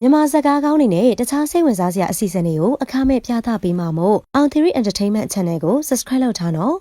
မြန်မာစကားကောင်းတွေနဲ့တခြားစိတ်ဝင်စားစရာအစီအစဉ်တွေကိုအခမဲ့ပြသပေးမှာမို့ Our Theory Entertainment Channel ကို Subscribe လုပ်ထားနော်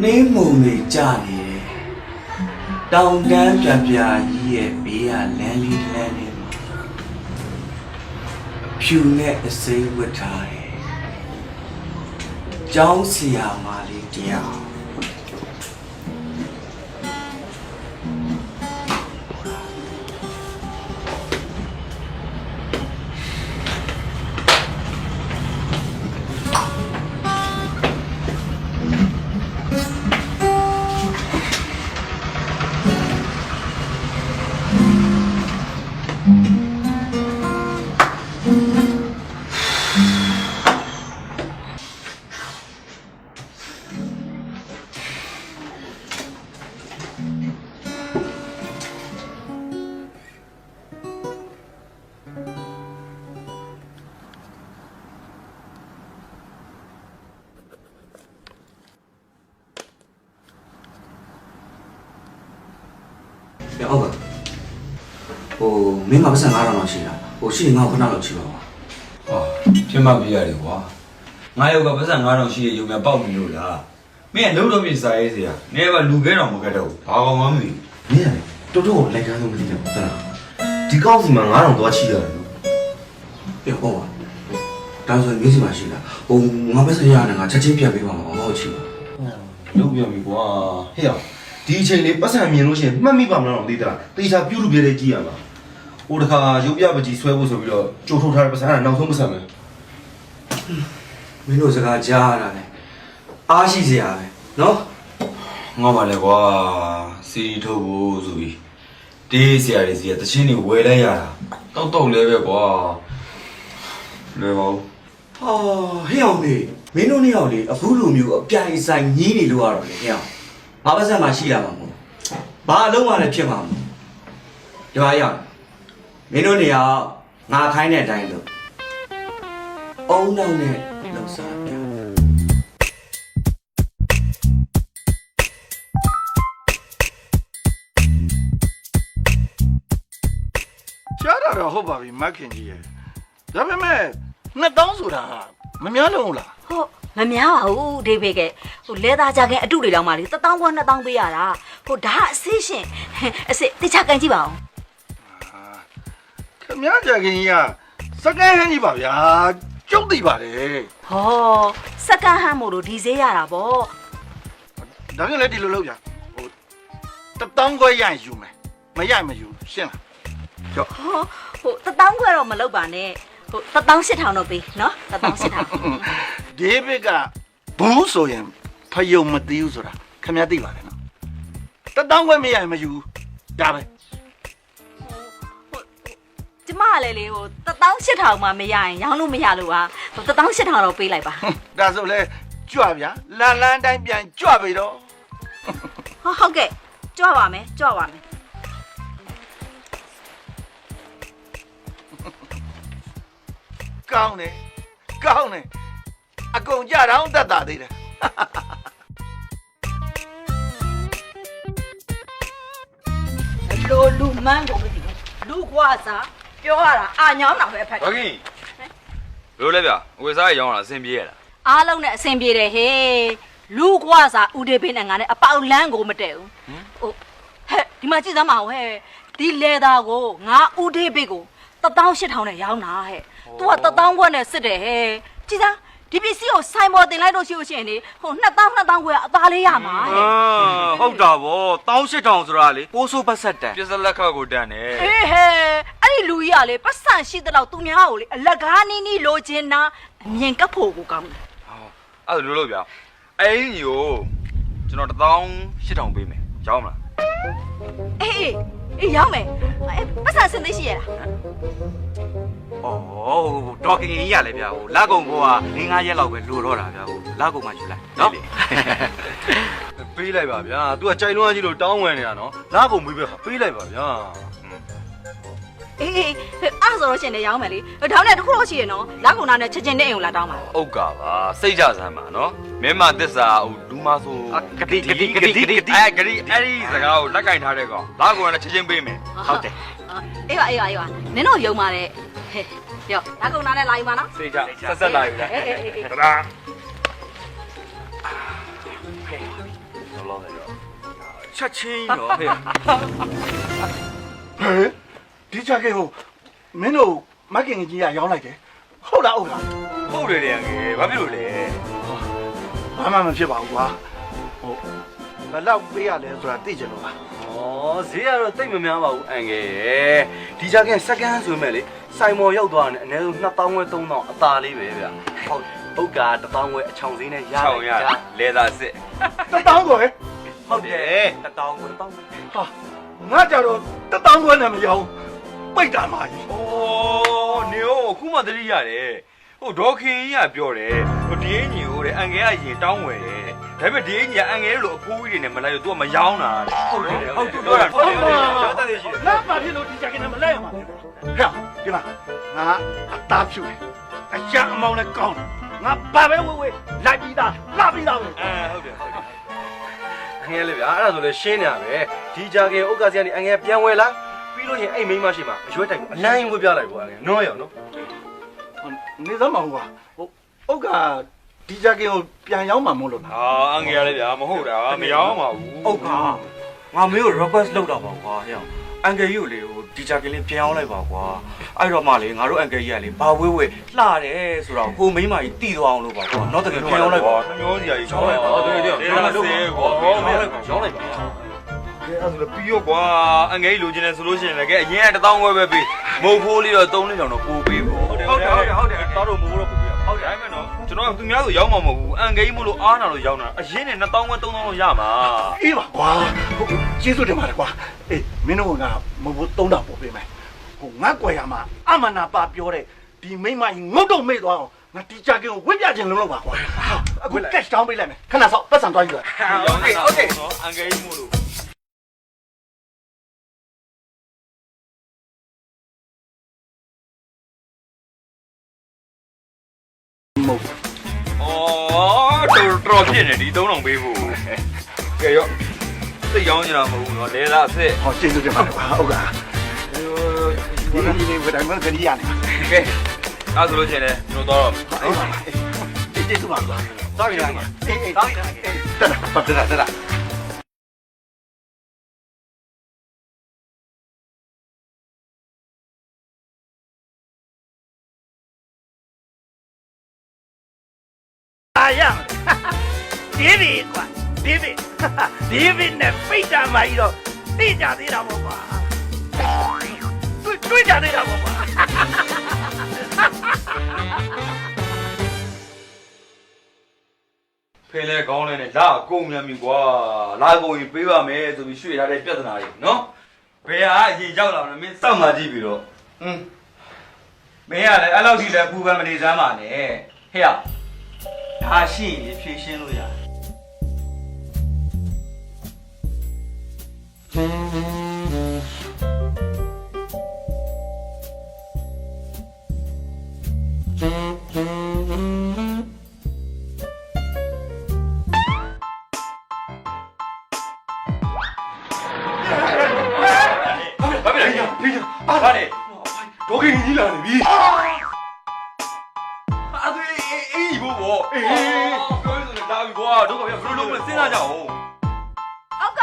နေမုံတွေကြာနေတယ်တောင်တန်းပြပြကြီးရဲ့ဘေးကလမ်းလေးတစ်လမ်းလေးမှာဖြူနဲ့အစိမ်းဝတ်ထားတယ်ကျောင်းဆရာမလေးတယောက်ဟုတ်ကဲ့မင်းမပတ်စံ9000လောက်ရှိတာရှိရင်ငါ့ကိုခဏလောက်ချိပါပါ ဖြစ်မှပြရတယ်ကွာငါယောက်ကပတ်စံ9000ရှိရရုံများပေါက်နေလို့လားမင်းကလုံးတော့ပြစားရေးစရာနည်းပါလူခဲတော်မခဲ့တော့ဘာကောင်မှမသိ မင်းကတော်တော်လိုက်ကားဆုံးမသိတယ်ဟုတ်လားဒီကောက်စီမှာ9000သွားချိရတယ်လို့ ပြဟုတ်ပါဒါဆိုရင်မင်းစီမှာရှိတာငါပတ်စံရတယ်ငါချက်ချင်းပြန်ပေးပါမှာငါ့ကိုချိပါ လုပ်ပြန်ပြီကွာဟဲ့ဒီအချိန်လေးပတ်စံမြင်လို့ရှိရင်မှတ်မိပါမလားတော့သိတာတေချာပြုတ်လို့ပြတဲ့ကြည့်ရမှာဟိုတခါရုပ်ပြပကြီးဆွဲဖို့ဆိုပြီးတော့ကြိုထုတ်ထားတဲ့ပတ်စံကနောက်ဆုံးပတ်စံပဲ မင်းတို့စကားကြားရတာလေအားရှိစရာပဲနော် ငေါ့ပါလေကွာစီထုတ်ဖို့ဆိုပြီးတေးစရာတွေစီကတချင်းတွေဝယ်လိုက်ရတာတော့လဲပဲကွာလွယ်ပါဘူး ဟဲ့အောင်လေမင်းတို့နှစ်ယောက်လေအခုလိုမျိုးအပြိုင်ဆိုင်ညီးနေလို့ရတော့လေဟဲ့အောင်ငါပတ်စံမှာရှိလာမှာမဟုတ်ဘာအလုံးမှလည်းဖြစ်မှာမဟုတ်ဒီမှာရောက်မင်းတို့နေရာငါခိုင်းတဲ့အတိုင်းလို့အုံနောက်နဲ့လှုပ်ရှားပြ ကြားတာတော့ဟုတ်ပါပြီမက်ခင်ကြီးရဲ့ဒါပေမဲ့2000ဆိုတာမများလုံးဘူးလား ဟုတ်မများပါဘူးဒေးဘေကလဲသားကြခင်အတုတွေတောင်မှလေ1000ခွန်း2000ပေးရတာဒါအစစ်ရှင်အစစ်တခြားကန်ကြည့်ပါအောင် ခင်ဗျားကြခင်ကြီးကစကန်းဟန်းကြီးပါဗျာကျုပ်သိပါတယ် ဟောစက္ကန့်ဟမ်းမို့လို့ဒီဈေးရတာဗော ဒါကလည်းဒီလိုလုပ်ဗျာ1000ခွဲရရင်ယူမယ်မရရင်မယူရှင်းလားကြောက် 1000ခွဲတော့မလုပ်ပါနဲ့18000တော့ပေးနော်18000 ဒေးဗစ်ကဘူးဆိုရင်ဖယုံမသိဘူးဆိုတာခင်ဗျားသိပါတယ်နော်1000ခွဲမရရင်မယူဒါပဲ ကျမကလည်းလေဟို18000မှမရရင်ရောင်းလို့မရလို့ဟာ18000တော့ပေးလိုက်ပါ ဒါဆိုလဲကြွဗျာလန်လန်းတိုင်းပြန်ကြွပြီတော့ ဟုတ်ကဲ့ကြွပါမယ်ကြွပါမယ် ကောင်းတယ်ကောင်းတယ်အကုန်ကြတော့တတ်တာသေးတယ် လိုလူမန်းကိုမသိဘူးလူကွာစားပြောရတာအာညောင်းတာပဲအဖက် ဘာကြီးလို့လဲဗျအဝယ်စားရောင်းလာအဆင်ပြေရလား အားလုံးနဲ့အဆင်ပြေတယ်ဟေးလူကွာစားဦးဒေးဖေးနဲ့ငါနဲ့အပေါက်လန်းကိုမတည့်ဘူးဟိုဟဲ့ဒီမှာကြည့်စမ်းပါဦးဟဲ့ဒီလေသားကိုငါဦးဒေးဖေးကို18000နဲ့ရောင်းတာဟဲ့ तू က1000ခွက်နဲ့စစ်တယ်ဟဲ့ကြည့်စမ်းဒီပစ္စည်းကိုစိုင်ပေါ်တင်လိုက်လို့ရှိရင်လေဟို2000ခွဲအသားလေးရမှာဟဲ့ ဟုတ်တာဗော18000ဆိုတာလေပိုးဆိုးပတ်ဆက်တန်ပြစ္စလက်ခတ်ကိုတန်တယ် အေးဟဲ့အဲ့ဒီလူကြီးကလေပတ်စံရှိတဲ့လောက်သူများကိုလေအလက်ကားနီးနီးလိုချင်တာအမြင်ကပ်ဖို့ကိုကောင်းတယ် အဲ့ဒါလို့ဗျအဲ့ဒီညီကိုကျွန်တော်18000ပေးမယ်ရောင်းမလား အေးရောက်မယ်ပတ်စံစင်သိရှိရလား 哦，多给你压来ဗျာဟိုလာကုန်ကောက9ရက်လောက်ပဲလိုတော့တာဗျာဟိုလာကုန်မှယူလိုက်နော် ပေးလိုက်ပါဗျာ तू ကကြိုင်လွှမ်းကြီးလို့တောင်းဝင်နေတာနော်လာကုန်မေးပဲပေးလိုက်ပါဗျာ အေးအဲ့ဆိုလို့ရှင်လည်းရောင်းမယ်လေဒါနဲ့တခုလို့ရှိရင်နော်လက်ကုန်သားနဲ့ချက်ချင်းနဲ့အိမ်ကိုလာတောင်းပါ ဟုတ်ကပါစိတ်ကြစမ်းပါနော်မင်းမသစ္စာဟိုဒူးမဆို ဂတိအဲ့ဂတိအဲ့ဒီစကားကိုလက်ကင်ထားတဲ့ကောင်လာကုန်နဲ့ချက်ချင်းပေးမယ် ဟုတ်တယ် အေးပါနင်တို့ယုံပါတဲ့ဟဲ့ရောလက်ကုန်သားနဲ့လာယူပါနော် စိတ်ကြဆက်လာပြီလား အေး တလားလောလောရောချက်ချင်းရောဟဲ့ ဟဲ့ဒီချက်ကဟိုမင်းတို့မကင်ကြီးကရောင်းလိုက်တယ်ဟုတ်လားဟုတ်လား ဟုတ်တယ်လေငယ်ဘာဖြစ်လို့လဲ ဘာမှမဖြစ်ပါဘူးကွာဟိုဘယ်လောက်ပေးရလဲဆိုတာသိကြလို့ပါ ဩဈေးကတော့တိတ်မများပါဘူးအန်ကယ်ရဲ့ဒီကြခင်စက္ကန့်ဆိုမဲ့လေစိုင်မော်ရောက်သွားတယ်အနည်းဆုံး2000ဝဲ3000အသာလေးပဲဗျဟုတ်က1000ဝဲအချောင်စင်းနဲ့ရ ချောင်းရလဲသာစစ် 1000ကိုဟဲ့ ဟုတ်တယ် 1000ကို1000 ဟာငါကြတော့1000ကိုနဲ့မရောင်းပိတ်တာမှာကြီး โอ้နေဟိုခုမှတတိရတယ်ဟိုဒေါခင်ကြီးကပြောတယ်ဟိုဒီအင်ကြီးကိုတဲ့အန်ကယ်ကရင်တောင်းဝယ်တယ်ဒါပေမဲ့ဒီအင်ကြီးကအန်ကယ်လို့အဖိုးကြီးတွေနဲ့မလိုက်လို့ तू ကမယောင်းတာဟုတ်တယ်ပြောတာဟုတ်တယ်ပြောတတ်တယ်ရှိတယ် လက်ပါဖြစ်လို့ဒီချက်ကနဲ့မလဲရမှာဟဲ့ဒီမှာငါအသားဖြူတယ်အရှာအမောင်းနဲ့ကောင်းတယ်ငါဘာပဲဝဲလိုက်ပြီးသားလှပြီးသားပဲ ဟုတ်တယ် အငယ်လေးဗျာအဲ့ဒါဆိုလဲရှင်းနေရပဲဒီကြခင်ဥက္ကစီကနေအငယ်ပြန်ဝဲလာပြီးလို့ရင်အဲ့မိန်းမရှိမှာအရွက်တိုက်ကိုအလိုင်းဝှပြလိုက်ပေါ့အငယ်နော်ရောနော် နေသမောင်ကွာဟိုဥက္ကဒီချက်ကင်ကိုပြန်ရောက်မှာမို့လို့လား အန်ကယ်လည်းဗျာမဟုတ်တာမယောင်းပါဘူး ဟုတ်ကငါမေးကို request လုပ်တာပါကွာဟဲ့အန်ကယ်ကြီးကိုလေဟိုဒီချာကလေးပြန်အောင်လိုက်ပါကွာအဲ့တော့မှလေငါတို့အန်ကယ်ကြီးကလေဘာဝဲလှတယ်ဆိုတော့ကိုမိန်းမကြီးတီးသွားအောင်လို့ပါကွာနောက်တကယ်ပြန်အောင်လိုက်ပါ နှမျိုးစီကြီးချောင်းလိုက်ပါဟုတ်တယ်ရောင်းလိုက်စေကွာရောင်းလိုက်ပါ ရောင်းလိုက်ပါ ကဲအဲ့ဒါဆိုပြီးရောကွာအန်ကယ်ကြီးလိုချင်တယ်ဆိုလို့ရှိရင်လည်းကဲအရင်က1000ခွဲပဲပေးမုတ်ဖိုးလေးတော့3000တောင်တော့ပို့ပေးပေါ့ဟုတ်တယ်သားတော့မိုးတော့ပို့ပေးဟုတ်တယ်အဲ့မဲ့နော်ကျွန်တော်ကသူများဆိုရောက်မှာမဟုတ်ဘူးအန်ကယ်ကြီးမို့လို့အားနာလို့ရောက်တာအရင်နဲ့2000ခွဲ3000လို့ရမှာ အေးပါကွာဟုတ်ကျေးဇူးတင်ပါတယ်ကွာအေးမင်းတို့ကမဟုတ်ဘူး3000ပို့ပေးမယ်ဟိုငါကွယ်ရမှာအမနာပါပြောတဲ့ဒီမိမကြီးငုတ်တော့မေ့သွားအောင်ငါဒီချက်ကင်ကိုဝင့်ပြခြင်းလုံးလို့ပါကွာအခု cash down ပေးလိုက်မယ်ခဏဆော့ပတ်စံသွားယူလိုက် โอเคအန်ကယ်ကြီးမို့လို့ မဟုတ် တော်ဖြစ်နေဒီ3000ပေးဖို့ကဲရောစိတ်ရောင်းနေတာမဟုတ်ဘူးနော်လဲလားအစ်စ် ဟောကျေးဇူးတင်ပါတယ်ကွာဟုတ်လားဒီနေ့ဝယ်တိုင်းမှာကြည့်ရနေ ကဲအဲ့ဆိုလို့ရှိရင်လည်းကျွန်တော်တော့ အေးပါအေးကျေးဇူးပါကွာ တော်ပြီလား အေးတော်ပြီတက်တာအာရဒီဘီကွာဒီဘီနဲ့ပိတ်တာမကြီးတော့သိကြသေးတာပေါ့ကွာတွေ့ကြသေးတာပေါ့ကွာ ဖေးလဲကောင်းလဲနဲ့လာကုန်မြန်ပြီကွာလာကုန်ရင်ပေးပါမယ်ဆိုပြီးရွှေ့ထားတဲ့ပြဿနာတွေနော်ဘယ်ဟာအရင်ရောက်လာမလဲမင်းစောင့်မှကြည့်ပြီးတော့ မင်းကလည်းအဲ့လောက်ထိလည်းပူပန်မနေစမ်းပါနဲ့ဟဲ့ဒါရှိရင်ဖြည့်ရှင်းလို့ရတယ် ဘာဖြစ်လဲအားပါလေဒေါကင်းကြီးလာနေပြီအဲ့ဒါအေးဘောဘောအေးပြောလို့လာပြီကွာတို့ကဘယ်လိုလုပ်မလဲစဉ်းစားကြအောင် ဟုတ်က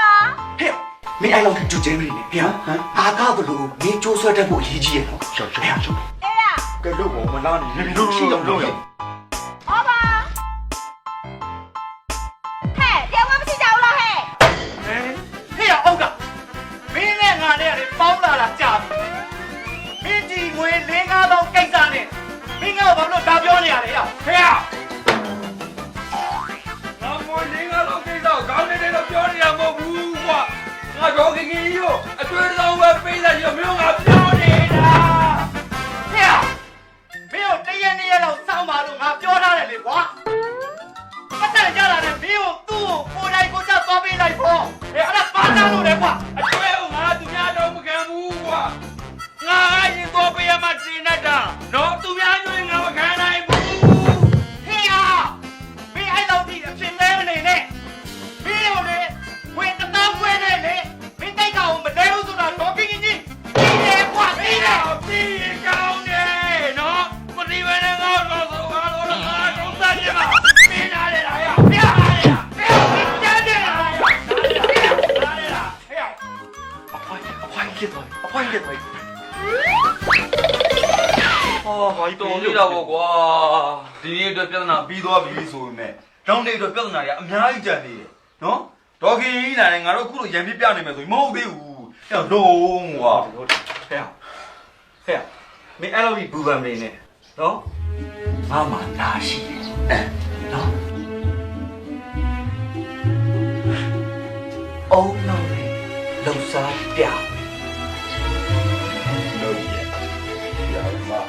ဟဲ့မင်းအဲ့လောက်ကြွကျင်းနေနေဗျာဟမ်အာကားဘလို့မင်းကြိုးဆွဲတတ်ဖို့အရေးကြီးရနော်ရှော့ရှော့ရှော့ အေးရ ကဲလို့ဘောမလာနေပြီလို့ရှိအောင်လုပ်ရ ဟောပါဟဲ့တရားမမရှိကြဘူးလားဟဲ့ ဟဲ့အောက်ကမင်းနဲ့ငါနဲ့ရတယ်ပေါင်းလာတာကြာမင်းကြီးငွေ4-5ကိစ္စနဲ့မင်းကဘာလို့ဒါပြောနေရလဲဟဲ့ ဟဲ့ငါမော်လင်းကတော့ကိစ္စကိုကောင်းနေတယ်လို့ပြောနေရမဟုတ်ဘူးကွာငါဒေါကင်းကြီးရောအတွေ့အကြုံပဲပေးလိုက်ရမျိုးငါပြောနေတာ ဟဲ့မင်းတို့တရက်နေ့ရက်တော့စောင်းပါလို့ငါပြောထားတယ်လေကွာပတ်သက်ကြတာနဲ့မင်းတို့သူ့ကိုကိုယ်တိုင်ကိုယ်ကျသွားပေးလိုက်ဖို့အဲ့ဒါပါတာလို့လေကွာ အတွေ့အကြုံငါသူများတော့မခံဘူးကွာငါရင်တော့ပေးရမှရှင်းနေတာနော်သူများညွှန်ငါမခံနိုင်ဘူး ဟေးဟာမင်းအဲ့လောက်ထိအဖြစ်လဲနေနဲ့မင်းတို့လေဝင်တသားခွဲနေလေမင်းတိတ်ကောင်မလဲဘူးဆိုတာတော့ကိကြီးကြီးပြီးတယ်ကွာပြီးတယ် ပြီးကောင်းတယ်နော်မဒီဝဲနဲ့ငါတော့ဆိုငါတော့ငါတော့စားကြပါမင်းနားလေလားရ ဟေးဟာဟေးကျန်တယ်ဟာဟေးအဖိုင်းဖြစ်သွားအဖိုင်းဖြစ်သွား ဘာတော်လေးတော့ကွာဒီနေ့အတွက်ပြဿနာပြီးသွားပြီဆိုပေမဲ့နောက်နေ့အတွက်ပြဿနာတွေအများကြီးကြံနေတယ်နော်ဒေါကင်းကြီးလာတယ်ငါတို့ခုလိုရံပြပြနေမယ်ဆိုရင်မဟုတ်သေးဘူးအဲ့တော့လုံးကွာ ဟဲ့မင်းအဲ့လောက်ထိပူပန်မနေနဲ့နော်ငါမှနာရှိတယ်နော်အုံနောက်လေလုံစားပြ လို့ရရမှာ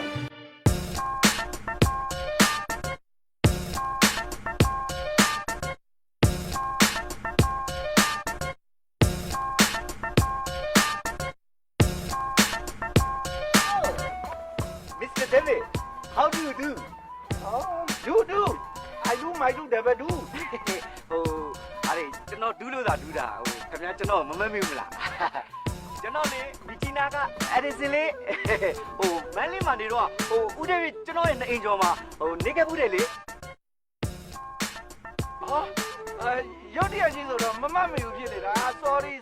Mr. David, how do you do? Oh, you do. I do, my do, never do. ဟိုအဲ့ဒီကျွန်တော်ဒူးလို့သာဒူးတာဟိုခင်ဗျားကျွန်တော်မမမေ့ဘူးလားကျွန်တော်လေမီတီနာကအဲ့ဒီစင်လေးဟိုမန်းလေးမှနေတော့ဟိုဦးတဲ့ကျွန်တော်ရဲ့နေအိမ်ကျော်မှာဟိုနေခဲ့ဘူးတယ်လေဟောရုတ်တရက်ချင်းဆိုတော့မမမေ့ဘူးဖြစ်နေတာ sorry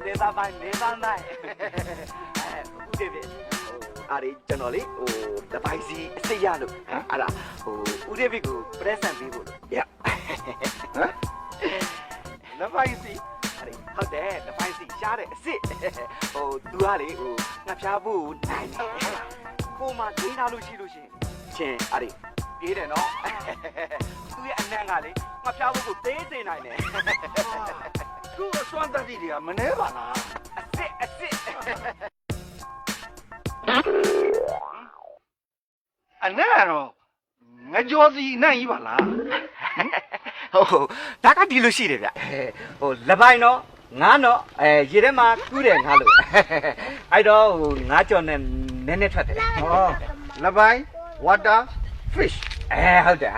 နေသားပိုင်းဦးတဲ့ပြီအဲ့ဒီကျွန်တော်လေဟိုတပိုင်းစီအစိတ်ရလို့အဲ့ဒါဟိုဦးတဲ့ပြီကိုပရက်ဆန်ပေးဖို့လို့ဟမ်တပိုင်းစီဟုတ်တယ်တပိုင်းစီရှားတဲ့အစ်စ်ဟိုသူကလေဟိုငှက်ဖျားဖို့နိုင်တယ်ကိုမှဒင်းလာလို့ရှိလို့ရှင်ချင်းအဲ့ဒီပြေးတယ်နော်သူရဲ့အနံ့ကလေငှက်ဖျားဖို့ကိုသေးသေးနိုင်တယ် သူ့အစွမ်းတတ်တွေကမနှဲပါလား အစ်စ် အနက်ကတော့ငကြောစီအနက်ကြီးပါလား ဟုတ်ဒါကဒီလိုရှိတယ်ဗျဟိုလက်ပိုင်းတော့ငါတော့ရေထဲမှာကူးတယ်ငါလို့အဲ့တော့ဟိုငါကြော်နဲ့နည်းနည်းထွက်တယ် ဟောလပိုင်း water fish ဟုတ်တယ်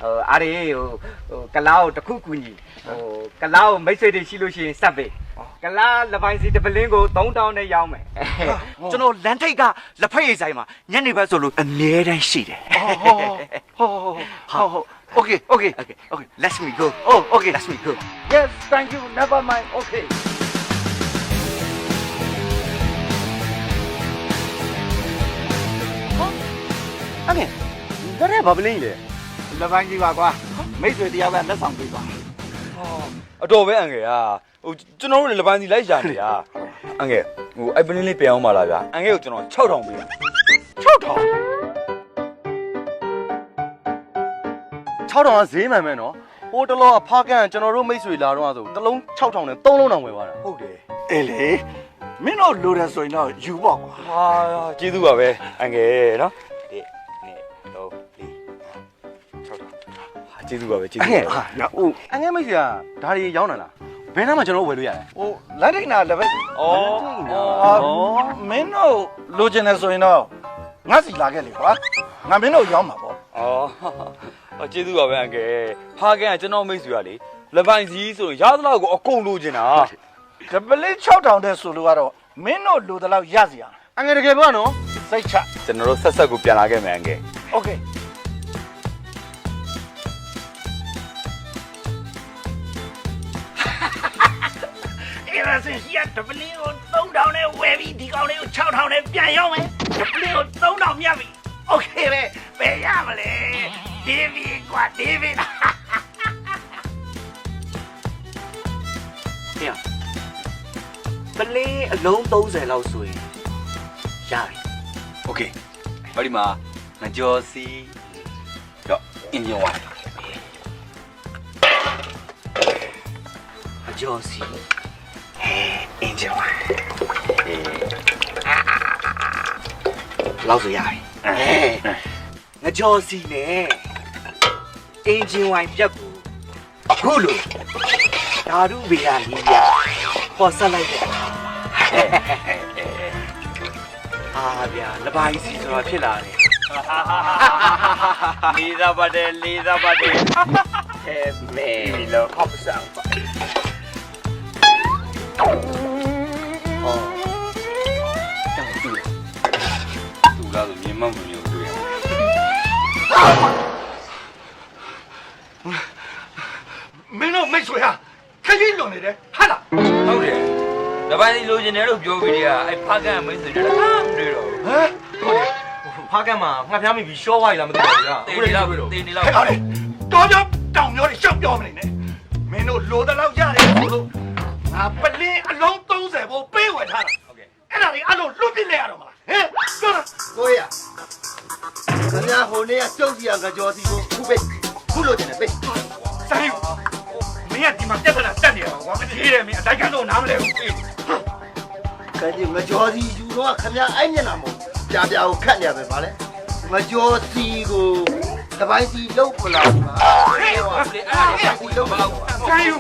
ဟိုအားရီဟိုကလားကိုတစ်ခုကူညီဟိုကလားကိုမိတ်ဆွေတွေရှိလို့ရှိရင်စပ်ပေးကလားလက်ပိုင်းစီတပလင်းကို3000နဲ့ရောင်းမယ်ကျွန်တော်လန်ထိတ်ကလက်ဖက်ရည်ဆိုင်မှာညနေဘက်ဆိုလို့အမြဲတမ်းရှိတယ် okay let's me go okay let's me go yes thank you never mind okay အဲ့ငယ်ဒါနဲ့ဘာပလင်းကြီးလဲ လပိုင်းကြီးပါကွာမိတ်ဆွေတယောက်ကလက်ဆောင်ပေးပါ အတော်ပဲအငယ်อ่ะဟိုကျွန်တော်တို့လည်းလက်ပန်းစီလိုက်ရှာနေတာအငယ်ဟိုအဲ့ပလင်းလေးပြန်အောင်ပါလားဗျာအငယ်ကိုကျွန်တော်6000ပေးတာ 6000ကဈေးမှန်မယ်နော်ဟိုတလောကဖားကန်ကျွန်တော်တို့မိတ်ဆွေလာတော့ဆိုတစ်လုံး6000နဲ့3လုံးတောင်ဝယ်သွားတာ ဟုတ်တယ် အေးလေ မင်းတို့လိုတယ်ဆိုရင်တော့ယူပေါ့ကွာ ဟာကျေးဇူးပါပဲအငယ်နော်ဒီနေ့တော့ဒီဟာကျေးဇူးပါပဲကျေးဇူးပါ ဟာဟို အငဲမိတ်ဆရာဒါတွေရောင်းတာလားဘယ်နှမ်းမှကျွန်တော်ဝယ်လို့ရတယ် ဟိုလမ်းထိပ်နာလည်းပဲ ဩ မင်းတို့လိုချင်တယ်ဆိုရင်တော့ငါစီလာခဲ့လေကွာငါမင်းတို့ရောင်းမှာပေါ့ ဩကျေးဇူးပါပဲအငယ်ဖားကန်ကကျွန်တော်မိတ်ဆွေကလေလက်ပိုင်စည်းဆိုရင်ရသလောက်ကိုအကုန်လိုချင်တာ ကပလေး6000တဲ့ဆိုလို့ကတော့မင်းတို့လိုတဲ့လောက်ရစီရ အငဲတကယ်ပြောနော် စိတ်ချ ကျွန်တော်တို့ဆက်ဆက်ကိုပြန်လာခဲ့မယ်အငယ် โอเคအဲ့ဒါဆိုရင်ကပလေးကို3000နဲ့ဝယ်ပြီးဒီကောင်လေးကို6000နဲ့ပြန်ရောက်မယ်ကပလေးကို3000မြတ်ပြီโอเคပဲဘယ်ရမလဲဒေးဗစ်ကွာဒေးဗစ် ပလင်းအလုံး30လောက်ဆိုရင်ရတယ် โอเคဘာဒီမှာငကြော်စီတော့အင်ဂျင်ဝိုင်း အကျော်စီအင်ဂျင်ဝိုင်းလောက်ဆိုရတယ်ငကြော်စီနဲ့အင်ဂျင်ဝိုင်းပြက်ကိုအခုလိုဓာတုဗေဒနီးပြပေါ်ဆက်လိုက်တယ်အာဗျာလပိုင်းစီဆိုတာဖြစ်လာတယ် လေးစားပါတယ်လေးစားပါတယ် ဟဲ့မဲလို့ဟောက်ဆောင်ပါတောင်းတူ သူလာဆိုမြင်မှမမြင်ဘူးတွေ့ရ မင်းတို့မိတ်ဆွေဟာခကြီးလွန်နေတယ်ဟာလား ဟုတ်တယ်လက်ပိုင်စီလိုချင်တယ်လို့ပြောပြီးတည်းကအဲ့ဖားကန်မိတ်ဆွေတွေလည်းမတွေ့တော့ဘူး ဟမ် ဖားကတ်မှာငှက်ဖျားမိပြီးရှော့ဝိုင်းလာမသိဘူးလား တေးနေလောက်တေးနေလောက် ဟဲ့ကောင်လေတော်ကြောင်တောင်ပြောနေရှောက်ပြောမနေနဲ့မင်းတို့လိုတဲ့လောက်ရတယ်ဆိုလို့ငါပလင်းအလုံး30ဖို့ပေးဝယ်ထားတာ ဟုတ်ကဲ့ အဲ့ဒါလေးအလုံးလွတ်ပြစ်လိုက်ရတော့မလားဟမ်ပြောတာ ကိုရခင်ဗျာဟိုနေ့ကကျုပ်စီကကြော်စီကိုခုပိတ်ခုလိုချင်တယ်ပိတ် ဆိုင်မင်းကဒီမှာပြဿနာတက်နေရမှာကွာအသေးတယ်မင်းအတိုင်းကတော့နားမလဲဘူးအေး ကဲဒီငကြော်စီယူတော့ခင်ဗျာအဲ့မျက်နှာမို့ပြပြကိုခတ်နေရပဲဗါလဲငကြော်စီကိုတပိုင်းစီလုံးမလားပါ ဟေးဟုတ်လေအဲ့ဒါကို လုံးမလား ဆိုင်ယူ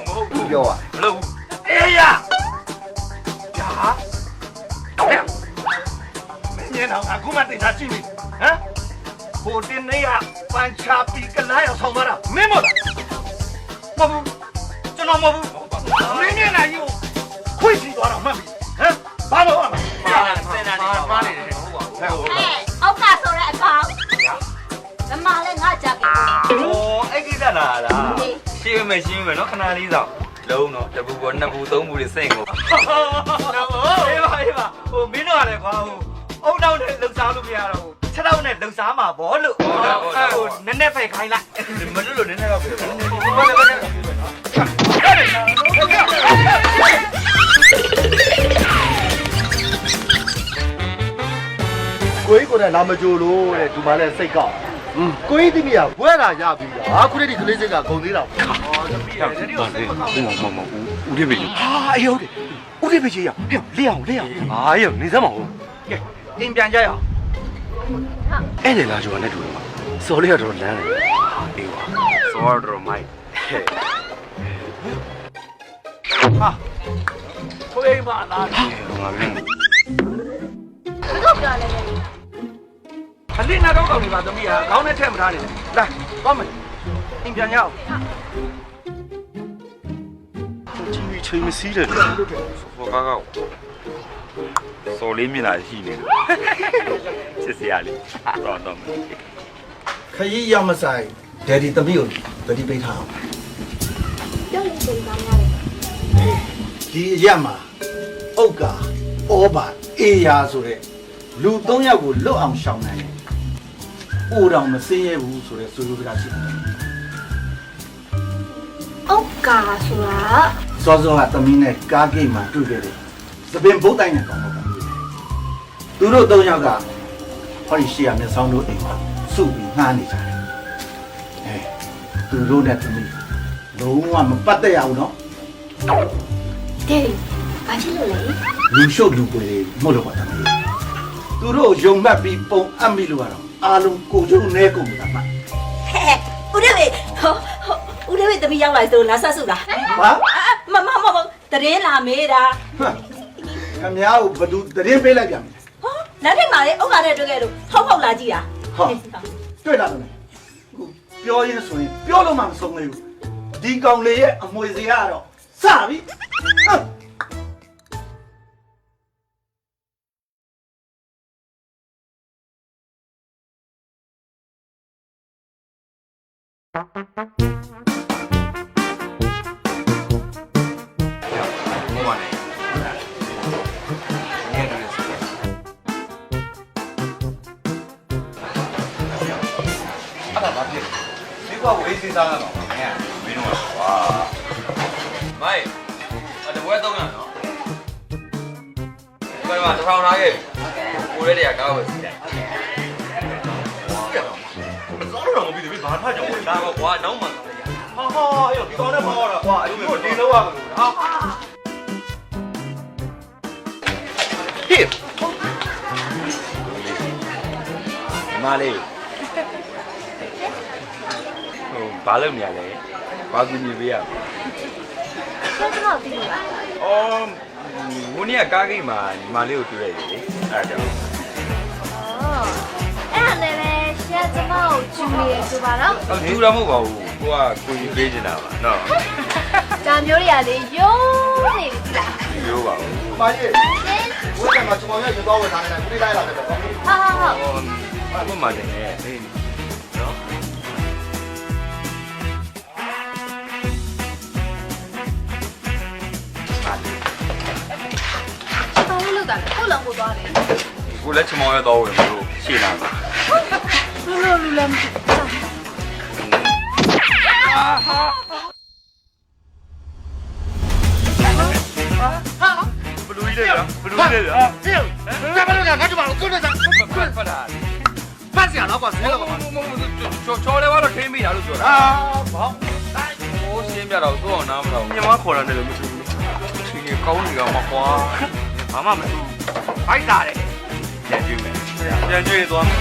ပြောอ่ะ မလို့ အေးရဒါဟဲ့မင်းကတော့အခုမှတင်တာကြည့်နေဟမ်ဟိုတင်နေရပန်ချာပီကလာရောက်ဆောင်သွားတာမင်းမလားမဟုတ်ဘူးကျွန်တော်မဟုတ်ဘူးမင်းနဲ့နိုင်ယူခွေးစီသွားတော့မှတ်ပြီဟမ်ဘာလို့อ่ะ စင်တာနေပါနေတယ်ဟုတ်ပါဘူး ဟဲ့ဟို အောက်ကဆိုတဲ့အကောင်ဓမ္မလည်းငါကြပြီ ဟောအဲ့ကိစ္စလားရှင်းမယ်နော်ခဏလေးဆောင်လုံးတော့တပူပေါ်နှစ်ပူသုံးပူတွေစိတ်ကို အေးပါဟိုမင်းတို့ရတယ်ကွာဟိုအုံနောက်နဲ့လှုပ်ရှားလို့မရတော့ဘူးခြေထောက်နဲ့လှုပ်ရှားမှာဗောလို့ဟိုနည်းနည်းပဲခိုင်းလိုက် မလို့လို့နည်းနည်းတော့ပြော ကိုကြီးကိုယ်နဲ့လာမကြိုလို့တဲ့ဒီမှာလဲစိတ်ကောက်ကိုကြီးတိမိရဝဲတာရပြီလားအခုတည်းဒီကလေးစိတ်ကဂုံသေးတာပေါ့ ဦးလေးပဲ ဟာအေးဟုတ်တယ်ဦးလေးပဲကြီးရဟဲ့လေးအောင် အာရောနေစမ်းမဟုတ် ကဲအင်းပြန်ကြရအောင် အဲ့လေလာကြိုနဲ့တူတော့စော်လေးကတော့လမ်းတယ် အေးပါစောတော်မိုက် ဟာထွေးပါလား ငါမင်း ဘယ်တော့ပြောလဲ ခလေးနာတော့ကောင်းနေပါသမီးဟာခေါင်းနဲ့ထည့်မထားနဲ့လာသွားမယ်အင်းပြန်ရအောင် ကြီးကြီးချိန်မစည်းတယ် ဘောကောက်စော်လေးမြင်လာရှိနေတယ်စစ်စရာလေးတော့တော့ ခရီးရောက်မဆိုင်ဒယ်ဒီသမီးကိုဗတိပိတ်ထားအောင် ပြောရင်စိတ်ကောင်းရတယ် ဒီအရက်မှာဥက္ကာဩဘာအေးရာဆိုတဲ့လူ3ယောက်ကိုလွတ်အောင်ရှောင်နိုင်တယ်။အိုတော်မစင်းရဲဘူးဆိုတဲ့ဆိုလိုစကားရှိတယ် အောက်ကာဆိုတာ ။စောစောကသမီးနဲ့ကားဂိတ်မှာတွေ့ခဲ့တယ်။သပင်ဘုတ်တိုင်းနဲ့ကောင်းတော့ကသူတို့3ယောက်ကဟောဒီရှေ့ရမျက်စောင်းတို့အိမ်မှာစုပြီးငှားနေကြတယ်။သူတို့နဲ့သမီးလုံးဝမပတ်သက်ရဘူးနော် တဲ့ ဘာဖြစ်လို့လဲ လူရှုပ်လူပွေလေးမဟုတ်တော့ပါဘူးသူတို့ယုံမှတ်ပြီးပုံအပ်မိလို့ကတော့အားလုံးကိုကျုံနေကုန်တာပါ ဦးလေးဦးလေးတမီးရောက်လာဆိုလာဆက်စုလား ဟာ မတရင်လာမေးတာ ခမည်းကိုဘသူတရင်ပေးလိုက်ပြန်ပြီ ဟောလမ်းထိပ်မှာလေဥက္ကဋ္ဌနဲ့တွေ့ခဲ့လို့ထောက်လာကြည့်တာ ဟာတွေ့လာတယ်ခုပြောရင်းဆိုရင်ပြောလို့မှမဆုံးသေးဘူးဒီကောင်လေးရဲ့အမွေစရာကတော့စပြီဟာ ဟုတ်ပါနဲ့ငဲ့တယ်ဆိုအဲ့ဒါဘာဖြစ်ဒီကွာဝေးစင်းစားရမှာပါငဲ့မင်းတို့ကွာမိုက်အဲ့ဒါဝဲတော့ရနော်ဘယ်မှာတစ်ထောင်ထားခဲ့ပြီကိုရဲတွေကကားဝယ်စီးတယ်စောတော့မပြီးသေးဘူးဘာထားကြအောင်ဒါကွာနောက်မှဟာအေးဒီကောင်နဲ့ဖောက်ရတာကွာအဲ့လိုဒီလောက်ရမလို့ဟာဟေးမာလေးဟိုဘာလုပ်နေရလဲဘာကူညီပေးရမလဲကျွန်တော်သိလို့လားအော်မုန်းရကားဂိတ်မှာညီမလေးကိုတွေ့ရတယ်လေအဲ့ဒါကြောင့် အဲ့ဒါလည်းပဲရှက်ကျမကိုကျူနေရဆိုပါတော့ ဟုတ်ကျူတာမဟုတ်ပါဘူးကိုကကိုကြီးပေးနေတာပါနော် ဒါမျိုးတွေကလေရိုးနေပြီလား ပြောပါဦး မကြီးဝတ်ကမှာကျွန်တော်ရဲ့သွားဝယ်ထားနေတာခုလေးလိုက်လာတယ်ပေါ့ ဟုတ် ဘုမတယ်နဲ့ဟေးနော် ဘာလို့လုပ်တာလဲဟုတ်လားကိုသွားတယ် ကိုလက်ချမောင်းရတော့ဝင်မလို့ရှင်းလာပါ လူလည်းမသိ ဘလူးလေးလားဘလူးလေးလား ဟေးဘာလို့လဲငါတို့ဘာလို့ကိုနေတာ ဖတ်တာ ဖတ်စရာတော့ကွာဆဲတော့ကွာ ချော်တယ်ကတော့ထိမ့်မိတာလို့ပြောတာ ဘော ဟိုရှင်းပြတော့သူ့အောင်နားမတော့ညမခေါ်တယ်လည်းမသိဘူးချင်းကြီးကောင်းနေတော့မကွာဘာမှမသိဘူးဖိုက်တာတယ်ပြန်ကြည့်မယ်ပြန်ကြည့်သွားမယ်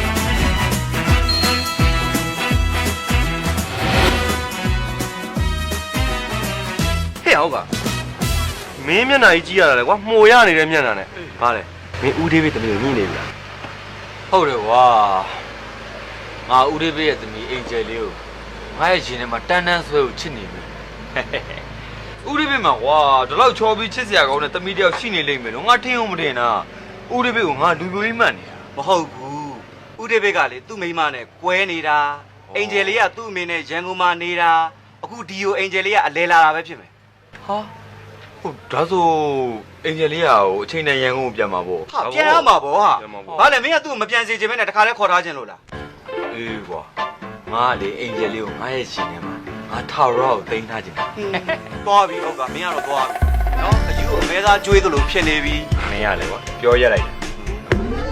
ဟဲ့ဟုတ်ကမင်းမျက်နှာကြီးကြည့်ရတာလေကွာမှိုရနေတဲ့မျက်နှာနဲ့ဟာလေမင်းဦးသေးပေးတမီးကိုညှိနေပြီလားဟုတ်တယ်ကွာငါဦးသေးပေးရဲ့တမီးအိမ်ကျယ်လေးကိုငါရဲ့ရှင်ထဲမှာတန်းတန်းဆွဲကိုချစ်နေပြီဦးသေးပေးမှာကွာဒီလောက်ချော်ပြီးချစ်စရာကောင်းတဲ့တမီးတယောက်ရှိနေလိမ့်မယ်လို့ငါထင်အောင်မထင်တာဦးသေးပေးကိုငါလူပြိုကြီးမှတ်နေတာ မဟုတ်ဘူးဦးဒေးဘစ်ကလေသူ့မိန်းမနဲ့ကွဲနေတာအင်ဂျယ်လေးကသူ့အမေနဲ့ရန်ကုန်မှာနေတာအခုဒီယိုအင်ဂျယ်လေးကအလဲလာတာပဲဖြစ်မယ် ဟာဟုတ်ဒါဆိုအင်ဂျင်လေးကိုအချိန်နဲ့ရန်ကုန်ကိုပြန်မှာပေါ့ ဟာပြန်ရမှာပေါ့ဟာဘာလဲမင်းကသူ့ကိုမပြန်စေချင်မဲနဲ့တခါလဲခေါ်ထားခြင်းလို့လား အေးကွာငါလေအင်ဂျင်လေးကိုငါရဲ့ရှင်ထဲမှာငါထာဝရကိုသိမ်းထားခြင်း သွားပြီဟုတ်ကမင်းကတော့သွားပြီနော်အယူအမဲသားကျွေးသလိုဖြစ်နေပြီ မင်းရလေကွာပြောရလိုက်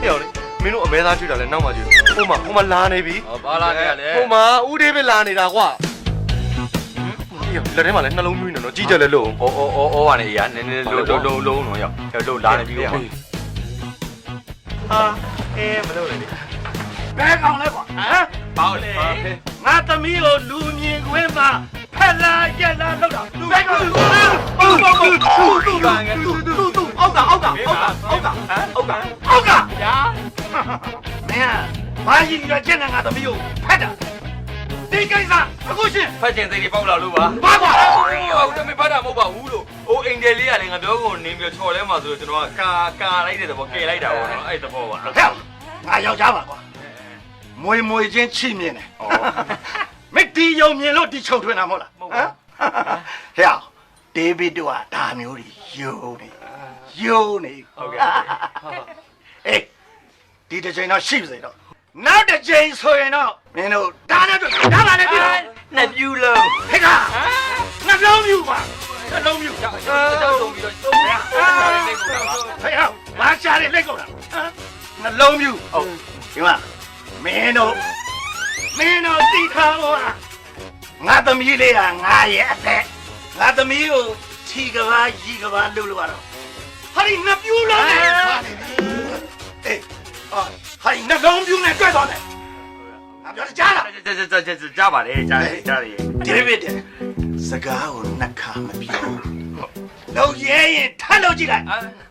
တယ်ဟဲ့လေမင်းတို့အမဲသားကျွေးတာလဲနောက်မှကျွေးဟိုမှာလာနေပြီဟောပါလာနေရလေဟိုမှာဦးသေးပဲလာနေတာကွာလက်ထဲမှာလည်းနှလုံးမွေးနေတော့ကြီးကြလဲလို့ဩပါနေရနည်းနည်းလုံးတော့ရောက်လို့လာနေပြီကွာဟာအေးမလုပ်နဲ့ ဘဲကောင်လဲကွာဟမ် ပေါလေ ငါသမီးကိုလူမြင်ခွင့်မှာဖက်လာရက်လာလောက်တာလူဘဲကောင်အောက်ကဟမ်အောက်ကညာမင်းဘာကြီးရချက်နဲ့ငါသမီးကိုဖက်တာဒီကိစ္စအခုရှင်း ဖတ်ကျင်စိတ်တွေပေါက်လာလို့ပါ ဘာကွာ ဟုတ်တယ်မဖတ်တာမဟုတ်ပါဘူးလို့ဟိုအင်ဂျယ်လေးကလည်းငါပြောကုန်နေပြီးချော်လဲမှာဆိုတော့ကျွန်တော်ကကာလိုက်တဲ့သဘောကဲလိုက်တာပေါ့နော်အဲ့သဘောပါ ဟဲ့ငါယောက်ျားပါကွာမွေမွေချင်းချိမြင်တယ်မက်တီယုံမြင်လို့ဒီချုံထွင်တာမဟုတ်လားဟမ်ဟဲ့ဒေးဗစ်တို့ကဒါမျိုးကြီးယုံနေဟုတ်ကဲ့အေးဒီတစ်ချိန်တော့ရှိပါစေတော့နောက်တစ်ချိန်ဆိုရင်တော့မင်းတို့ဒါနဲ့တို့ဒါပါနဲ့ပြီ နှစ်ပြူလုံး ဟဲ့ကနှလုံးမြူပါနှလုံးမြူ တောက်တုံပြီးတော့တုံးရနေကုန်တာပါ ဟဲ့ဘာရှားလက်ကုန်တာနှလုံးမြူဟုတ်ဒီမှာမင်းတို့တိထားလို့ငါသမီးလေးကငါရဲ့အသက်ငါသမီးကိုခြီကဘာရီကဘာလုပ်လို့ရတော့ ဒီနှပြူးလုံးနဲ့အေးဟာဒီနှလုံးပြူးနဲ့တွေ့သွားတယ်ငါပြောကြားလား ကြားပါတယ်ကြားတယ် ဒေးဗစ်စကားကိုနှက်ခါမပြောလောက်ရဲရင်ထပ်လောက်ကြည့်လိုက်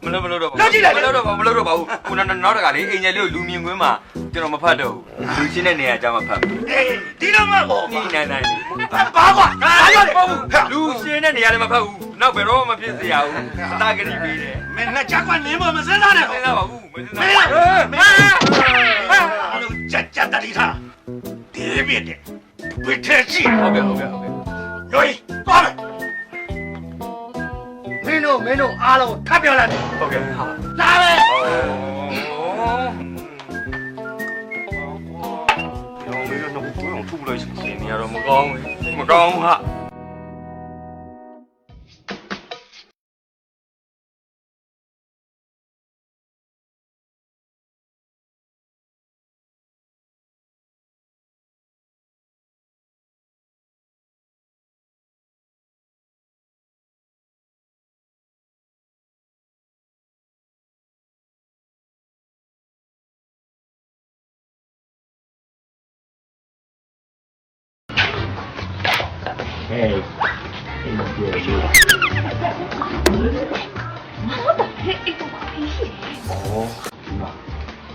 မလို့တော့ပါမလို့တော့ပါဘူးခုနောက်တကလေအင်ဂျင်လေးကိုလူမြင်ကွင်းမှာကျွန်တော်မဖတ်တော့ဘူးလူချင်းတဲ့နေရာကျမှဖတ်ပြီ အေးဒီတော့မှပေါ့ ဒီနိုင်ဘာကွာအားရတယ် လူချင်းတဲ့နေရာလည်းမဖတ်ဘူးနောက်ဘယ်တော့မှမဖြစ်စေရဘူးအတားကလေးပေးတယ် မင်းနဲ့ကြကွာနင်းမစင်းစားနဲ့ မင်းသားပါဘူးမင်းသား မင်းအားလုံးကြတတိထားဒေးဗစ်ဝိထဲရှိ ဟုတ်ကဲ့ ရိုးသွားမယ်မင်းတို့အားလုံးထပ်ပြောလိုက် ဟုတ်ကဲ့ဟာ လာပဲ ရောမင်းတို့တော့ကိုယ်အောင်ထုတ်လို့ရှိရင်နေရာတော့မကောင်းဟာ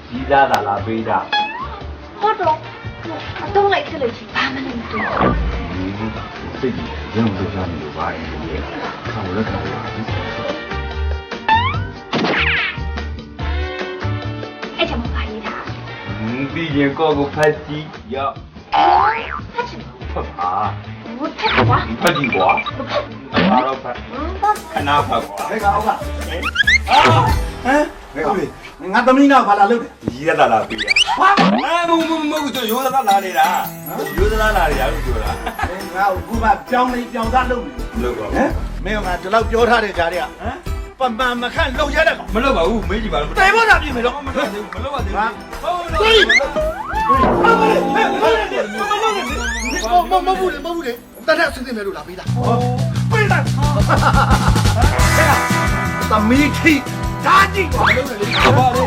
ကြီးသားတာလားပေးတာ ဟုတ်တော့အတုံးလိုက်ဖြစ်လို့ရှိဘာမှမလုပ်ဘူး စိတ်ကြီးရုံးလို့ကြားနေလို့ပါရင်လေဆောင်းလက်ခံပါဘူး အဲ့ကြောင့်ဘာရေးတာ ပြီးရင်ကိုဖတ်ကြည့်ရ ဖတ်ချင် ဟုတ်ပါ ဘူးဖတ်ကွာ ဖတ်ကြည့်ကွာအားတော့ဖတ်ခဏဖတ်ကွာ ဟဲ့ကောင်ကဟမ်ငါသမီးနာဘာလာလုပ်တယ် ကြီးရတာလားပေးရဟာမဟုတ်ကျွန်တော်ရိုးသားလာနေတာရိုးသားလာနေတာလို့ပြောတာ ငါအခုမှပြောင်းနေပြောင်းသားလုပ်နေ လို့ပါ ဟမ်မင်းကငါဒီလောက်ပြောထားတဲ့ကြားတွေကဟမ်ပမှန်မခန့်လုံရတဲ့ကောင် မလုပ်ပါဘူးမေးကြည့်ပါလို့ တိုင်ဖို့သာပြင်မယ်တော့ မလုပ်ပါသေးဘူးမလုပ်ပါသေးဘူး ဟေးမဟုတ်ဘူးလေတတ်တဲ့အစစ်အမဲလို့လာပေးတာပေးတာသမီးထိဓာကြည့်ပါလို့လေပါလေ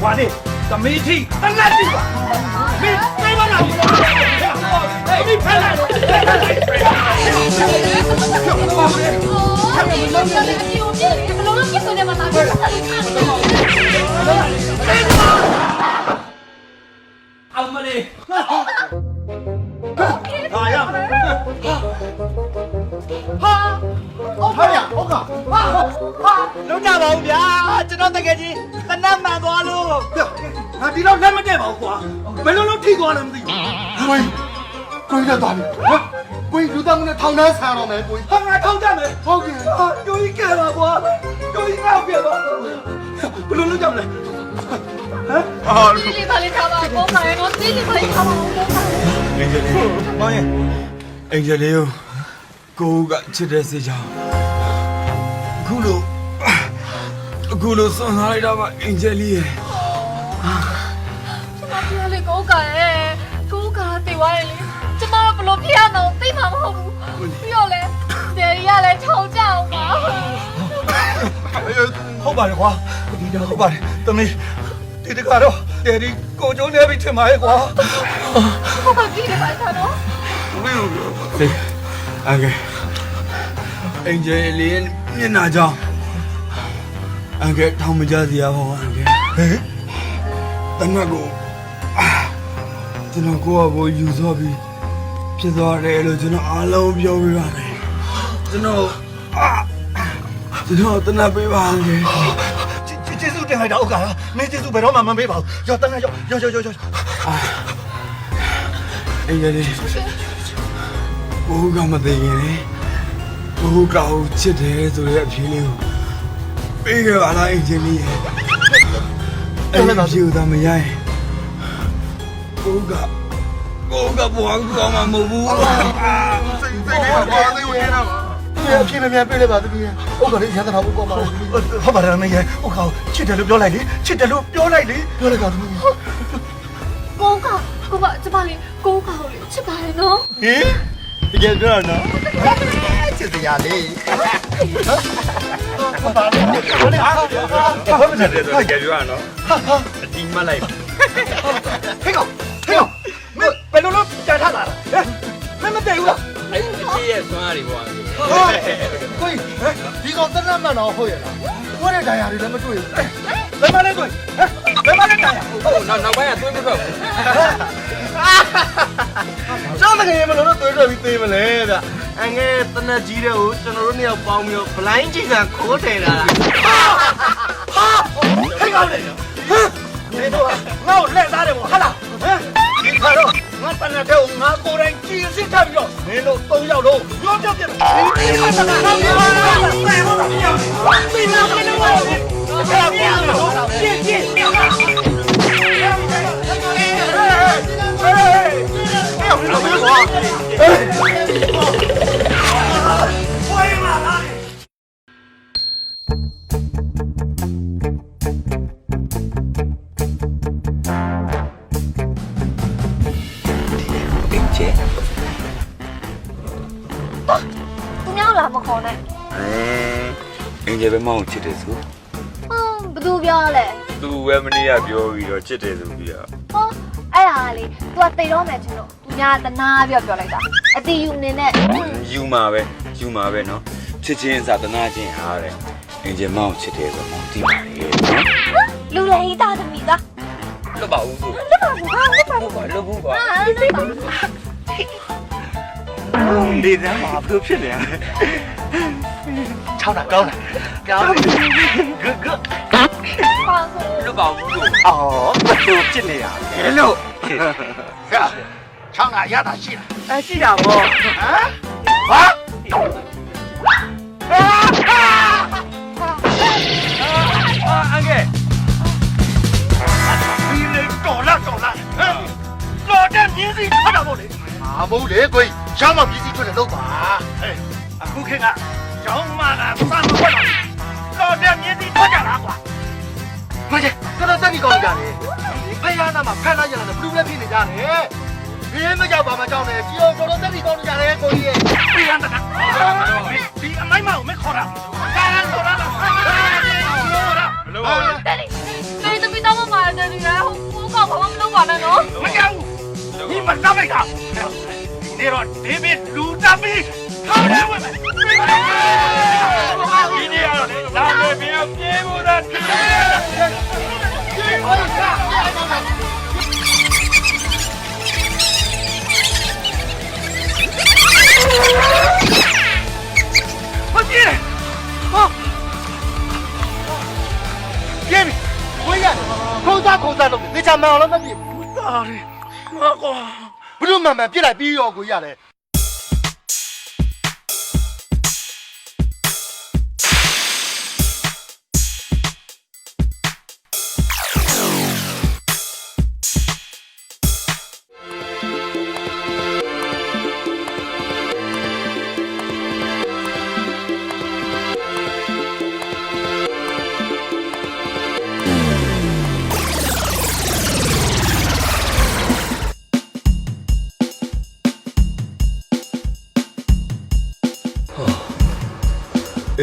ဝါနေသမီးထိတနတ်ကြည့်ပါမင်းသိမလားမင်းဖက်လိုက် အောင်မလေး ဟာရဟာရဟုတ်ကဟာ လုံးကြပါဦးဗျာကျွန်တော်တကယ်ကြီးတနတ်မှန်သွားလို့ ငါဒီတော့လက်မတည့်ပါဘူးကွာဘယ်လိုလုပ်ထိသွားလဲမသိဘူးကိုကြီးလက်သွားပြီကိုကြီးလူသားမှုနဲ့ထောင်နှန်းဆန်တော့မယ်ကိုကြီးဟာငါထောင်တတ်မယ်ဟုတ်ကဲ့ဟာကိုကြီးကဲပါကွာကိုကြီးငါ့ပြပါဘယ်လိုလုပ်ကြမလဲဟမ်ဟာ ဒီလေးပါလေးထားပါဘောပါရဲ့နော်ဒီလေးပါလေးထားပါဘောပါ အင်ဂျင်လေးမောင်ရဲ့အင်ဂျင်လေးကိုကချစ်တဲ့စေချောင်းအခုလိုဆွန်ထားလိုက်တာပါအင်ဂျင်လေးရဲ့ ကျမပြောလေကိုကရဲ့ကိုကတေဝါရဲ့လေကျမတို့ဘလို့ဖြစ်ရအောင်သိမှာမဟုတ်ဘူးပြီးတော့လေဒေရီကလည်းထောင်ကြအောင်ပါ ဟုတ်ပါတယ်ကွာဒီတော့ဟုတ်ပါတယ်သမီးဒီတကတော့တယ်ဒီကိုကျုံးနေပြီထင်ပါရဲ့ကွာ ကိုကကြီးတယ်ပါသားနော် စေအငယ်အင်ဂျင်လေးမျက်နှာကြောင်းအငယ်ထောင်မကြစီရပါဘူးအငယ်ဟဲ့တနတ်ကိုကျွန်တော်ကိုယ့်အဖို့ယူဆော့ပြီးဖြစ်သွားတယ်လို့ကျွန်တော်အားလုံးပြောပြပါတယ်ကျွန်တော်တနတ်ပေးပါအငယ် ကျေးဇူးတင်လိုက်တာဥက္ကာမင်းကျေးဇူးဘယ်တော့မှမပေးပါဘူးရောတန်းရောအင်ဂျင်လေးကိုကမသိရင်လေကိုကောက်ချစ်တယ်ဆိုတဲ့အဖြေလေးကိုပေးခဲ့ပါလားအင်ဂျင်လေးရဲ့အဲ့ဒီဖြေဦးသားမရရင်ကိုကဘွားကောင်းမှာမဟုတ်ဘူးစိတ်လေးပါသေးဝင်နေတာပါအဖြစ်မြန်ပြေးလိုက်ပါသမီးဥက္ကာလေးရန်တာဘူးကောပါဟုတ်ပါတယ်မင်းရဲ့ဥက္ကာချစ်တယ်လို့ပြောလိုက်လေချစ်တယ်လို့ပြောလိုက်လေပြောလိုက်ပါသမီး ကိုကကျမလေးကိုကကိုလေချစ်ပါရဲ့နော် ဟင်တကယ်ပြောနော်ချ စ်စရာလေး ဟုတ်ပါတယ်ဆိုကြပြောရနော်အတီးမှတ်လိုက် ဟဲ့ကောင်မင်းဘယ်လိုလုပ်ကြာထလာတာမင်းမတည့်ဘူးလား အဲ့ဒီအကြီးရဲ့စွမ်းရည်ပေါ့ ကိုကြီးဒီကောင်တနတ်မှန်တော့ဟုတ်ရဲ့လားကိုယ့်ရဲ့တရားတွေလည်းမတွေ့ဘူးဘယ်မှာလဲကိုကြီးဘယ်မှာလဲတရား ဟုတ်နောက်ပိုင်းကသွေးမထွက်ဘူး ကျောင်းတကယ်မလို့တော့တွေ့ပြီးသေးမလဲကအငယ်တနက်ကြီးတဲ့ကိုကျွန်တော်တို့နှစ်ယောက်ပေါင်းပြီးတော့ဘလိုင်းကြီးကခိုးတယ်တာ ဟဲ့ကောင်လေမင်းတို့ငါ့ကိုလက်သားတယ်ပေါ့ဟာလားဒီခါတော့ငါတနတ်တဲ့ကိုငါကိုယ်တိုင်ကြည့်စစ်ထပ်ပြီးတော့မင်းတို့၃ယောက်လုံးပြောပြပြတယ်ဒီခါတော့ငါပြောတယ်ဘယ်လိုလဲပြောပြင်းလာမင်းတို့ပြင်းသူများလာမခေါ်နဲ့ အင်ဂျယ်ပဲမောင်းချစ်တယ်ဆို ဘသူပြောလဲ သူပဲမနေ့ကပြောပြီးတော့ချစ်တယ်ဆိုပြီးတော့ ဟောအဲ့ဒါလေ तू ကတိတ်တော့မယ်ချင်းလို့သူများတနာပြောလိုက်တာအတီယူနေနဲ့ ယူမှာပဲနော်ချစ်ချင်းစာတနာချင်းအားတဲ့အင်ဂျယ်မောင်းချစ်တယ်ဆိုမောင်းတိပါလေနော် လူလေးသားသမီးသား လွတ်ပါဦးဆို လွတ်ပါဘူးဟာလွတ်ပါဘူး လွတ်ဘူးကွာ လွတ်ပါဘူး နေတယ်မှာဘယ်လိုဖြစ်နေရလဲချောင်းတာကောင်းတယ်ကောင်းတယ်ဂတ် ပါဆို လွတ်ပါဦးဆို အော်ဘယ်လိုဖြစ်နေရလဲလို့ဟဲ့ချောင်းတာရတာရှိလားရှိတာဗောဟမ်ဟာအငယ်ဒီလေတော်လာဟမ်တော်တဲ့မြင်းစီထွက်တာဗောလေမဟုတ်လေကိုကြီးချောင်းမမြင်းစီထွက်တယ်လို့ပါဟဲ့အခုခေတ်ကချောင်းမကစမ်းမထွက်တော့တော်တဲ့မြင်းစီထွက်ကြတာကွာမကျတော်တက်ကြီးကောင်းကြတယ်ဖယားနာမှာဖက်လိုက်ရတာဘလူးလည်းဖြစ်နေကြတယ်ဘင်းမကြောက်ပါမကြောက်နဲ့ကြီးအောင်တော်တက်ကြီးကောင်းကြတယ်ကိုကြီးရဲ့ပြန်တာဒီအမိုက်မကိုမခေါ်တာကာရန်ခေါ်တာဘလို့ တယ်လီတေးသမီးတော့မမာတယ်ဒီရဟိုကောဘာမှမလုပ်ပါနဲ့နော် မကြောက်ဘူးဒီမသားလိုက်တာနေတော့ဒေးဗစ်လူတပ်ပြီးထောက်တယ်ဝင်မယ်ဒီနေရာတော့လာလေဘင်းပြေးဖို့တာတူမပြေဟောပြေးပြီဝေးရခေါင်းသားလို့နေချာမအောင်လို့မပြေဘူးသားရီငါကောဘလို့မှန်ပြစ်လိုက်ပြီးရောကိုရတယ်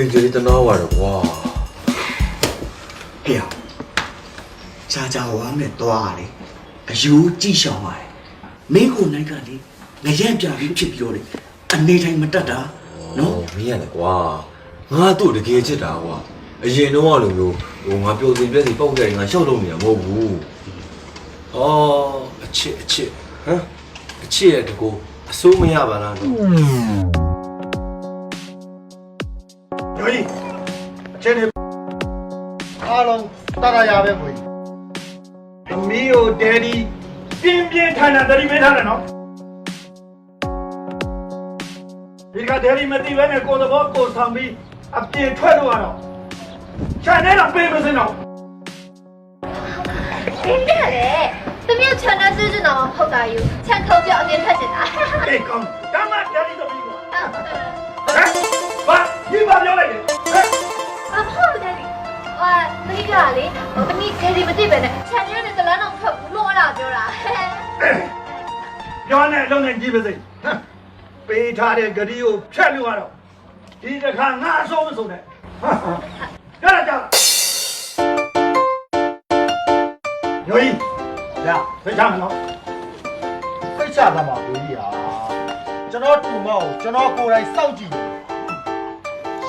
အင်ဂျယ်လေးတနာပါတော့ကွာ ဟဲ့ကြာဝမ်းနဲ့သွားလေအယူကြည့်ရှောင်ပါလေမင်းကိုနိုင်ကလေငရက်ပြပြီးဖြစ်ပြီးတော့လေအနေတိုင်းမတက်တာနော် မင်းရတယ်ကွာငါတို့တကယ်ချစ်တာကွာအရင်တော့လိုမျိုးငါပျော်စင်ပြည့်စီပောက်ကြတယ်ငါရှောက်လို့နေတာမဟုတ်ဘူးအချစ်ဟမ်အချစ်ရတကူအစိုးမရပါလားနော် ညိုကြီးအချင်းတွေအားလုံးတရရပဲကိုကြီးသမီးကိုဒယ်ဒီပြင်းထန်တတိမင်းထားတယ်နော်ဒီကဒယ်ဒီမသိဘဲနဲ့ကိုယ်သဘောကိုယ်ဆောင်ပြီးအပြေထွက်လို့ရတော့ခြံထဲတော့ပေးမစင်းတော့ ဒီကလေသမီးချန်တဲ့စစ်စစ်တော့မဟုတ်တာယူချန်ခုံပြအမြင်ဖက်နေတာ အေးကောင်းဒါမှဒယ်ဒီသမီးကွာဘာဒီဘာပြောလိုက်လဲ အဖေတယ်လီသမီးကလေသမီးဒီမသိပဲနဲ့ချန်ရတဲ့ဇလန်းတော့ဖက်ဘူးလို့လာပြောတာ ပြောနေလုံးနေကြည့်ပါစေပေးထားတဲ့ဂရီကိုဖြတ်လို့ရတော့ ဒီတစ်ခါငါအဆုံးမဆုံးနဲ့ရရကြညိုကြီးရဖိတ်ချမယ်နော်ဖိတ်ချတာပါကိုကြီးဟာကျွန်တော်တူမောက်ကျွန်တော်ကိုယ်တိုင်စောင့်ကြည့်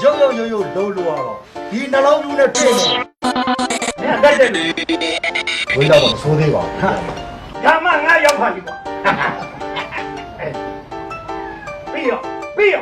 ရုပ်လုံးလို့ရတော့ဒီနှလုံးပြူးနဲ့တွေ့နေမင်းတက်တယ်ဝိတော့မဆိုးသေးပါဘူးရမငါရောက်ပါပြီကွာပြီးရော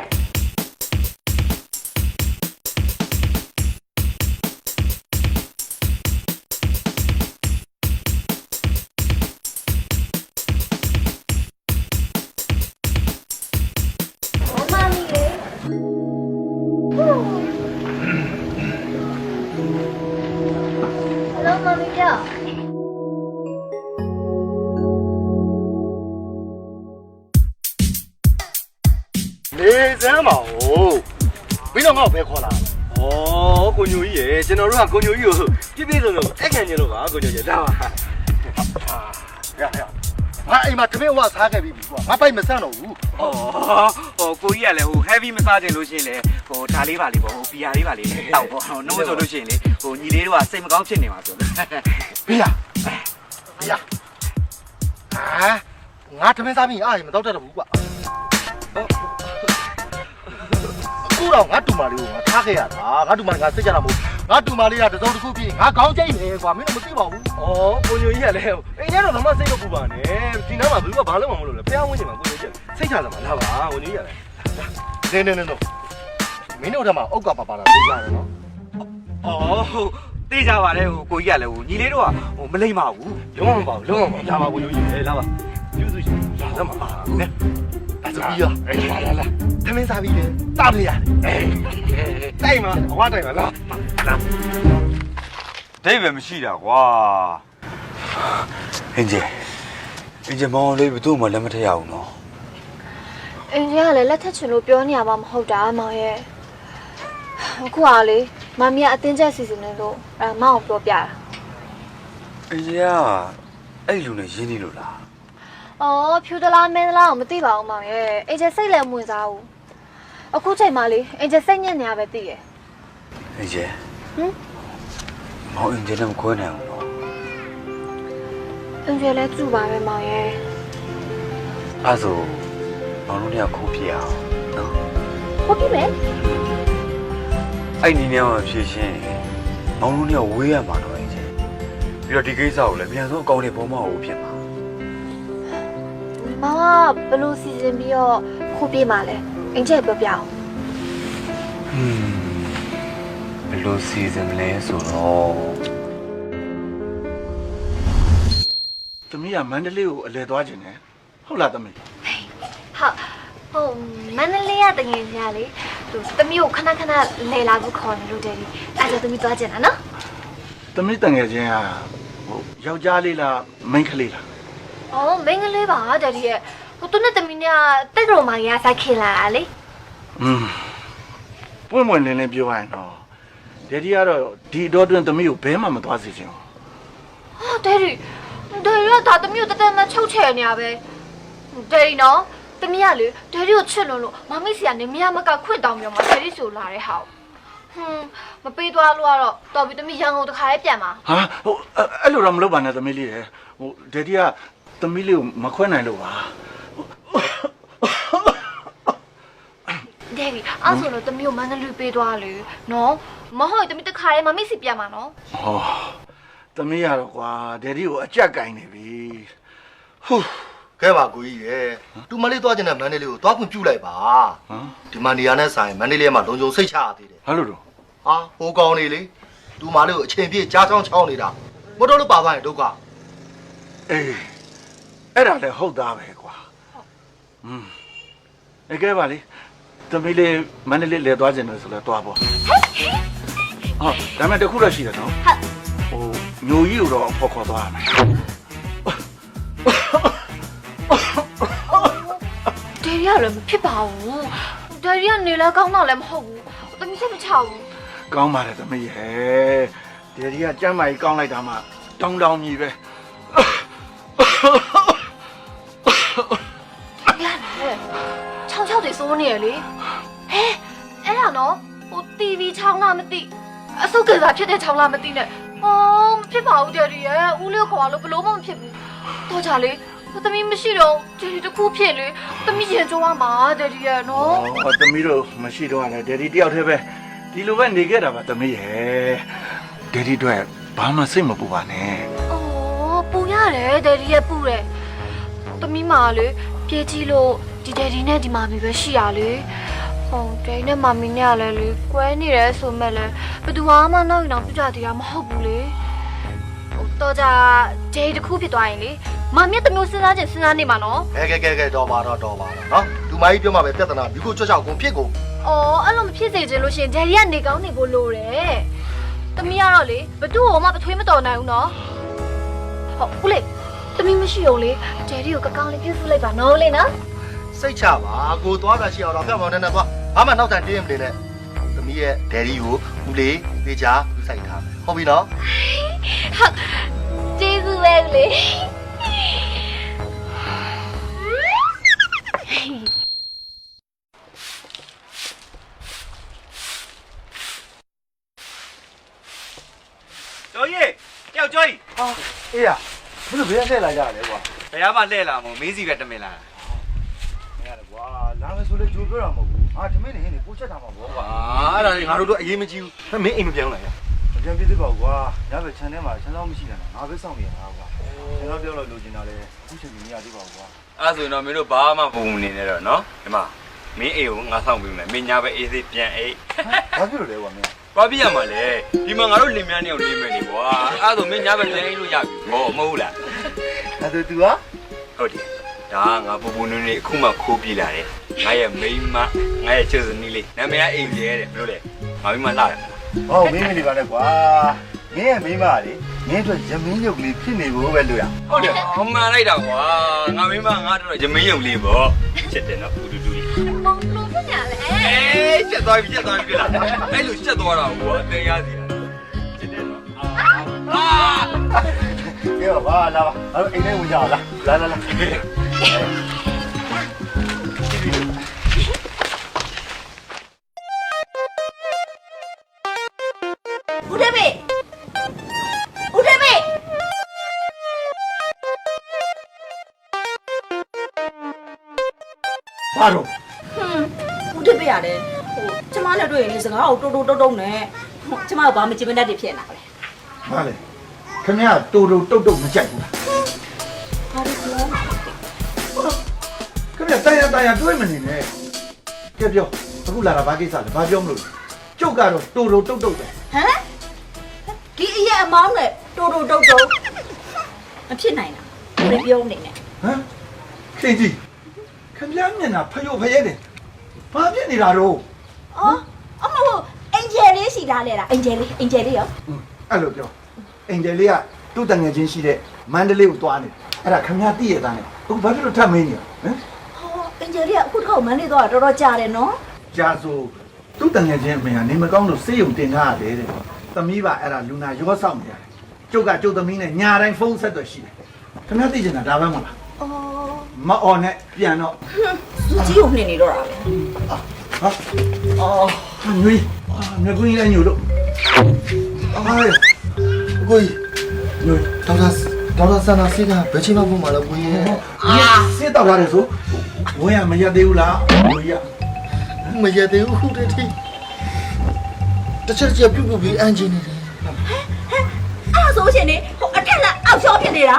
နေစမ်းပါဦးမင်းတော့ငါ့ကိုပဲခေါ်လာဩကိုညိုကြီးရေကျွန်တော်တို့ကကိုညိုကြီးကိုပြပြဆုံးလို့အဲ့ခံနေလို့ပါကိုညိုကြီးဒါပါရငါအိမ်မှာတမင်ဝစားခဲ့ပြီကွာငါပိုက်မဆန့်တော့ဘူးဟိုကိုကြီးကလည်းဟို heavy မစားခြင်းလို့ရှိရင်လေဟိုဒါလေးပါလေးပေါ့ဟိုဘီယာလေးပါလေးတောက်ပေါ့နှုတ်ဆိုလို့ရှိရင်လေဟိုညီလေးတို့ကစိတ်မကောင်းဖြစ်နေမှာဆိုလို့ဘီယာငါတမင်စားပြီးအားရမတော့တတ်တော့ဘူးကွာအခုတော့ငါတူမလေးကိုငါထားခဲ့ရတာငါတူမလေးငါစိတ်ကြတာမဟုတ်ငါတူမလေးကတစုံတစ်ခုပြည့်ငါခေါင်းကျိတ်နေကွာမင်းတို့မသိပါဘူးကိုညိုကြီးကလည်းအိမ်ထဲတော့မစိတ်မပူပါနဲ့ဒီနားမှာဘယ်သူကဘာလုပ်မှမလုပ်လဲဖျားဝင်းနေမှာကိုညိုကြီးစိတ်ချလာမှာလာပါကိုညိုကြီးကလည်းနေမင်းတို့ကမှအုတ်ကပါလာသိကြတယ်နော်ဟုတ်သိကြပါတယ်ဟိုကိုကြီးကလည်းဟိုညီလေးတို့ကဟိုမလိမ့်ပါဘူးလုံးဝမပါဘူးလာပါကိုညိုကြီးလာပါပြုစုရှင်လာမှာပါနဲအဲ့ဆိုပြီးရောလာသမင်းစားပြီးလေတားပြရတယ်တိုက်မှာအဝတိုက်မှာလာဒိတ်ပဲမရှိတာကွာအင်ဂျင်မောင်လေးဘယ်သူမှလက်မထရအောင်နော်အင်ဂျင်ကလည်းလက်ထက်ချင်လို့ပြောနေရမှာမဟုတ်တာမောင်ရဲ့အခုကလေမမီကအတင်းကျပ်စီစဉ်နေလို့မောင်ကိုပြောပြတာအင်ဂျင်ကအဲ့လူနဲ့ရင်းနေလို့လားအော်ဖြူသလားမင်းသလားမသိပါဘူးမောင်ရဲ့အင်ဂျင်စိတ်လည်းမဝင်စားဘူးအခုချိန်မှလေအင်ဂျင်စိတ်ညစ်နေရပဲသိရဲ့အင်ဂျင်မောင်အင်ဂျင်လည်းမခွဲနိုင်ဘူးနော်အင်ဂျင်လည်းသူ့ပါပဲမောင်ရဲ့အဲ့ဆိုမောင်တို့เนี่ยခိုးပြအောင်နော်ခိုးပြမယ်အဲ့ဒီနေရာမှာဖြည့်ရှင်းမောင်တို့เนี่ยဝေးရမှာတော့အင်ဂျင်ပြီးတော့ဒီကိစ္စကိုလည်းမြန်ဆုံးအကောင့်တွေပုံမအောင်ဖြစ်မှာမောင်ကဘလို့စီစဉ်ပြီးတော့ခိုးပြမှာလဲအင်ဂျင်ပြောပြအောင်ဘလို့စီစဉ်မလဲဆိုတော့သမီးကမန္တလေးကိုအလဲသွားခြင်းနဲ့ဟုတ်လားသမီးဟိုမန္တလေးကတကယ်ကြီးလေသူသမီးကိုခဏလဲလာဖို့ခေါ်နေလို့တယ်အဲ့ဒါသမီးသွားခြင်းလားနော်သမီးတငယ်ချင်းကဟိုယောက်ျားလေးလားမိန်းကလေးလားအော်မိန်းကလေးပါတဲ့ဒီရဲ့ဟိုသူနဲ့သမီးနဲ့တက်တော်မာကြီးကစိုက်ခင်လာလေပွင့်လင်းပြောရရင်တော့ဒက်ဒီကတော့ဒီတော့တွင်သမီးကိုဘဲမှမသွားစေချင်ဘူးဟာဒက်ဒီကဒါသမီးကိုတက်မချုပ်ချယ်နေရပဲဒက်ဒီနော်သမီးကလေဒက်ဒီကိုချစ်လို့မမီစီကနေမရမကခွင့်တောင်းပြောမှာဒက်ဒီဆိုလာတဲ့ဟာမပေးသွားလို့ကတော့တော်ပြီသမီးရန်ကုန်တခါလေးပြန်ပါဟာဟိုအဲ့လိုတော့မလုပ်ပါနဲ့သမီးလေးရယ်ဟိုဒက်ဒီကသမီးလေးကိုမခွဲနိုင်လို့ပါဒက်ဒီအဲ့ဆိုတော့သမီးကိုမန္တလေးပေးသွားလေနော်မဟုတ်သမီးတခါလေးမမီစီပြန်ပါနော်ဟောသမီးရတော့ကွာဒက်ဒီကိုအကြက်ကင်နေပြီဟူးခဲပါကိုကြီးရယ်တူမလေးသွားကျင်တဲ့မန္တလေးကိုသွားခွင့်ပြုလိုက်ပါဒီမန်နီယာနဲ့ဆိုင်မန္တလေးမှာလုံခြုံစိတ်ချရသေးတယ်ဘာလို့တော့ဟာဟိုကောင်းနေလေတူမလေးကိုအချိန်ပြည့်ကြားချောင်းချောင်းနေတာမတော်လို့ပါသွားရင်ဒုက္ခအေးအဲ့ဒါလည်းဟုတ်သားပဲကွာအကဲပါလေသမီးလေးမန္တလေးလဲသွားကျင်တယ်ဆိုလဲသွားပေါ့ဟုတ်ဒါမှတခုတော့ရှိတယ်နော်ဟိုညိုကြီးကိုတော့ဖော်ခေါ်သွားရမယ်ဒေရီကလည်းမဖြစ်ပါဘူးဒေရီကနေလဲကောင်းတော့လည်းမဟုတ်ဘူးသမီးစိတ်မချဘူးကောင်းပါတယ်သမီးရဲ့ဒေရီကကျမ်းမာကြီးကောင်းလိုက်တာမှတောင်းမြည်ပဲရတယ်ချောက်တွေစိုးနေရလေဟဲအဲ့ဒါတော့ နော်ဟို TV ချောင်းလားမသိအစုပ်ကစားဖြစ်တဲ့ချောင်းလားမသိနဲ့အော်မဖြစ်ပါဘူးတယ်ရီရဲ့ဦးလေးခေါ်လို့ဘလို့မှမဖြစ်ဘူးတော့ကြလေသမီးမရှိတော့တယ်ရီတခုဖြစ်လေသမီးရင်ကြိုးရမှာတယ်ရီရဲ့နော် ဟောသမီးတို့မရှိတော့လည်းဒယ်ဒီတယောက်တည်းပဲဒီလိုပဲနေခဲ့တာပါသမီးရဲ့ဒယ်ဒီတို့ဘာမှစိတ်မပူပါနဲ့ အော်ပူရတယ်တယ်ရီရဲ့ပူတယ်သမီးမာလေပြေးကြည့်လို့ဒီတယ်ရီနဲ့ဒီမာမီပဲရှိရလေဟုတ်တယ်နဲ့မာမီနဲ့လည်းလေကွဲနေတယ်ဆိုမဲ့လည်းဘယ်သူမှနောက်ရင်တော့ပြကြသေးတာမဟုတ်ဘူးလေဟိုတော့ကြဂျေးတစ်ခုဖြစ်သွားရင်လေမာမီတမျိုးစဉ်းစားချင်စဉ်းစားနေမှာနော် ကဲတော့ပါတော့နော်လူမကြီးပြောမှပဲပြဿနာဒီကိုကြောက်ကုန်ဖြစ်ကုန် အော်အဲ့လိုမဖြစ်စေချင်လို့ရှင်ဂျယ်ရီကနေကောင်းနေဖို့လိုတယ်သမီးကတော့လေဘသူ့ကိုမှပထွေးမတော်နိုင်ဘူးနော်ဟုတ်ဦးလေးသမီးမရှိုံလေဂျယ်ရီကိုကောင်းလေးပြုစုလိုက်ပါနော်လေနော် စိတ်ချပါကိုသွားတာရှိအောင်တော့ဖျက်မောင်းနေသွားဘာမှနောက်တန်တင်းမနေနဲ့သမီးရဲ့ဒယ်ရီကိုဦးလေးသေးချာလူဆိုင်ထားဟုတ်ပြီနော် ဟုတ်ကျေးဇူးပဲလေ ကျော်ကြီးတယောက်ကျော်ကြီး အေးရဘယ်လိုဘယ်နဲ့လာကြလဲကွာ ဘယ်မှလှည့်လာမို့မင်းစီပဲတမင်လာ မရတယ်ကွာလာမယ်ဆိုလေကြိုပြောတာမဟုတ်ဘူးဟာတမင်းနေဟင်းနေကိုချက်ထားမှာပေါ့ကွာ အဲ့ဒါငါတို့တော့အရေးမကြီးဘူး မင်းအိမ်မပြောင်းလာရမပြောင်းပြသေးပါဘူးကွာညဘက်ခြံထဲမှာခြံလောက်မရှိတာငါပဲစောင့်နေရတာကွာခြံလောက်ပြောလို့လိုချင်တာလေအခုချိန်ကြီးမရသေးပါဘူးကွာ အဲ့ဆိုရင်တော့မင်းတို့ဘာမှပုံနေနေတော့နော်ဒီမှာမင်းအိမ်ကိုငါဆောင်ပေးမယ်မင်းညာပဲအေးသေးပြန်အိတ် ဘာဖြစ်လို့လဲကွာမင်း ဘာပြရမှာလဲဒီမှာငါတို့လင်မယားနေအောင်လင်းမယ်နေကွာအဲ့ဆိုမင်းညာပဲပြန်အိတ်လို့ရပြီဟောမဟုတ်လား အဲ့ဒါ तू က ဟုတ်တယ်ဒါငါပူပူနွေးနွေးအခုမှခိုးပြေးလာတယ်ငါရဲ့မိန်းမငါရဲ့ချစ်စနီးလေးနာမည်ကအိမ်ကျဲတဲ့ဘယ်လိုလဲငါမိန်းမလှတယ် ဟောမင်းမနေပါနဲ့ကွာမင်းရဲ့မိန်းမလေမင်းတို့ရမင်းရုပ်ကလေးဖြစ်နေဖို့ပဲလို့ရ ဟုတ်တယ်အမှန်လိုက်တာကွာငါမိန်းမငါတို့ရမင်းရုံလေးပေါ့ချစ်တယ်နော်ပူတူတူလေး မုံလို့ဖြစ်ညာလေ အေးချက်သွားပြီလားအဲ့လိုချက်သွားတာဟိုအသေးရစီချစ်တယ်နော်အာ ကဲပါလာပါအဲ့အိမ်ထဲဝင်ကြအောင်လာလာ ဦးဒေးဘေဦးဒေးဘေဘာတော့ ဦးဒေးဘေရတယ်ဟိုကျမနဲ့တွေ့ရင်လေစကားကိုတိုးတုံနဲ့ကျမကဘာမှကြည့်မတတ်တယ်ဖြစ်နေတာပဲ ဘာလဲခင်ဗျာတူတူတုတ်တုတ်မကြိုက်ဘူးလား ဘာလို့လဲ ခင်ဗျာတိုင်တွေးမနေနဲ့ကြပြောအခုလာတာဘာကိစ္စလဲဘာပြောမလို့ကျုပ်ကတော့တူတူတုတ်တုတ်ပဲ ဟမ်ဒီအရက်အမောင်းနဲ့တိုးတုံမဖြစ်နိုင်တာဘယ်ပြောနေနဲ့ ဟမ်ခင်ကြီးခင်ဗျာမျက်နှာဖယို့ဖရဲတယ်ဘာဖြစ်နေတာတော့ အော်အမဟုတ်အင်ဂျယ်လေးရှိထားလေလားအင်ဂျယ်လေးရော အဲ့လိုပြောအင်ဂျယ်လေးကသူ့တငယ်ချင်းရှိတဲ့မန္တလေးကိုသွားနေအဲ့ဒါခင်ဗျာသိရသားနဲ့အခုဘာဖြစ်လို့ထပ်မင်းနေဟမ် ဟောအင်ဂျယ်လေးကအခုတစ်ခါမန်းလေးတော့တော်တော်ကြာတယ်နော် ကြာဆိုသူ့တငယ်ချင်းအမေကနေမကောင်းလို့စေးရုံတင်ထားရတယ်တဲ့သမီးပါအဲ့ဒါလူနာရောဆောင်နေရတယ်ကျုပ်ကကျုပ်သမီးနဲ့ညာတိုင်းဖုန်းဆက်တော့ရှိတယ်ခင်ဗျာသိချင်တာဒါပဲမဟုတ်လား အော် မအော်နဲ့ပြန်တော့ သူကြီးကိုနှင်နေတော့တာပဲ ဟာအော်ညွေးမြကွင်းလည်းညို့လို့အားရ ကိုကြီးညိုဒေါက်တာဆန္ဒဆေးကဘယ်ချိန်မှပုံမှန်လဲကိုကြီး စေးတော့လာတယ်ဆိုဝင်ရမရသေးဘူးလားညိုရ မရသေးဘူးခုတည်းတစ်ချက်ပြုတ်ပြီးအန်ဂျင်နေတယ် အဲ့ဒါဆိုရှင်နေဟိုအထက်လက်အောက်ချောဖြစ်နေတာ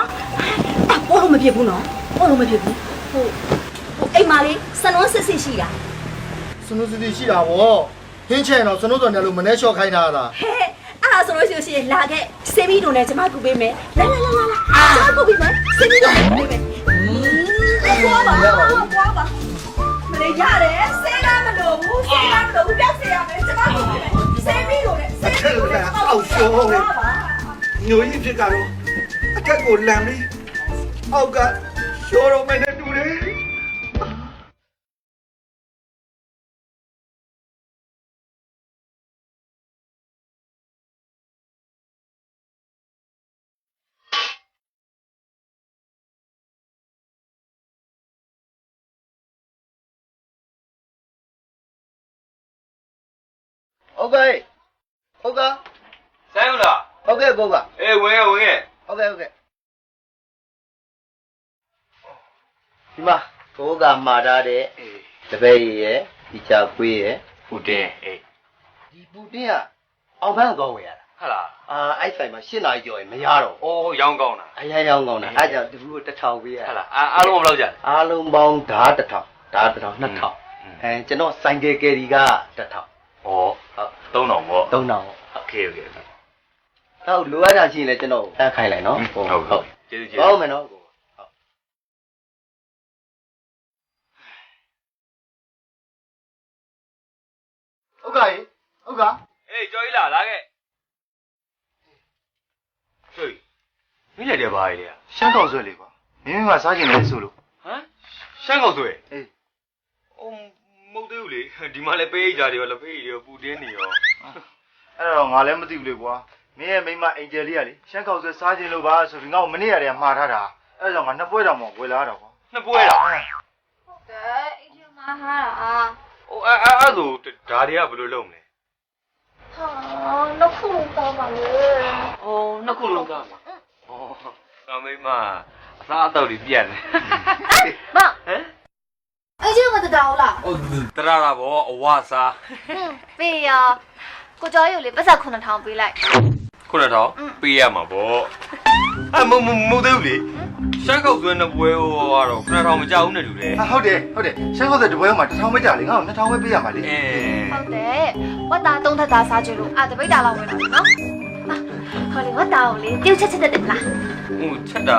ပေါ်လို့မဖြစ်ဘူးနော်ပေါ်လို့မဖြစ်ဘူးဟိုအိမ်မာလေးစနွန်းစစ်စစ်ရှိတာ စနုစတိရှိတာဗောဟင်းချင်တော့စနုတော်တယ်လို့မနှဲလျှော့ခိုင်းတာလား ဟဲ့အဲ့ဒါဆိုလို့ရှိရင်လာခဲ့စေမီတို့နဲ့ကျမကူပေးမယ်လာကျမကူပေးမယ်စေမီတို့နဲ့ပေးမယ်ပွားပါမလေးရတယ်စေးကားမလို့ဘူးစေးကားမလို့ဘူးပြောက်စေရမယ်ကျမကူပေးမယ်စေမီတို့နဲ့စေမီတို့နဲ့အောက်ရှောပဲ ညိုရဖြစ်ကတော့အထက်ကိုလမ်းပြီးအောက်ကရှောတော့မယ်နဲ့တူတယ် ဟုတ်ကဲ့ဟုတ်ကဲ့ ဆိုင်ဟုတ်လား ဟုတ်ကဲ့ကိုက အေးဝင်ခဲ့ ဟုတ်ကဲ့ဒီမှာကိုကမှာထားတဲ့တပည့်ရဲ့ဒီချာခွေးရဲ့ ဟုတ်တယ်အေး ဒီပူတင်းကအောင်ဖန်းသွားဝယ်ရတာ ဟုတ်လား အဲ့ဆိုင်မှာ8နာရီကျော်ရင်မရတော့ အိုးရောင်းကောင်းတာ အရင်ရောင်းကောင်းတာအဲ့ကြောင့်ဒီဘူး1000ပေးရ ဟုတ်လားအားလုံးဘယ်လောက်ကြလဲ အားလုံးပေါင်းဓာတ်1000ဓာတ်1000 2000ကျွန်တော်ဆိုင်ကယ်ကယ်ရီက1000 ဩဟုတ်3000ပေါ့ 3000ပေါ့ โอเคโอเค တော့လိုအပ်တာရှိရင်လည်းကျွန်တော်တန်းခိုင်းလိုက်နော် ဟုတ်ကျေးဇူး ကောင်းမယ်နော်ကိုဟုတ်ကဲ့ဟုတ်ကဲ့ အေးကြော်ကြီးလာခဲ့ကျွေးမိလိုက်တယ်ဘာကြီးလဲ ရှမ်းကောက်ဆွဲလေးကွာမင်းကစားကျင်တယ်ဆိုလို့ ဟမ်ရှမ်းကောက်ဆွဲ အေး အိုးမဟုတ်သေးဘူးလေဒီမှာလည်းပေးကြတယ်ရောလက်ပေးတွေရောပူတင်းနေရော အဲ့တော့ငါလည်းမသိဘူးလေကွာမင်းရဲ့မိမအင်ဂျယ်လေးကလေရှမ်းကောက်ဆွဲစားကျင်လို့ပါဆိုပြီးငါ့ကိုမနေ့ရတယ်မှားထားတာအဲ့ကြောင့်ငါနှစ်ပွဲတောင်မှဝယ်လာတော့ကွာ နှစ်ပွဲလား ဟုတ်တယ်အင်ဂျင်မာဟာတာ ဟိုအဲ့ဆိုဒါတွေကဘယ်လိုလုပ်မလဲ ဟာနောက်ခုလုံးတောင်းပါလေ အိုးနှစ်ခုလုံးကမှာဩအမေမအစားအသောက်တွေပြတ်တယ် မ ဟမ် အင်ဂျင်မတတော်လား ဟုတ်တရတာဗောအဝစား ပေးရကိုကျော်ရုပ်လေးပတ်သက်9000ပေးလိုက် 9000ပေးရမှာဗောမဟုတ်သေးဘူးလေရှမ်းကောက်သွင်းတဲ့ပွဲဟိုကတော့9000မကြောက်ဘူးနဲ့တူတယ် ဟုတ်တယ်ရှမ်းကောက်ဆွဲတပွဲမှာ1000ပဲကြာလေငါ့ကို2000ပဲပေးရမှာလေ အဲ ဟုတ်တယ်ဝတ်သား3ထပ်သားစားကြလို့တပိတ်တာလောက်ဝင်လာပြီနော်ဟောလေဝတ်သားကိုလေပြုတ်ချက်တက်တယ်မလား ဟိုချက်တာ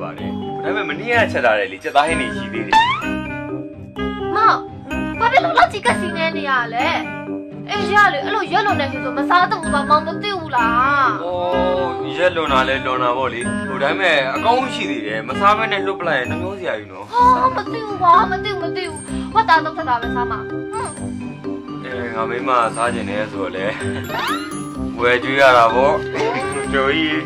ပါလေဒါပေမဲ့မနေ့ကချက်တာလေစက်သားဟင်းနေရှိသေးတယ် မောင်ဘာဖြစ်လို့လောက်ကြီးကစီနေနေရလဲအင်ဂျင်ကလေအဲ့လိုရက်လွန်နေဆိုမစားတော့ဘူးပါမောင်မသိဘူးလား ဩရက်လွန်တာလဲလွန်တာဗောလေဟိုဒါပေမဲ့အကောင်းရှိသေးတယ်မစားမဲနဲ့လွတ်ပလိုက်ရင်နှမျိုးစရာကြီးနော် ဟာမသိဘူးပါမသိဘူးဝတ်သား3ထပ်သားပဲစားမှာငါမိမစားကျင်တယ်ဆိုတော့လေဝယ်ကျွေးရတာဗောကျော်ကြီး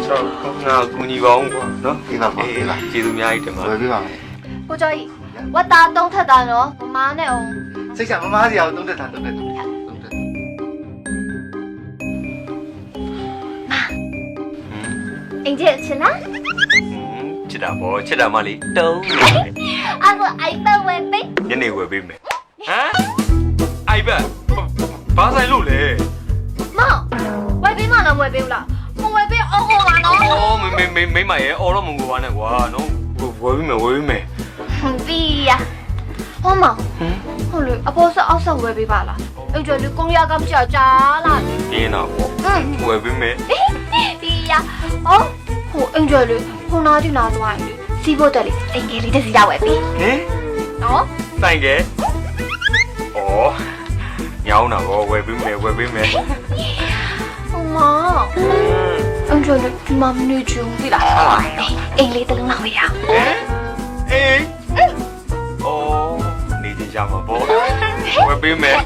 ဆောက်ကောင်းတာကူညီပါအောင်ကွာနော် ဒီပါပါဒီပါ ကျေးဇူးအများကြီးတင်ပါ ဝယ်ပေးပါမယ် ကိုကျော်ကြီးဝတ်သား3ထပ်သားနော်မမားနဲ့အောင် စိတ်ချမမားစရာကို3တက်တာ3တက်အင်ဂျင်ချင်လား ချစ်တာဗောချစ်တာမလေးတုံး အဲ့ဒါအိုက်ပတ်ဝဲပေး ညနေဝယ်ပေးမယ်ဟမ်အိုက်ဘတ်ဘာဆိုင်လို့လဲ မောင်ဝဲပေးမလားမဝဲပေးဘူးလားမဝဲပေးအောင်ဟောပါနော် အော်မိမရဲ့အော်တော့မငိုပါနဲ့ကွာနော်ဝယ်ပေးမယ်ပြီးရဟောမောင်ဟုတ်လေအပေါ်ဆက်အောက်ဆက်ဝဲပေးပါလားအဲ့ကျော်လူကိုရီးယားကမကြောက်ကြလား ပြင်းတော့ဗောဝယ်ပေးမယ် ပြီးရဟိုအင်ဂျယ်လေးဟိုနားဒီနားသွားရင်စီးဖို့တက်လေအင်္ဂလိပ်တစ်စီးတော့ဝယ်ပေး ဟင် နော် ဆိုင်ကဲဩညောင်းတာဗောဝယ်ပေးမယ်ဟိုမောင်အင်ဂျယ်လေးဒီမှာမနေချင်ဘူးလားအင်္ဂလိပ်တစ်လုံးလောက်ရအောင် ဟမ်အေးနေကြကြမှာဗောဝယ်ပေးမယ်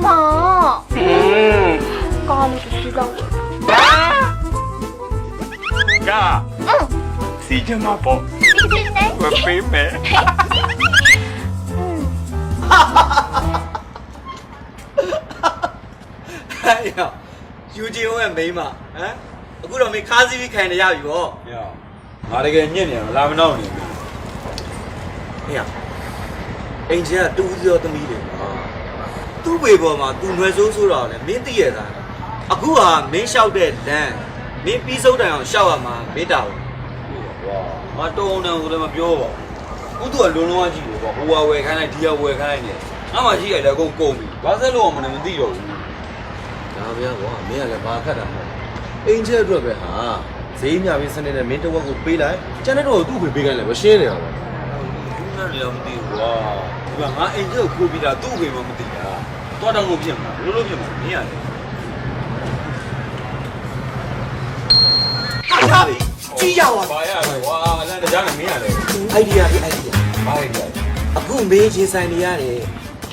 မောင်ကောင်းလို့စီးတော့ ကစီကြမှာဗောဝယ်ပေးမယ် ဟဲ့ရောယူဂျီဟိုရဲ့မိန်းမဟမ်အခုတော့မင်းခါးစီးပြီးခံနေရပြီဗော ငါတကယ်ညစ်နေရလာမနောက်နေပြီ ဟဲ့ရောအင်ဂျင်ကတူးစီရောသမီးတယ်သူ့ပေပေါ်မှာသူနွယ်ဆိုးဆိုးတော့လေမင်းသိရတာအခုဟာမင်းလျှောက်တဲ့လမ်းမင်းပြီးစုံတိုင်အောင်လျှောက်ရမှာမေတ္တာဘူး ကွာငါတုံးတယ်ဆိုလည်းမပြောပါဘူးသူကလုံးလုံးအကြည့်တယ်ကွာဟိုဝယ်ခိုင်းလိုက်ဒီဝယ်ခိုင်းလိုက်နေအမှရှိရတယ်အကုန်ကုန်ပြီဘာဆက်လို့မှမသိတော့ဘူးဒါဗျာကွာမင်းကလည်းဘာခတ်တာမဟုတ်အင်ဂျယ်အတွက်ပဲဟာဈေးမြပြီးစနေနဲ့မင်းတစ်ဝက်ကိုပေးလိုက်ကျန်တဲ့တော့သူ့ဖေပေးခိုင်းလိုက်ပဲရှင်းနေရပါဘူးလည်းမသိဘူးကွာဒီကငါအင်ဂျယ်ကိုခိုးပြီးတာသူ့ဖေမှမသိတာတော့တောင်းလို့ဖြစ်မှာလို့ဖြစ်မှာမင်းရတယ် ဟာပြီကြီးရပါ ဘာရလဲကွာအလန်တကြားနဲ့မင်းရတယ် အိုင်ဒီယာအိုင်ဒီယာ ဘာလဲ အခုမင်းချင်းဆိုင်နေရတယ်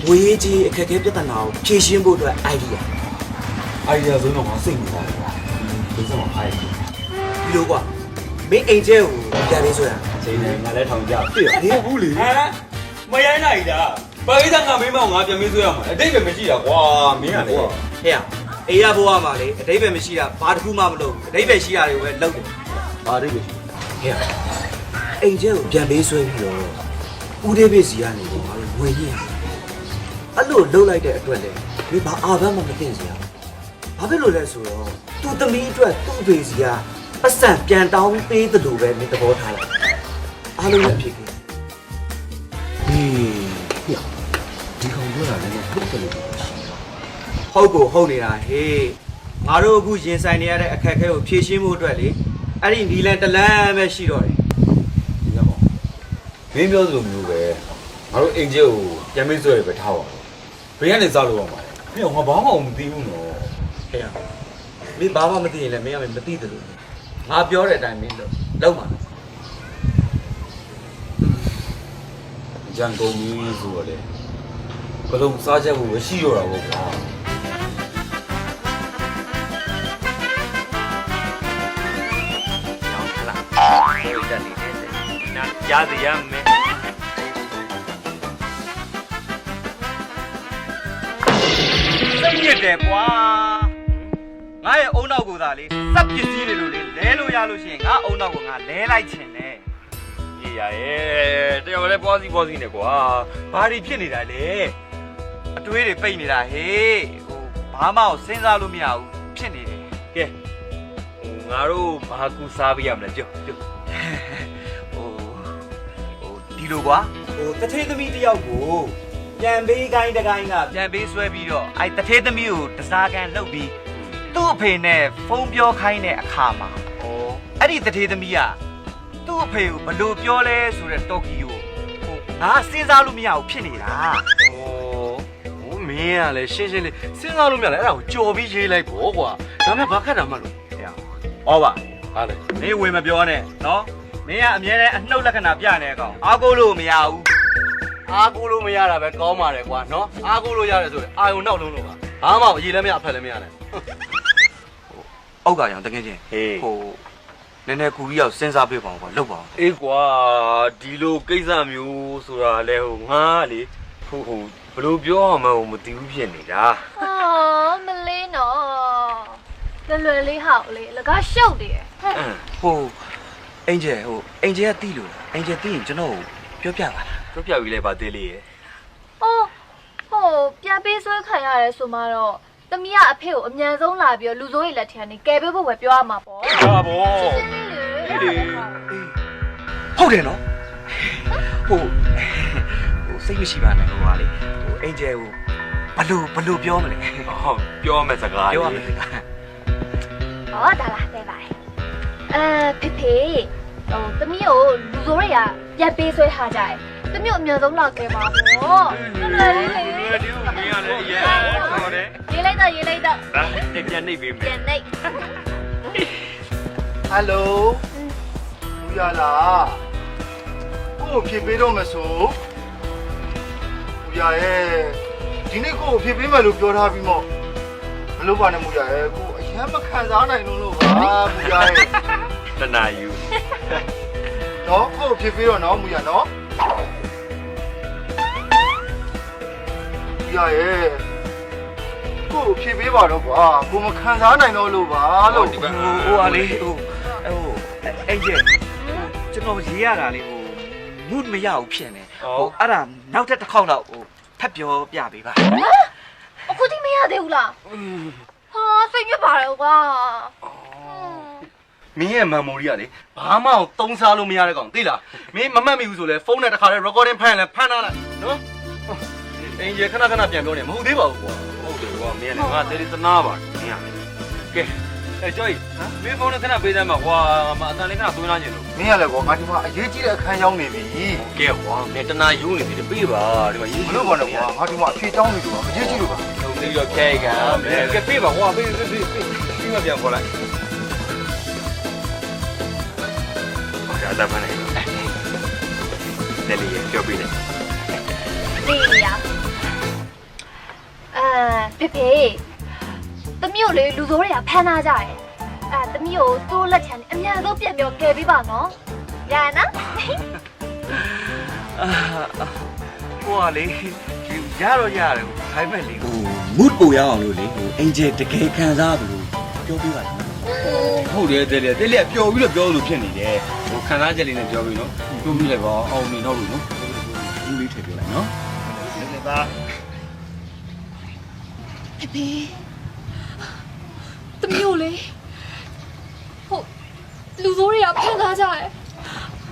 ဝေးကြီးအခက်အခဲပြဿနာကိုဖြေရှင်းဖို့အတွက်အိုင်ဒီယာ အိုင်ဒီယာဆိုတော့ငါစိတ်နေတာကွာဒီစမှာအိုင်ဒီယာ ဒီလိုကွာမင်းအိမ်ကျဲကိုပြန်လေးဆိုရ ချိန်နေငါလည်းထောင်ကြပြည့်ဟေးဘူးလေ ဟမ်မရိုင်းနိုင်တာ ဘာကိစ္စငါမင်းမောင်ငါပြန်မေးဆွဲရမှာအတိတ်ပဲမရှိတာကွာမင်းကလေ ဟဲ့အေးရဘွားမှာလေအတိတ်ပဲမရှိတာဘာတစ်ခုမှမလုပ်ဘူးအတိတ်ပဲရှိတာတွေပဲလုပ်တယ် ဘာအတိတ်ပဲရှိ ဟဲ့အိမ်ကျဲကိုပြန်ပေးဆွဲပြီးတော့ဦးသေးပေးစီကနေတော့ငါတို့ဝင်ရအဲ့လိုလှုပ်လိုက်တဲ့အတွက်လေဒီဘာအာဘမ်းမှမသိစရာဘာဖြစ်လို့လဲဆိုတော့သူ့သမီးအတွက်သူ့အဖေစီကပတ်စံပြန်တောင်းပေးတယ်လို့ပဲမင်းသဘောထားလိုက်အားလုံးလည်းဖြစ်ခဲ့ဟေးဒီကောင်ပြောတာလည်းဟုတ်တယ်လို့ဟုတ်ကိုဟုတ်နေတာဟေးငါတို့အခုရင်ဆိုင်နေရတဲ့အခက်အခဲကိုဖြေရှင်းဖို့အတွက်လေအဲ့ဒီနီလန်တလန်းပဲရှိတော့တယ် ဒီကမောင်မင်းပြောသလိုမျိုးပဲငါတို့အိမ်ကျကိုပြန်မေးဆွဲရပဲထားပါတော့ဘယ်ကနေစားလို့အောင်ပါလဲမင်းငါဘာမှမသိဘူးနော် ဟဲ့မင်းဘာမှမသိရင်လည်းမင်းကမသိတယ်လို့ငါပြောတဲ့အတိုင်းမင်းလုံးပါ ကြံကုန်ကြီးဆိုတော့လေဘလုံးစားချက်ဖို့မရှိတော့တာပေါ့ကွာ ကြားစီရမယ်စိတ်ညစ်တယ်ကွာငါရဲ့အုံနောက်ကိုသာလေစက်ပစ္စည်းတွေလို့လေလဲလို့ရလို့ရှိရင်ငါအုံနောက်ကိုငါလဲလိုက်ချင်တယ်အေးရရဲ့တယောက်လည်းပွားစီနဲ့ကွာဘာတွေဖြစ်နေတာလဲအတွေးတွေပိတ်နေတာဟေးဟိုဘာမှစဉ်းစားလို့မရဘူးဖြစ်နေတယ်ကဲဟိုငါတို့ဘာကူစားပြရမလဲကြောက်ဒီလိုကွာဟိုတထေးသမီးတယောက်ကိုပြန်ပေးကိုင်းတကိုင်းကပြန်ပေးဆွဲပြီးတော့အဲ့တထေးသမီးကိုတစားကန်လှုပ်ပြီးသူ့အဖေနဲ့ဖုန်းပြောခိုင်းတဲ့အခါမှာဩအဲ့ဒီတထေးသမီးကသူ့အဖေကိုဘလို့ပြောလဲဆိုတဲ့တော်ကီကိုဟိုငါစဉ်းစားလို့မရဘူးဖြစ်နေတာဩဟိုမင်းကလည်းရှင်းလေးစဉ်းစားလို့မရလဲအဲ့ဒါကိုကြော်ပြီးရေးလိုက်ပေါ့ကွာဒါမှဘာခက်တာမှလို့ဩပါဟာလေမင်းဝင်မပြောနဲ့နော်မင်းကအမြဲတမ်းအနှုတ်လက္ခဏာပြနေကောင်အားကိုးလို့မရဘူးအားကိုးလို့မရတာပဲကောင်းပါတယ်ကွာနော်အားကိုးလို့ရတယ်ဆိုရင်အာယုံနောက်လုံးလို့ပါဘာမှအရေးလည်းမရအဖက်လည်းမရနဲ့အောက်ကရောင်တကယ်ချင်းဟိုနည်းနည်းကူကြီးရောက်စဉ်းစားပေးပါဦးကွာလောက်ပါဦးအေးကွာဒီလိုကိစ္စမျိုးဆိုတာလဲဟိုငါလေဟိုဘယ်လိုပြောရမလဲမသိဘူးဖြစ်နေတာ အော်မလေးနော်လွယ်လေးဟောက်လေးလကားရှုပ်တယ်ဟဲ့ဟိုအင်ဂျယ်ကတိလို့အင်ဂျယ်တိရင်ကျွန်တော်ပြောပြပါလားပြောပြပြီးလဲပါသေးလေးရဲ့ အော်ဟိုပြန်ပေးဆွဲခံရတယ်ဆိုမှတော့သမီးကအဖေကိုအမြန်ဆုံးလာပြီးတော့လူစိုးရိမ်လက်ထံနေကယ်ပေးဖို့ပဲပြောရမှာပေါ့ဟာဗောလေဟုတ်တယ်နော်ဟိုစိတ်မရှိပါနဲ့ဟိုပါလေဟိုအင်ဂျယ်ကိုဘလို့ပြောမလဲဟုတ်ပြောမယ်စကားပြောရမယ်စကားအော်ဒါလားတဲ့ပါဖေဖေဟိုသမီးကိုလူစိုးတွေကပြန်ပေးဆွဲထားကြတယ်သမီးကိုအမြန်ဆုံးလာခဲ့ပါဘောဒီလိုမင်းရလေရဲခေါ်တယ်ရေးလိုက်တော့ပြန်နှိပ်ပေးမယ်ပြန်နှိပ်ဟယ်လိုဘူးရလားကို့ဖြေပေးတော့မဆိုဘူးရရဲ့ဒီနေ့ကို့ဖြေပေးမယ်လို့ပြောထားပြီးတော့မလုပ်ပါနဲ့ဘူးရရဲ့ကို့အရင်မခံစားနိုင်လို့ပါဘူးရရဲ့တနာယူ နော်ကို့ဖြေပေးတော့နော်ဘူးရနော်ဘူးရရဲ့ကို့ဖြေပေးပါတော့ကွာကိုမခံစားနိုင်တော့လို့ပါလို့ဟိုဟာလေဟိုအင်ဂျယ်ကျွန်တော်ရေးရတာလေဟိုမုတ်မရဘူးဖြစ်နေဟိုအဲ့ဒါနောက်တစ်ခေါက်တော့ဟိုဖက်ပြောပြပေးပါအခုတိမရသေးဘူးလားဟာစိတ်ညစ်ပါတော့ကွာမင်းရဲ့ memory ကလေဘာမှသုံးစားလို့မရတဲ့ကောင်သိလားမင်းမမှတ်မိဘူးဆိုလဲဖုန်းနဲ့တခါလဲ recording ဖမ်းလိုက်ထားလိုက်နော်အင်ဂျယ်ခဏပြန်ပြောနေမဟုတ်သေးပါဘူးကွာဟုတ်တယ်ကွာမင်းလည်းငါတေးသနာပါမင်းကဲကျော်ကြီးမင်းဖုန်းနဲ့ခဏပေးသားမှာကွာမအတန်လေးခဏသွင်းလာခြင်းလို့မင်းရလဲကွာငါဒီမှာအရေးကြီးတဲ့အခန်းရောက်နေပြီကဲကွာမင်းတနာယူနေပြီပေးပါဒီမှာရေးမလို့ပါနဲ့ကွာငါဒီမှာအဖြေတောင်းနေလို့ပါအရေးကြီးလို့ပါဟုတ်ပြီတော့ခဲကကဲပေးပါကွာပေးပြီးမှပြန်ခေါ်လိုက်ဒါတော့မနေတယ်လေပြောပြတယ်ဒီရဖေဖေသမီးကိုလေလူစိုးတွေကဖမ်းထားကြတယ်သမီးကိုတိုးလက်ချန်အများဆုံးပြန်ပြောကယ်ပေးပါနော်ရရနော် ဟိုကလေရတော့ရတယ်ဒါပေမဲ့လေ ဟို mood ပိုရအောင်လို့လေဟိုအင်ဂျယ်တကယ်ခံစားဘလို့ပြောပြပါလား ဟုတ်တယ်တဲ့လေပျော်ပြီးတော့ပြောလို့ဖြစ်နေတယ်ဟိုခံစားချက်လေးနဲ့ပြောပြီးနော်ပြောပြီးလိုက်ပါအောင်နေတော့လို့နော်ဦးလေးထည့်ပြလိုက်နော် နေသား ဖေဖေတမျိုးလေဟုတ်လူစိုးတွေကဖမ်းထားကြတယ်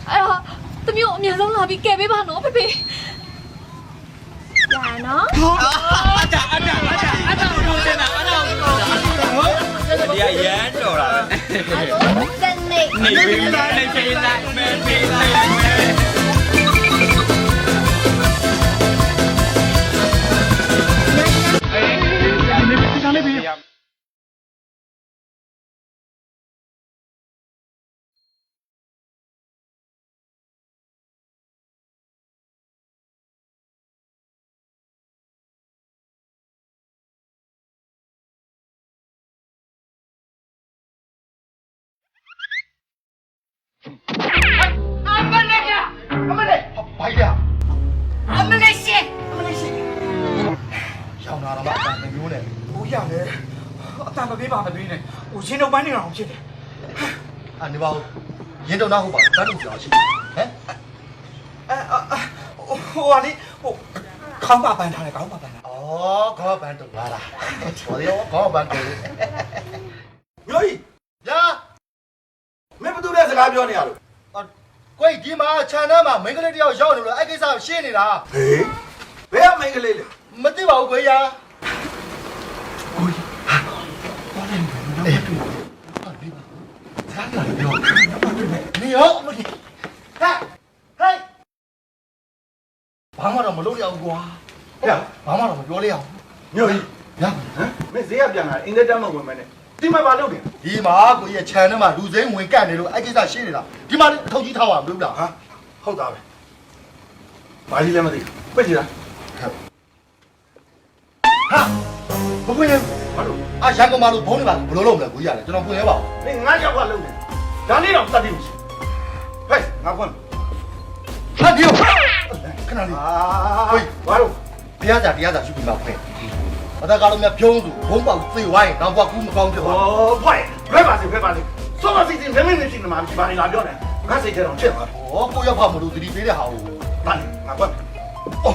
အဲ့တော့တမျိုးအမြန်ဆုံးလာပြီးကယ်ပေးပါနော်ဖေဖေရနော် တရားရမ်းတော်တာပဲ တနေ့ နေပြီးလိုက်နေပြေးလိုက်မဲပြေးလိုက်မဲဘာကြီး အမလေးရှင် ရောင်းလာတော့မှအတန်မျိုးနဲ့ဟိုရတယ်အတန်မပေးပါမပေးနဲ့ဟိုရှင်တော့ပန်းနေတာအောင်ဖြစ်တယ်အနေပါရင်တော့ဟုတ်ပါတန်းလို့ပြောရှိဟမ်ဟိုဟာလေဟိုခေါင်းပါပန်းထားတယ်ခေါင်းပါပန်းထားဩခေါင်းပန်းတော့လာလားဟိုရောခေါင်းပန်းတယ်မျိုးကြီးညာမင်းဘသူနဲ့စကားပြောနေရလို့ကိုယ်ဒီမှာခြံထဲမှာမိန်းကလေးတယောက်ရောက်နေလို့အဲ့ကိစ္စကိုရှင်းနေတာဟေးဘယ်ကမိန်းကလေးလဲမသိပါဘူးခွေးရကိုကြီးဟာဘာလဲနေပြီဟာဒီပါစားကြတယ်ပြောနေရောမသိဟဲ့ဟဲ့ဘာမှတော့မလုပ်ရဘူးကွာဟဲ့ဘာမှတော့မပြောလိုက်အောင်ညို့ကြီးရဟမ်မင်းဈေးကပြန်လာအင်္ဂလိပ်တမ်းမဝင်မနဲ့ဒီမှာဘာလုပ်နေဒီမှာကိုကြီးရဲ့ခြံထဲမှာလူစိမ်းဝင်ကတ်နေလို့အဲ့ကိစ္စရှင်းနေတာဒီမှာအထုပ်ကြီးထားပါမလို့လားဟာဟုတ်တာပဲဘာကြီးလဲမသိပြည့်စီလားဟာဘယ်နဲ့ဘာလို့အာရန်ကုန်မှာလို့ဘုံနေပါဘယ်လိုလုပ်မလဲကိုကြီးရတယ်ကျွန်တော်ပြင်ရဲပါဦးမင်းငါးယောက်ကလုပ်နေဒါလေးတော့တတ်တယ်မရှိဟဲ့ငါခွန်းဟာဒီခဏလေးဟေးဘာလို့တရားစာရှိပြီးမှဖဲ့ဘာသာကားလို့မြပြုံးသူဘုံပေါက်သေဝိုင်းတော့ဘွားကူးမကောင်းဖြစ်သွားဩဖွက်ဖဲပါစေစောမစီတင်မင်းနေရှိနေမှာဒီပါနေလာပြောတယ်ငါစိတ်ထဲတော့ချက်သွားဩကိုရောက်ဖမလို့သတိပေးတဲ့ဟာကိုဘာလဲငါကွက်ဩ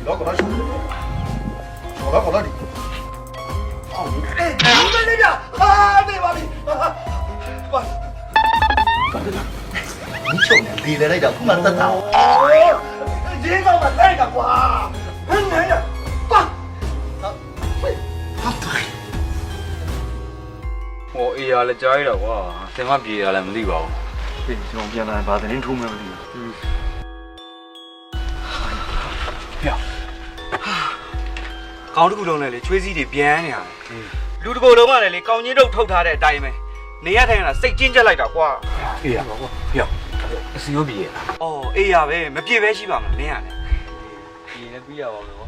တော့ကတော့ရှုတော့ကတော့ဒီအော်မလေးပြဟာနေပါပြီဘာမချုံနေလေလိုက်တော့ခုမှတက်တာဩဒီကောင်မလိုက်တာကွာဟင်းနေရပါဟိုအေးရလဲကြားရတော့ကွာသင်မပြေရလဲမသိပါဘူး ပြင်ကျွန်တော်ပြန်လာဘာသတင်းထိုးမှမသိဘူးကောင်းတစ်ခုလုံးနဲ့လေချွေးစည်းတွေပြန်နေရတယ်လူတစ်ကိုယ်လုံးကလည်းလေကောင်းကြီးတို့ထုတ်ထားတဲ့အတိုင်းပဲနေရထိုင်ရတာစိတ်ကျဉ်းကျက်လိုက်တာကွာအေးရပါကွာဟေ့အစီရောပြေရလားအော်အေးရပဲမပြေပဲရှိပါမလဲနင်းရတယ် ပြေလည်းပြီးရပါမယ်ကွာ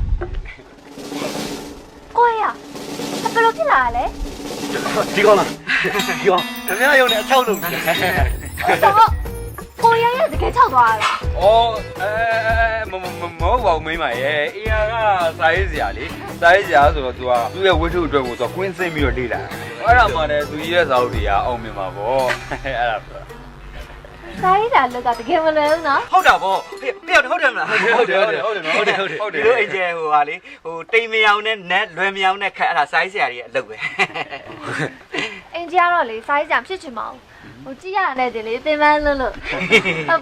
ကိုရဘယ်လိုဖြစ်လာလဲ ဒီကောင်လားဒီကောင်အများရုံနဲ့အချောက်လုံးတယ် တော့ကိုရရဲ့တကယ်ချောက်သွားတာ အော်မဟုတ်ပါဘူးမိမရဲ့အေးရကစာရေးစရာလေစာရေးစရာဆိုတော့ तू ကသူ့ရဲ့ဝိထုအတွက်ကို तू ကွင်းစိမ့်ပြီးတော့လေ့လာအဲ့ဒါမှလည်းသူကြီးရဲ့စာအုပ်တွေကအောင်မြင်မှာပေါ့အဲ့ဒါဆို စားရတာလောက်ကတကယ်မလွယ်ဘူးနော် ဟုတ်တာဗောဟေ့ဟုတ်တယ်မလားဟုတ်တယ်ဒီလိုအင်ဂျယ်ဟိုဟာလေဟိုတိမ်မယောင်နဲ့နက်လွယ်မယောင်နဲ့ခက်အဲ့ဒါစိုင်းဆရာကြီးရဲ့အလုပ်ပဲ အင်ဂျီကတော့လေစားရကြဖြစ်ချင်မအောင်ဟိုကြည့်ရတဲ့တည်းလေသင်ပန်းလို့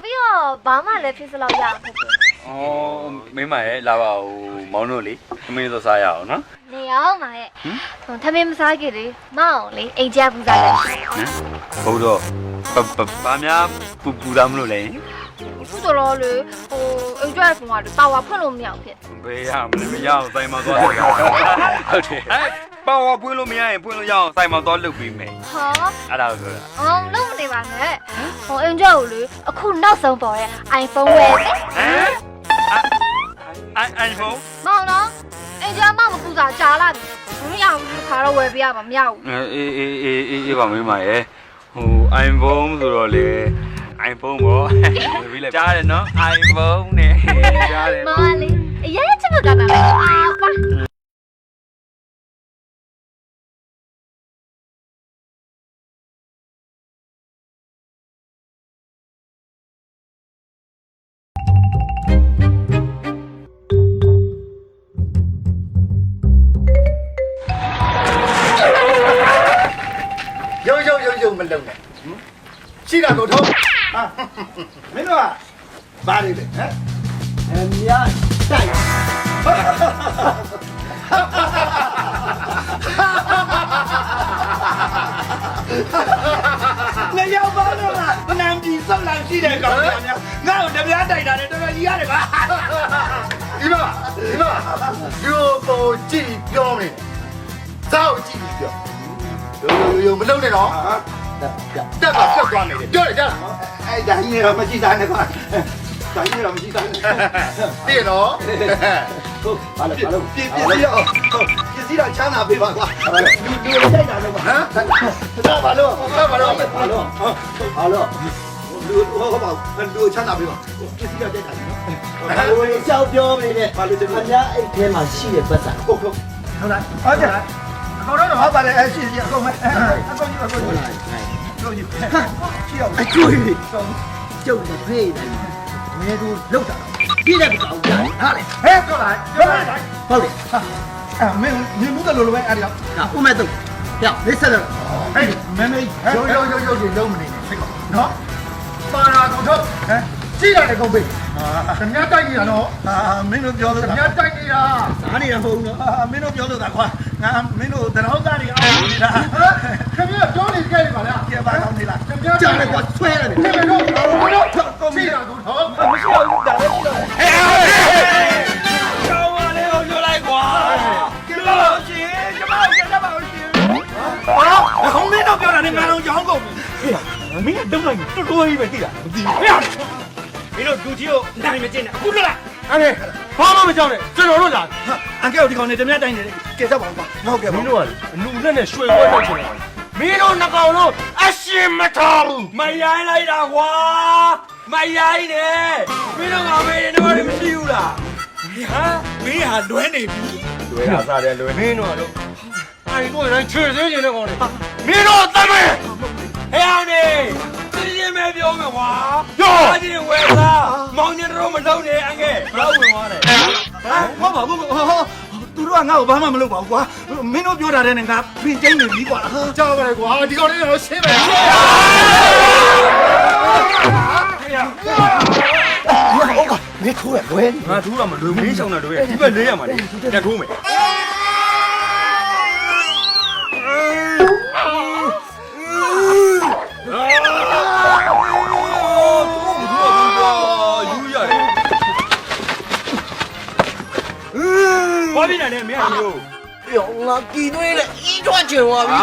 ပြီးတော့ဘာမှလည်းဖြစ်စလောက်ရအောင်ဖြစ်တယ် အော်မိမရဲ့လာပါဦးမောင်တို့လေသမီးတို့စားရအောင်နော် နေအောင်ပါရဲ့ဟိုသမင်းမစားကြလေမအောင်လေအင်ဂျီပူစားတယ် ဘုတော့ဘာများပူတာမလို့လဲ ခုတော်လေဟိုအင်ဂျီဖုန်းကတော့တာဝါဖွင့်လို့မရအောင်ဖြစ် ဘေးရမလဲမရအောင်တိုင်မှာသွားတယ်ဟုတ်တယ်ဟဲ့ပေါဝါပွင့်လို့မရရင်ပွင့်လို့ရအောင်တိုင်မှာသွားလုပ်ပြီးမယ် ဟာ အဲ့ဒါကိုပြောတာ အောင်လုံးမနေပါနဲ့ဟိုအင်ဂျီကိုလေအခုနောက်ဆုံးပေါ်တဲ့ iPhone ဝယ်တယ် iPhone မောင်နော်အင်ဂျီမမပူစားကြာလာပြီမရဘူးခါတော့ဝယ်ပြရမှာမရဘူး အေးပါမိမရဲ့ဟို iPhone ဆိုတော့လေ iPhone ပေါ့ပြီးလိုက်ကြားတယ်နော် iPhone နဲ့ကြားတယ် မောင်လေး အရင်ချစ်ဖို့ကောင်းတာပဲပါရုံမလုံးနဲ့ရှိတာကိုထုံးဟာမင်းတို့ကဘာတွေလဲဟမ်အမြတ်တိုက်ငါရောက်ပါတော့ကနမ်ကြီးစောက်လာရှိတဲ့ကောင်များငါ့ကိုတပြားတိုက်တာနဲ့တော်တော်ကြီးရတယ်ကွာဒီမှာဒီကိုကြည့်ပြောနေစောက်ကြည့်ပြောမလုံးနဲ့တော့တက်ပါဖြတ်သွားနေတယ်ပြောရကြလားအဲ့ဒါကြီးတော့မရှိသားနဲ့ကွာဒါကြီးတော့မရှိသားနဲ့တည့်နော်ဟုတ်ဘာလို့ပြည့်တော့ချမ်းသာပေးပါကွာလူတိုက်တာတော့ဟမ်ဒါဘာလို့လူဟောပါလူချမ်းသာပေးပါပြည့်တော့တိုက်တာနော်ဟိုကြောက်ပြောနေတယ်ဘာလို့ဒီအများအဲ့ထဲမှာရှိတဲ့ပတ်စံဟုတ်လားဟုတ်တယ်ခေါ်တော့ဟောပါတယ်အဲ့ရှိအကုန်မဲ့အကုန်ကြီးတို့ကြီးရှိအောင်အကျွေးကျုပ်လည်းဖေးတယ်မင်းတို့လောက်တာပြည့်တယ်မကောင်းဘူးဟာလေဟဲ့ပြောလိုက်ဟုတ်တယ်မင်းမြင်မှုတယ်လို့ပဲအဲ့ဒါဥမဲ့တော့ပြောင်းလေးဆက်တော့ဟဲ့မင်းရုံလုံးမနေနဲ့စိတ်ကောနော်ပါရာကောင်ထုတ်ဟမ်ကြည့်ရတယ်ကုန်ပြီခင်ဗျားတိုက်နေတာနော်မင်းတို့ပြောလို့ခင်ဗျားတိုက်နေတာဓာနေတာမဟုတ်ဘူးနော်မင်းတို့ပြောလို့သာခွာငါမင်းတို့တရောင်းသားတွေအောင်နေတာခင်ဗျားပြောနေကြတယ်ပါလားကြပါကောင်းနေလားခင်ဗျားကြားတယ်ကွာဆွဲရတယ်ခင်ဗျားတို့ကြည့်တာကုန်တော့မရှိဘူးဒါလည်းရှိတော့ဟဲ့ကျောင်းပါလေကိုပြောလိုက်ကွာကျလို့ရှိရင်ကျမတို့ကြပါဦးရှင်ဟာခေါင်းလေးတော့ပြောတာနဲ့ငါလုံးကြောင်းကုန်ပြီမင်းကတုံးလိုက်တော်တော်ကြီးပဲသိလားမသိဘူးမင်းတို့ဒူကြီးကိုနိုင်မကျင်းနဲ့အခုလွတ်လိုက်အမေဘာမှမကြောက်နဲ့ကျွန်တော်တို့လာအန်ကဲဒီကောင်နေတမက်တိုင်းနေကဲဆက်ပါဦးကွာဟုတ်ကဲ့မင်းတို့ကအလူနဲ့ရွှေဝဲတော့ချင်တယ်မင်းတို့နှကောင်လုံးအရှင်မထောင်မရိုင်းလိုက်တာကွာမရိုင်းနဲ့မင်းတို့ကမေးနေတော့မရှိဘူးလားဟာမင်းဟာလွဲနေပြီလွဲတာစားတယ်လွဲမင်းတို့ကတော့အဲ့ဒီကိုတိုင်းချွေသေးချင်တဲ့ကောင်တွေမင်းတို့တမန်ဟဲ့အောင်နေင်းမဲပြောမယ်ကွာပြောချင်းဝဲသားမောင်ညတို့မလုံးနဲ့အငယ်ဘလောက်ဝင်သွားတယ်ဟမ်ဟုတ်ပါဘူးသူတို့ကငါ့ကိုဘာမှမလုပ်ပါဘူးကွာမင်းတို့ပြောတာတဲ့ငါပြင်ကျင်းနေပြီကွာကြောက်ပါလေကွာဒီကောင်လေးတော့ရှင်းမယ်မင်းထိုးရလွယ်ငါထိုးတော့မလွယ်ဘူးမင်းရှောင်းတာလွယ်ဒီဘက်လေးရမှာလေတက်ထိုးမယ်ဘာဖြစ်နေလဲမင်းတို့ပြောငါကြည်သွေးနဲ့အီးထွက်ချင်သွားပြီ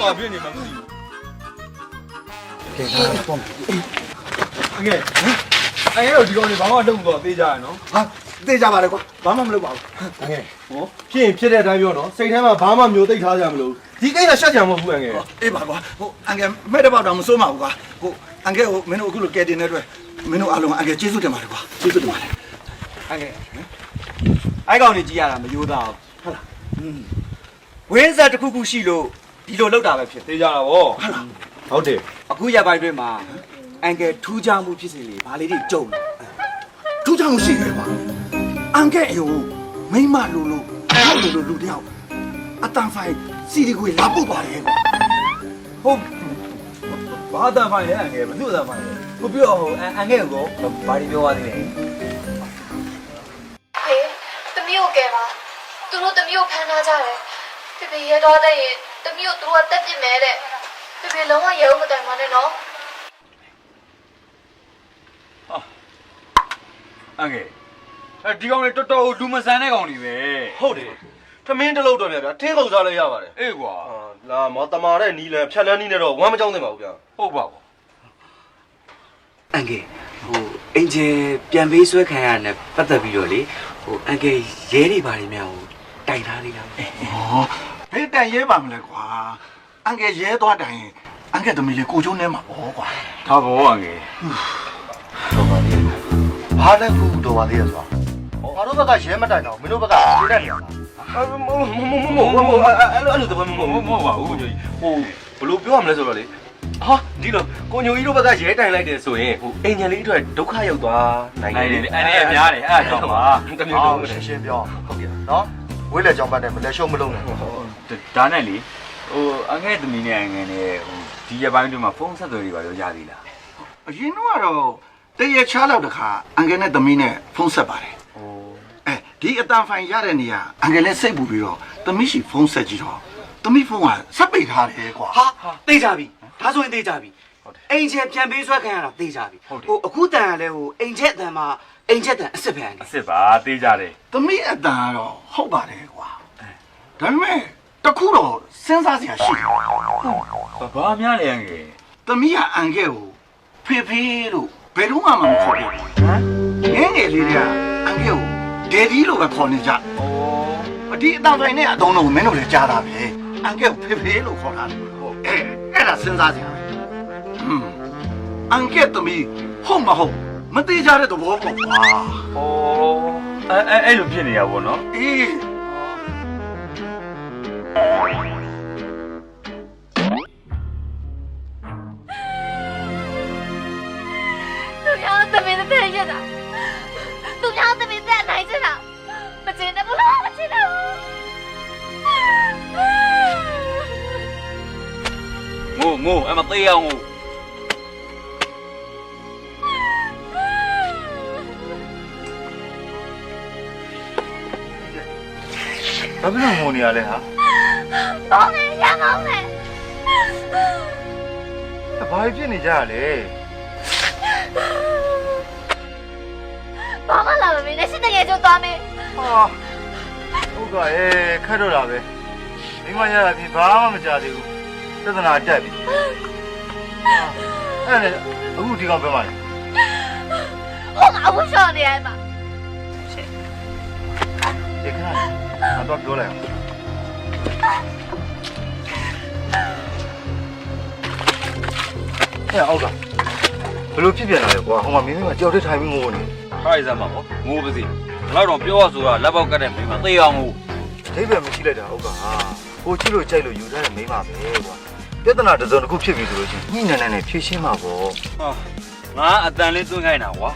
ဘာဖြစ်နေမှမသိဘူးကဲဒါတော့အငယ်တို့ဒီကောင်တွေဘာမှလုပ်မသွားသေးကြရနော်ဟာသိကြပါလေကွာဘာမှမလုပ်ပါဘူးအငယ်ဟောဖြစ်ရင်ဖြစ်တဲ့အတိုင်းပြောနော်စိတ်ထဲမှာဘာမှမျိုးသိထားကြမလို့ဒီကိစ္စရှက်ကြမှာမဟုတ်ဘူးအငယ်အေးပါကွာဟိုအငယ်မဲ့တော့တော့မစိုးပါဘူးကွာဟိုအငယ်ဟိုမင်းတို့အခုလိုကဲတင်နေတဲ့အတွက်မင်းတို့အားလုံးအငယ်ကျေးဇူးတင်ပါတယ်ကွာကျေးဇူးတင်ပါတယ်အငယ်အဲ့ကောင်တွေကြည့်ရတာမယိုးသားဟုတ်လားဝင်းဆက်တစ်ခုခုရှိလို့ဒီလိုလောက်တာပဲဖြစ်သေးကြတာဗောဟုတ်တယ်အခုရပိုင်းတွင်မှာအန်ကယ်ထူးခြားမှုဖြစ်စီလေဘာလေးတွေကြုံတယ်ထူးခြားမှုရှိတယ်ကွာအန်ကယ်အယိုမိမလိုလူတယောက်အတန်ဖိုင်စီဒီကိုလာပုတ်ပါတယ်ကွာဟုတ်ဘာအတန်ဖိုင်လဲအန်ကယ်ဘယ်သူအတန်ဖိုင်လဲဟုတ်ပြောဟိုအန်ကယ်ကိုဘာတွေပြောရသေးလဲတမီးကိုကဲပါသူတို့တမီးကိုဖမ်းထားကြတယ်ဖေဖေရဲတော့တဲ့ရင်တမီးကိုသူတို့ကတက်ပစ်မယ်တဲ့ဖေဖေလုံးဝရဲဦးမတိုင်ပါနဲ့နော်အငယ်ဒီကောင်တွေတော်တော်လူမဆန်တဲ့ကောင်တွေပဲဟုတ်တယ်ထမင်းတစ်လုံးတော့ဗျာထင်းကုန်စားလည်းရပါတယ်အေးကွာလာမတမာတဲ့နီလန်ဖြတ်လန်းနီးနဲ့တော့ဝမ်းမကြောက်သင့်ပါဘူးဗျာဟုတ်ပါကွာအန်ကယ်ဟိုအင်ဂျင်ပြန်ပေးဆွဲခံရတဲ့ပတ်သက်ပြီးတော့လေဟိုအန်ကယ်ရဲတွေပါနေများဟိုတိုင်ထားလေးလားဟောဘယ်တိုင်ရဲပါမလဲကွာအန်ကယ်ရဲသွားတိုင်အန်ကယ်သမီးလေးကိုကျိုးနေမှာပေါ့ကွာဒါဘောအငယ်တော်ပါသေးဘာလဲခုတော်ပါသေးရဆိုတာ ငါတို့ဘက်ကရဲမတိုင်တော့မင်းတို့ဘက်ကရှင်းတတ်နေရလား မဟုတ်အဲ့လိုတပတ်မဟုတ်ပါဘူးကြီးဟိုဘလို့ပြောရမလဲဆိုတော့လေဟာဒီလိုကိုညိုကြီးတို့ဘက်ကရဲတိုင်လိုက်တယ်ဆိုရင်ဟိုအင်ဂျင်လေးအတွက်ဒုက္ခရောက်သွားနိုင်တယ်အဲ့ဒါများတယ်အဲ့ဒါကြောင့်ပါတမျိုးတော့ ရှင်းပြောဟုတ်ကဲ့နော်ဝိလက်ကြောင့်ပတ်တယ်မလဲရှုံးမလုံးနဲ့ ဒါနဲ့လေဟိုအငဲ့သမီးနဲ့အငဲ့နဲ့ဟိုဒီရက်ပိုင်းတွေမှာဖုန်းဆက်သွယ်တွေပါရောရသေးလား အရင်တော့တရချားလောက်တခါအန်ကယ်နဲ့သမီးနဲ့ဖုန်းဆက်ပါတယ်ဒီအတန်ဖိုင်ရတဲ့နေရာအန်ကယ်လည်းစိတ်ပူပြီးတော့သမီးရှိဖုန်းဆက်ကြည့်တော့သမီးဖုန်းကဆက်ပိတ်ထားတယ်ကွာ ဟာသိကြပြီဒါဆိုရင်သိကြပြီအိမ်ချက်ပြန်ပေးဆွဲခံရတာသိကြပြီဟိုအခုတန်ကလည်းဟိုအိမ်ချက်တန်မှာအိမ်ချက်တန်အစ်စ်ပဲ အစ်စ်ပါသေးကြတယ် သမီးအတန်ကတော့ဟုတ်ပါတယ်ကွာဒါပေမဲ့တခုတော့စဉ်းစားစရာရှိတယ် ဘာများလဲအငဲ့ သမီးကအန်ကယ်ကိုဖေဖေလို့ဘယ်တော့မှမခေါ်ဘူးဟမ်ငယ်ငယ်လေးကအန်ကယ်ကိုဒေဒီလို့ပဲခေါ်နေကြဒီအတန်ဖိုင်နဲ့အတုံးတော့မင်းတို့လည်းကြားတာပဲအန်ကယ်ကိုဖေဖေလို့ခေါ်တာဟုတ်အဲ့ဒါစဉ်းစားစရာအန်ကယ်သမီးဟုတ်မဟုတ်မသေးကြတဲ့သဘောပေါ့ကွာ အဲ့လိုဖြစ်နေရပါတော့ အေး သူများသမီးတဲ့ရတာသူများသမီးတဲ့နိုင်ချင်တာမချင်တယ်ဘလို့မချင်တော့ ငိုအဲ့မသေးအောင်ငို ဘာဖြစ်လို့ငိုနေရလဲဟာ တော့ငယ်ရအောင်မယ် ဘာဖြစ်နေကြရလဲ ဘာမှလာမင်းနဲ့ရှင်းတကယ်ကြိုးသွားမယ် ဟာဟုတ်ကဲ့ခက်တော့တာပဲမိမရတာပြင်ဘာမှမကြသေးဘူးပြဿနာတက်ပြီအဲ့ဒါအခုဒီကောင်ပြောပါလေ ဟုတ်ငါဝှရှော့နေရမှာ ဒီခါတော့ပြောလိုက်အောင်ဟဲ့အောက်ကဘယ်လိုဖြစ်ပြန်လာလဲကွာဟိုမှာမင်းမကြောက်တဲ့ထိုင်ပြီးငိုနေ ခိုင်းစမ်းပါဗောငိုပါစေဘလောက်တော့ပြောရဆိုတာလက်ပေါက်ကတ်တဲ့မိမသေးအောင်ငို ဒိဗယ်မရှိလိုက်တာဟုတ်ကဟာကိုချစ်လို့ကြိုက်လို့ယူထားတဲ့မိန်းမပဲကွာပြဿနာတစ်စုံတစ်ခုဖြစ်ပြီဆိုလို့ရှိရင်ညှိနှံနဲ့ဖြေရှင်းမှာပေါ့ ဟာငါအတန်လေးသွင်းခိုင်းတာကွာ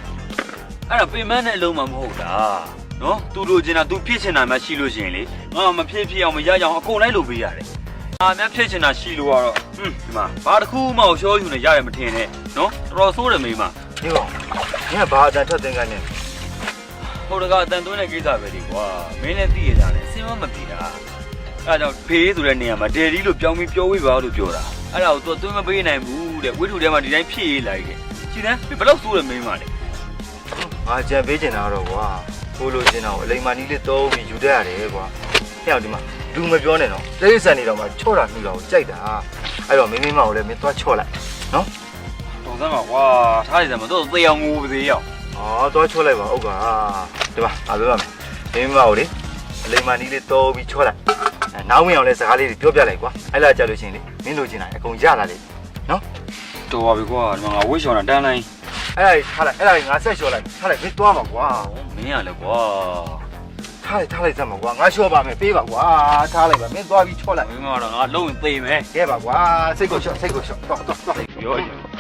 အဲ့ဒါပင်မနဲ့အလုံးမမဟုတ်တာနော်သူတို့ကျင်တာသူဖြစ်ချင်တာမှရှိလို့ရှိရင်လေငါမဖြစ်ဖြစ်အောင်မရကြအောင်အကုန်လိုက်လုပ်ပေးရတယ်ငါများဖြစ်ချင်တာရှိလို့ကတော့ဒီမှာဘာတစ်ခုမှရှောယူနေရတယ်မထင်နဲ့နော်တော်တော်ဆိုးတယ်မိမ ဒီကောင်ညဘာအတန်ထက်တင်ကနေ ဟိုတကအတန်သွင်းတဲ့ကိစ္စပဲဒီကွာမင်းလည်းသိရတာလေစင်မမသိတာအဲ့ဒါကြောင့်ဖေးဆိုတဲ့နေရာမှာဒယ်လီလို့ပြောင်းပြီးပြောဝေးပါလို့ပြောတာအဲ့ဒါကိုသူသွင်းမပေးနိုင်ဘူးတဲ့ဝိထုထဲမှာဒီတိုင်းဖြည့်ရေးလိုက်တယ်ရှင်းတယ်ဘယ်လောက်ဆိုးတယ်မင်းမလဲ ငါကြံပေးချင်တာတော့ကွာကိုလိုချင်တာကိုအလိမ်မာနီးလေးသုံးပြီးယူတတ်ရတယ်ကွာဟဲ့အောင်ဒီမှာလူမပြောနဲ့တော့တိရစ္ဆာန်နေတော့မှချော့တာနှူတာကိုကြိုက်တာအဲ့တော့မင်းမကိုလည်းမင်းသွားချော့လိုက်နော် ပုံစံပါကွာထားရစမ်းမတော့သေအောင်ငိုပါသေးရော အော်သွားချော့လိုက်ပါဟုတ်ကဒီမှာငါပြောပါမယ်မင်းမကိုလေအလိမ်မာနီးလေးသုံးပြီးချော့လိုက်နောက်ဝင်အောင်လဲစကားလေးတွေပြောပြလိုက်ကွာအဲ့လာကြလို့ရှိရင်လေမင်းလိုချင်တာအကုန်ရလာလေနော် တော်ပါပြီကွာဒီမှာငါဝိရှောင်းတာတန်းလိုက် အဲ့ဒါထားလိုက်အဲ့ဒါငါဆက်လျှော်လိုက်ထားလိုက်မင်းသွားပါကွာ မင်းရလဲကွာ ထားလိုက်စမ်းပါကွာငါလျှော့ပါမယ်ပေးပါကွာထားလိုက်ပါမင်းသွားပြီးချော့လိုက် မင်းကတော့ငါလုံးရင်သေမယ် ကဲပါကွာစိတ်ကိုလျှော့တော့ပြောရ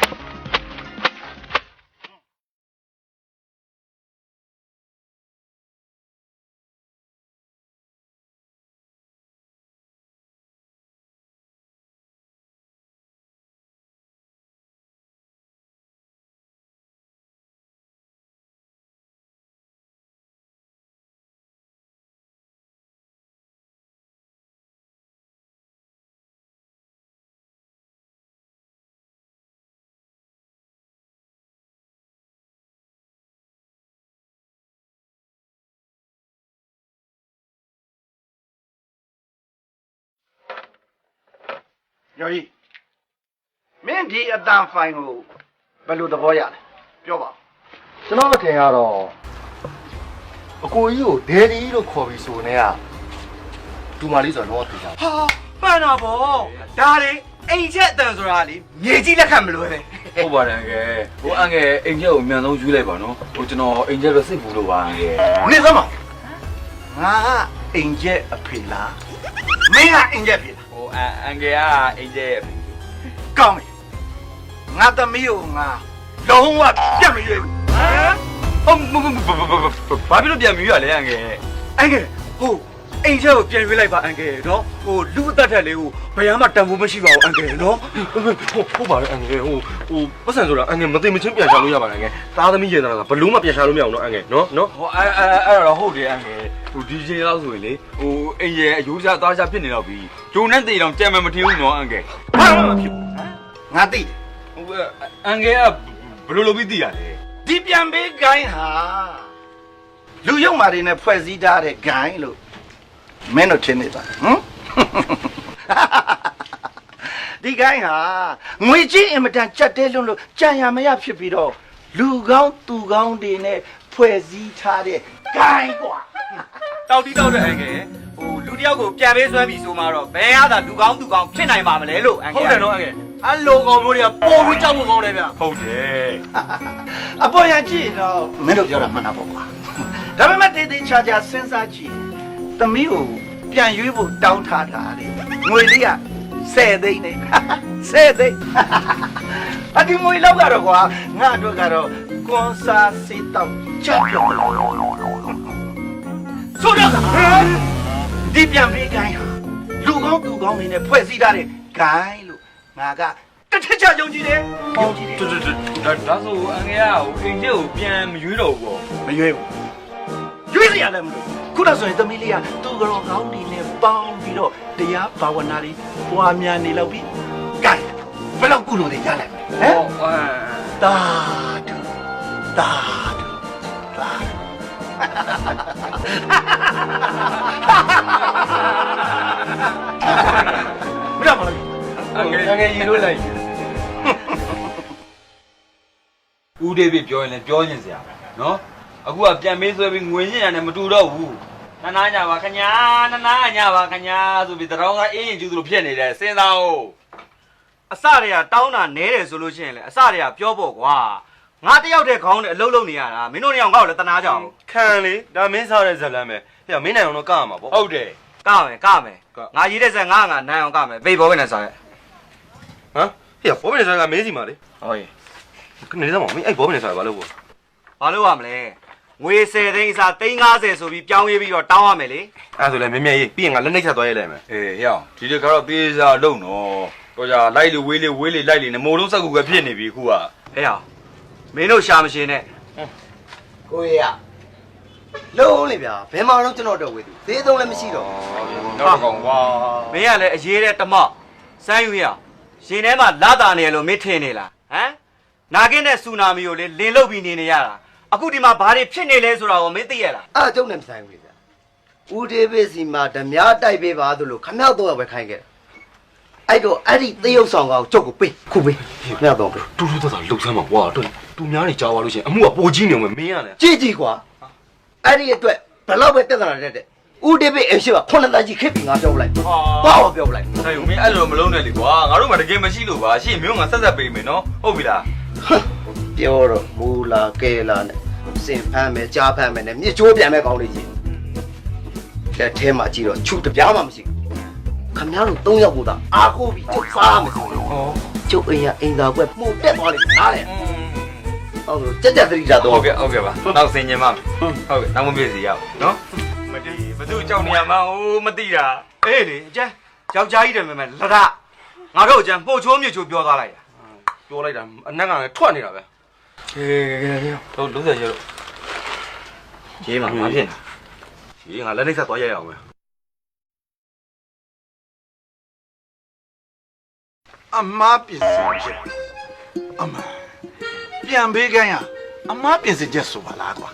ညော်ကြီးမင်းဒီအတန်ဖိုင်ကိုဘယ်လိုသဘောရလဲပြောပါ ကျွန်တော်မထင်ရတော့အကိုကြီးကိုဒယ်ဒီလို့ခေါ်ပြီးဆိုနေကဒူမာလေးဆိုတော့တော့သိကြ ဟာပန်းတာဗောဒါလေ အိမ်ချက်အတန်ဆိုတာလေမြေကြီးလက်ခံမလို့ပဲ ဟုတ်ပါတယ်အန်ကယ်ဟိုအန်ကယ်အိမ်ချက်ကိုအမြန်ဆုံးယူလိုက်ပါနော်ဟိုကျွန်တော်အိမ်ချက်ပဲစိတ်ပူလို့ပါအန်ကယ် နေစမ်းမငါအိမ်ချက်အဖေလားမင်းကအိမ်ချက်ဖေလား ဟိုအန်ကယ်ကအိမ်ချက် ကောင်းပြီငါသမီးကိုငါလုံးဝပြတ်မရွေးဘူး ဟုတ်ဘာဖြစ်လို့ပြန်မြူရလဲအန်ကယ် အန်ကယ်ဟိုအိမ်ချက်ကိုပြန်ရွေးလိုက်ပါအန်ကယ်နော်ဟိုလူအသက်ထက်လေးကိုဘယ်မှတန်ဖိုးမရှိပါဘူးအန်ကယ်နော် ဟုတ်ပါတယ်အန်ကယ်ဟိုပတ်စံဆိုတာအန်ကယ်မသိမချင်းပြန်ရှာလို့ရပါတယ်အန်ကယ်သားသမီးရင်သားကဘလို့မှပြန်ရှာလို့မရအောင်နော်အန်ကယ်နော် ဟိုအဲ့တော့ဟုတ်တယ်အန်ကယ်ဟိုဒီချိန်လောက်ဆိုရင်လေဟိုအိမ်ရဲ့အယိုးစားသားစားဖြစ်နေတော့ပြီဂျုံနဲ့တေတောင်ကြံမမထင်ဘူးနော်အန်ကယ် ဘာမှမဖြစ်ဘူးငါသိတယ် ဟိုအန်ကယ်ကဘယ်လိုလုပ်ပြီးသိရလဲ ဒီပြန်ပေးဂိုင်းဟာလူယုံမာတွေနဲ့ဖွဲ့စည်းထားတဲ့ဂိုင်းလို့မင်းတို့ထင်နေတာဟမ်ဒီဂိုင်းဟာငွေကြီးအင်မတန်ကြက်တဲလွန်းလို့ကြံရမရဖြစ်ပြီးတော့လူကောင်းသူကောင်းတွေနဲ့ဖွဲ့စည်းထားတဲ့ဂိုင်းကွာ တောက်တီးတောက်တဲ့အန်ကယ်ဟိုလူတယောက်ကိုပြန်ပေးဆွဲပြီးဆိုမှတော့ဘယ်ရတာလူကောင်းသူကောင်းဖြစ်နိုင်ပါမလဲလို့အန်ကယ် ဟုတ်တယ်နော်အန်ကယ် အဲ့လိုကောင်မျိုးတွေကပေါ်ပြီးကြောက်ဖို့ကောင်းတယ်ဗျ ဟုတ်တယ် အပေါ်ရကြည့်တော့မင်းတို့ပြောတာမှန်တာပေါ့ကွာဒါပေမဲ့တေးသေးချာချာစဉ်းစားကြည့်သမီးကိုပြန်ရွေးဖို့တောင်းထားတာလေငွေလေးက10 သိန်းနဲ့10 သိန်းအဒီငွေလောက်ကတော့ကွာငါတို့ကတော့ကွန်ဆာစီတောက်ချက်ပြောလို့ဆိုတော့ဒီပြန်ပေးကိုင်းဟာလူကောင်းသူကောင်းနေနဲ့ဖွဲ့စည်းထားတဲ့ဂိုင်းလို့ငါကတစ်ထက်ချယုံကြည်တယ်ယုံကြည်တယ် ဒါဆိုအန်ကယ်ကဟိုအိမ်ချက်ကိုပြန်မရွေးတော့ဘူးပေါ့ မရွေးဘူးရွေးစရာလည်းမလိုခုနဆိုရင်သမီးလေးကသူ့ကတော်ကောင်းနေနဲ့ပေါင်းပြီးတော့တရားဘာဝနာလေးပွားများနေလောက်ပြီးကဲဘယ်လောက်ကုလို့တွေကြားလိုက်မလဲဟမ်တာတူတာတူတာမရပါဘူး အန်ကယ်ရေလို့လိုက်ဦးဒေးပြီပြောရင်လည်းပြောနေစရာနော်အခုကပြန်မေးဆွဲပြီးငွေညင်ရတယ်မတူတော့ဘူးနာနာညာပါခညာနာနာညာပါခညာဆိုပြီးတရောင်းသားအေးရင်ကျူးသူလိုဖြစ်နေတယ်စဉ်းစားအောင် အစတွေကတောင်းတာနဲတယ်ဆိုလို့ရှိရင်လေအစတွေကပြောဖို့ကွာငါတယောက်တည်းခေါင်းနဲ့အလုံးလုံးနေရတာမင်းတို့နေအောင်ငါ့ကိုလည်းတနာကြအောင် ခံလေဒါမင်းစားတဲ့ဇလန်းပဲဟဲ့မင်းနိုင်အောင်တော့ကရမှာပေါ့ ဟုတ်တယ် ကမယ်ငါရေးတဲ့ဆက်ငါနိုင်အောင်ကမယ်ဘေးဘောပဲနဲ့စားရဲ့ ဟမ်ဟဲ့ဘောမင်းစားကမင်းစီမှာလေ ဟုတ်ရေ နေစမ်းမမင်းအဲ့ဘောမင်းစားဘာလို့ပေါ့ ဘာလို့ရမလဲငွေ10 သိန်းအစား350ဆိုပြီးပြောင်းရေးပြီးတော့တောင်းရမယ်လေ အဲ့ဆိုလည်းမြဲမြဲရေးပြီးရင်ငါလက်နှိပ်ဆက်သွားရဲလိုက်မယ် အေးဟဲ့ဒီတခါတော့သေးစားလုံနော်တော့じゃလိုက်လေဝေးလေလိုက်လေနဲ့မိုးလုံးစက်ကူပဲဖြစ်နေပြီအခုက ဟဲ့အောင်မင်းတို့ရှာမရှင်နဲ့ ကိုရလုံးလေဗျာဘယ်မှာတော့ကျွန်တော်တော့ဝေးသူသေးသုံးလည်းမရှိတော့ နောက်ကောင်ကွာ မင်းကလည်းအရေးတဲ့တမောက်စမ်းယူရအောင်ရှင်ထဲမှာလာတာနေလို့မင်းထင်နေလားဟမ်နာကင်းတဲ့ဆူနာမီကိုလေလင်လုတ်ပြီးနေရတာအခုဒီမှာဘာတွေဖြစ်နေလဲဆိုတာကိုမင်းသိရလား အားကျုံနဲ့မဆိုင်ဘူးဗျာဦးဒေးဗစ်စီမှာဓမြတိုက်ပေးပါသလိုခမောက်တော့ပဲခိုင်းခဲ့အဲ့တော့အဲ့ဒီသေရုပ်ဆောင်ကောင်ကျုပ်ကိုပေးခုပေးခမောက်တော့ပေး တူတူသားသားလှုပ်ဆမ်းမှာကွာတော့တူများနေကြားသွားလို့ရှိရင်အမှုကပိုကြီးနေအောင်မင်းရတယ် ကြည့်ကြည့်ကွာအဲ့ဒီအတွက်ဘယ်တော့ပဲတက်တာတက်တဲ့ဦးဒေးဗစ်အရှိပါ9တန်းကြီးခစ်ပြီးငါပြောလိုက်ဘာလို့ပြောလိုက် ဟဲ့မင်းအဲ့လိုမလုံးနဲ့လေကွာငါတို့မှတကယ်မရှိလို့ပါရှင့်မျိုးငါဆက်ပေးမယ်နော်ဟုတ်ပြီလား ပြောတော့မူလာကဲလာနဲ့စင်ဖမ်းမယ်ကြားဖမ်းမယ်နဲ့မြစ်ချိုးပြန်မဲ့ကောင်းလေးကြီးလက်ထဲမှာကြည့်တော့ချူတပြားမှမရှိဘူးခမများတို့3ယောက်ကိုသာအားကိုးပြီးကျုပ်စားမယ်ဆိုရင်ကျုပ်အိမ်ကအိမ်သာကွက်မှုတ်တက်သွားလိမ့်မယ်နားလေဟုတ်ကဲ့ကြက်သတိတာတော့ ဟုတ်ကဲ့ပါနောက်ဆင်ញင်မဟုတ်ကဲ့နောက်မပြည့်စီရအောင်နော်မတည်ဘသူကြောက်နေရမှာဟိုမသိတာ အေးလေအကျန်းယောက်ျားကြီးတယ်မယ်လရငါတို့အကျန်းပို့ချိုးမြစ်ချိုးပြောသွားလိုက်တာ ပြောလိုက်တာအနက်ကလည်းထွက်နေတာပဲ တို့လုံးဆက်ရတော့ ရေးမှာမဖြစ်နေ ရေးငါလက်နှိပ်ဆက်သွားရဲရအောင်ပဲ အမားပြင်ဆင်ချက်အမပြန်ပေးခိုင်းရအမားပြင်ဆင်ချက်ဆိုပါလားကွာ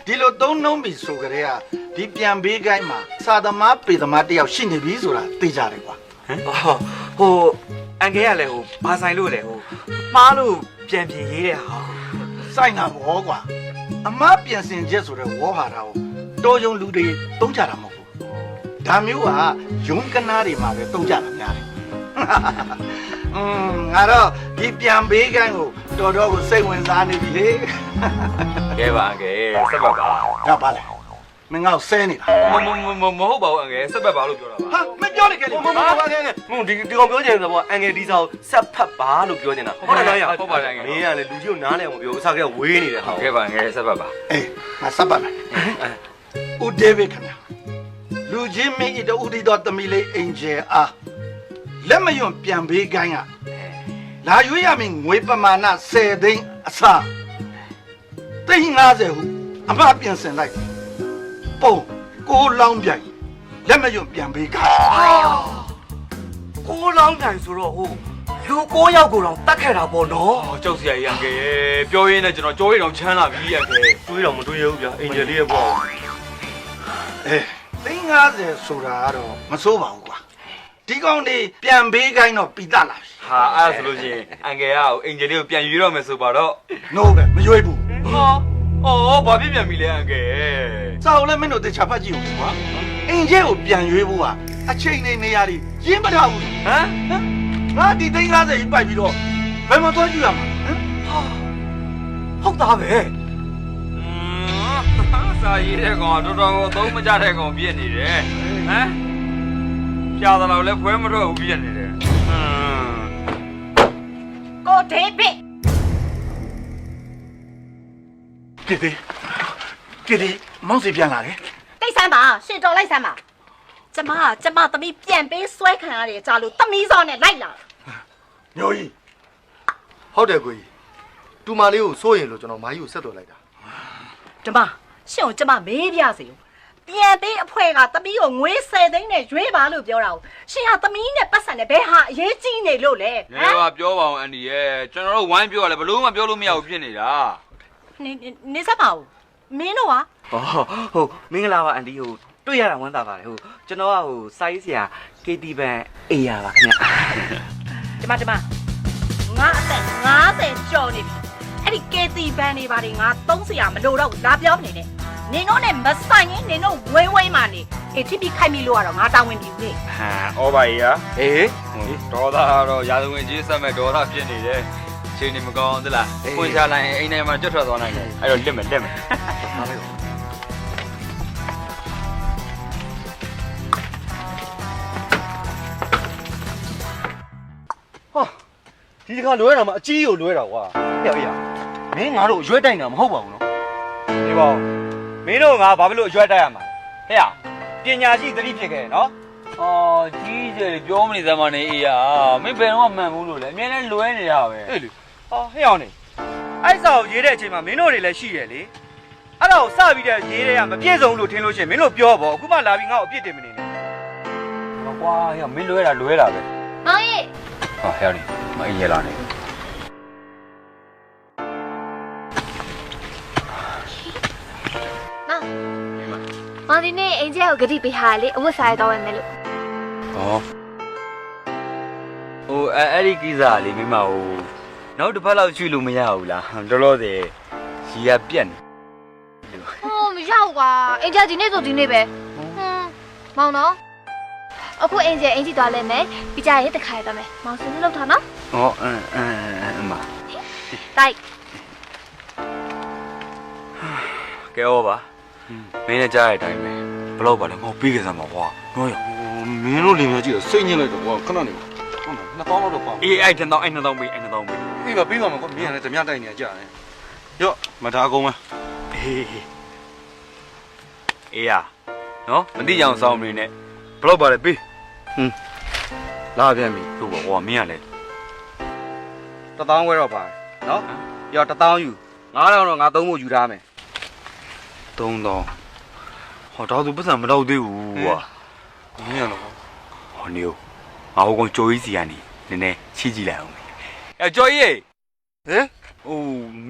ဒီလိုသုံးနှုံးပြီဆိုကြတဲ့ကဒီပြန်ပေးခိုင်းမှာစာသမားပေသမားတယောက်ရှိနေပြီဆိုတာသိကြတယ်ကွာ ဟိုအန်ကယ်ကလည်းဟိုဘာဆိုင်လို့လဲဟိုမှားလို့ပြန်ပြင်ရေးတဲ့ဟာ စိုက်တာဘောကွာအမားပြင်ဆင်ချက်ဆိုတဲ့ဝေါ်ဟာတာကိုတော်ယုံလူတွေတုံးကြတာမဟုတ်ဘူးဒါမျိုးကယုံကနာတွေမှာပဲတုံးကြတာများတယ် ငါတော့ဒီပြန်ပေးခိုင်းကိုတော်တော်ကိုစိတ်ဝင်စားနေပြီလေ ကဲပါအန်ကယ်ဆက်ပတ်ပါ ရပါလေမင်းငါ့ကိုဆဲနေတာ မဟုတ်ပါဘူးအန်ကယ်ဆက်ပတ်ပါလို့ပြောတာပါ ဟာမပြောလိုက်ခဲ့လေ မဒီကောင်ပြောချင်တယ်ပေါ့အန်ငယ်ဒီစာကိုဆက်ဖတ်ပါလို့ပြောနေတာဟုတ်တယ်လား ဟုတ်ပါတယ်အန်ကယ် မင်းကလည်းလူကြီးကိုနားလည်အောင်ပြောအစားကဝေးနေတယ်ဟာ ကဲပါအန်ကယ်ဆက်ပတ်ပါ အေးငါစပ်ပါမယ်ဦးဒေးဗစ်ခင်ဗျာလူချင်းမင်းဤတို့ဦးဒီတော်သမီးလေးအင်ဂျယ်အားလက်မယွန်ပြန်ပေးခိုင်းကလာရွေးရမင်းငွေပမာဏ10သိန်းအစား350ဟုအမပြင်ဆင်လိုက်ပုံကိုလောင်းပြိုင်လက်မယွန်ပြန်ပေးခိုင်း ကိုလောင်းကန်ဆိုတော့ဟိုလူ9ယောက်ကိုတော့တတ်ခဲ့တာပေါ့နော် ကြောက်စရာကြီးအန်ကယ်ပြောရင်းနဲ့ကျွန်တော်ကြောရည်တော်ချမ်းလာပြီအန်ကယ် တွေးတော့မတွေးရဘူးဗျာအင်ဂျယ်လေးရဲ့ပေါ့ 350ဆိုတာကတော့မစိုးပါဘူးကွာဒီကောင်လေးပြန်ပေးခိုင်းတော့ပြီးတတ်လာပြီ ဟာအဲ့ဒါဆိုလို့ရှိရင်အန်ကယ်ကအင်ဂျင်လေးကိုပြန်ယူရမယ်ဆိုပါတော့ no ပဲမရွေးဘူး အော်ဘာဖြစ်ပြန်ပြီလဲအန်ကယ် စာအုပ်လည်းမင်းတို့တေချာဖတ်ကြည့်ဦးကွာအင်ဂျဲကိုပြန်ရွေးဖို့ကအချိန်နဲ့နေရာတွေရင်းမထားဘူးဟမ်ငါဒီ350ကြီးပိုက်ပြီးတော့ဘယ်မှာသွားကြည့်ရမှာဟမ် ဟုတ်သားပဲ စာရေးတဲ့ကောင်ကတော်တော်ကိုသုံးမကြတဲ့ကောင်ပြည့်နေတယ်ဟမ်ပြားတော့လည်းဖွဲမထွက်ဘူးပြည့်နေတယ် ကိုဒေးဗစ် ကစ်ဒီမောင်စီပြန်လာတယ် တိတ်ဆန်းပါရှင်တော်လိုက်ဆန်းပါကျမသမီးပြန်ပေးဆွဲခံရတယ်ကြာလို့သမီးစောနဲ့လိုက်လာ ညိုကြီး ဟုတ်တယ်ကိုကြီးတူမလေးကိုစိုးရင်လို့ကျွန်တော်မာကြီးကိုဆက်သွယ်လိုက်တာ ကျမရှင်ကိုကျမမေးပြစေဦးပြန်ပေးအဖွဲကသမီးကိုငွေ10သိန်းနဲ့ရွေးပါလို့ပြောတာကိုရှင်ကသမီးနဲ့ပတ်စံနဲ့ဘယ်ဟာအရေးကြီးနေလို့လဲ နေပါပြောပါအောင်အန်ဒီရဲ့ကျွန်တော်တို့ဝိုင်းပြောရလဲဘလို့မှပြောလို့မရဘူးဖြစ်နေတာ နေစပ်ပါဦးမင်းတို့က ဟုတ်မင်္ဂလာပါအန်ဒီဟိုတွေ့ရတာဝမ်းသာပါတယ်ဟိုကျွန်တော်ကဟိုစာရေးဆရာ KT ဘန်အေးရပါခင်ဗျ ကျမငါအသက်50ကျော်နေပြီအဲ့ဒီ KT ဘန်နေပါတွေငါ30ရာမလို့တော့လာပြောနေတယ်နင်တို့နဲ့မဆိုင်ရင်နင်တို့ဝိုင်းမှနေအေးထိပြီးခိုက်မိလို့ကတော့ငါတာဝန်ပြီလေ ဟာဩပါကြီးဟာအေးဒေါသကတော့ရာဇဝင်ကြီးဆက်မဲ့ဒေါသဖြစ်နေတယ်ချိန်နေမကောင်းသလားပွင့်ချလိုက်အိမ်ထဲမှာကြွထွက်သွားနိုင်တယ်အဲ့တော့လက်မယ်ဒီတစ်ခါလွဲတာမှအကြီးကိုလွဲတာကွာဟဲ့အေးမင်းငါတို့ရွေးတိုင်တာမဟုတ်ပါဘူးနော် ဒီပေါ့မင်းတို့ငါဘာဖြစ်လို့အရွက်တိုက်ရမှာလဲဟဲ့ပညာရှိသတိဖြစ်ခဲ့နော် အော်ကြီးကျယ်ပြောမနေသမားနေအေးရမင်းဘယ်တော့မှမှန်ဘူးလို့လေအမြဲတမ်းလွဲနေရပဲ ဟဲ့လေဟောဟဲ့အောင်နေအဲ့စာကိုရေးတဲ့အချိန်မှာမင်းတို့တွေလည်းရှိရလေအဲ့ဒါကိုစပြီးတဲ့ရေးတဲ့ကမပြည့်စုံလို့ထင်လို့ရှိရင်မင်းတို့ပြောပေါ့အခုမှလာပြီးငါ့ကိုအပြစ်တင်မနေနဲ့ ကွာဟဲ့မင်းလွဲတာပဲ မောင်ကြီး ဟာဟဲ့နေမအေးရလာနေ မောင်ဒီနေ့အင်ဂျဲကိုဂတိပေးဟာလေအဝတ်စားရတော့မယ်လို့ ဟောဟိုအဲ့ဒီကိစ္စလေးမိမဟိုနောက်တစ်ဖက်လောက်ချွေလို့မရဘူးလားတော်တော်သေးရီရပြက်နေ ဟိုမရောက်ကွာအင်ဂျဲဒီနေ့ဆိုဒီနေ့ပဲမောင်နော်အခုအင်ဂျဲအင်ဂျီသွားလဲမယ်ပြီးကြရင်တခါရတော့မယ်မောင်စင်းလောက်ထားနော် ဟောအမ တိုက် ကဲဟောပါမင်းနဲ့ကြားတဲ့အတိုင်းပဲဘလောက်ပါလဲငေါပြီးကြစမ်းပါကွာနော်ရ မင်းတို့လင်မြကြည့်တော့စိတ်ညစ်လိုက်တော့ကွာခဏနေပါဟုတ်လား2000လောက်တော့ပါ အေးအဲ့2000ပေး အေးပါပြီးပါမယ်ကွာမင်းကလည်းဓမြတိုက်နေကြတယ်ရော့မထားကုန်မ အေးရနော်မတိအောင်စောင်းနေနဲ့ဘလောက်ပါလဲပေး လာပြန်ပြီ ဟုတ်ပါကွာမင်းကလည်း 1000ဝဲတော့ပါနော်ရော1000ယူ9000တော့ငါသုံးဖို့ယူထားမယ် 3000ဟောတော့သူပတ်စံမတော့သေးဘူးကွာ မင်းရတော့ ဟောနေဦးငါဟိုကောင်ကြိုးကြီးစီကနေနည်းနည်းချီးကြည့်လိုက်အောင်အဲကြိုးကြီး ဟဲ့ ဟို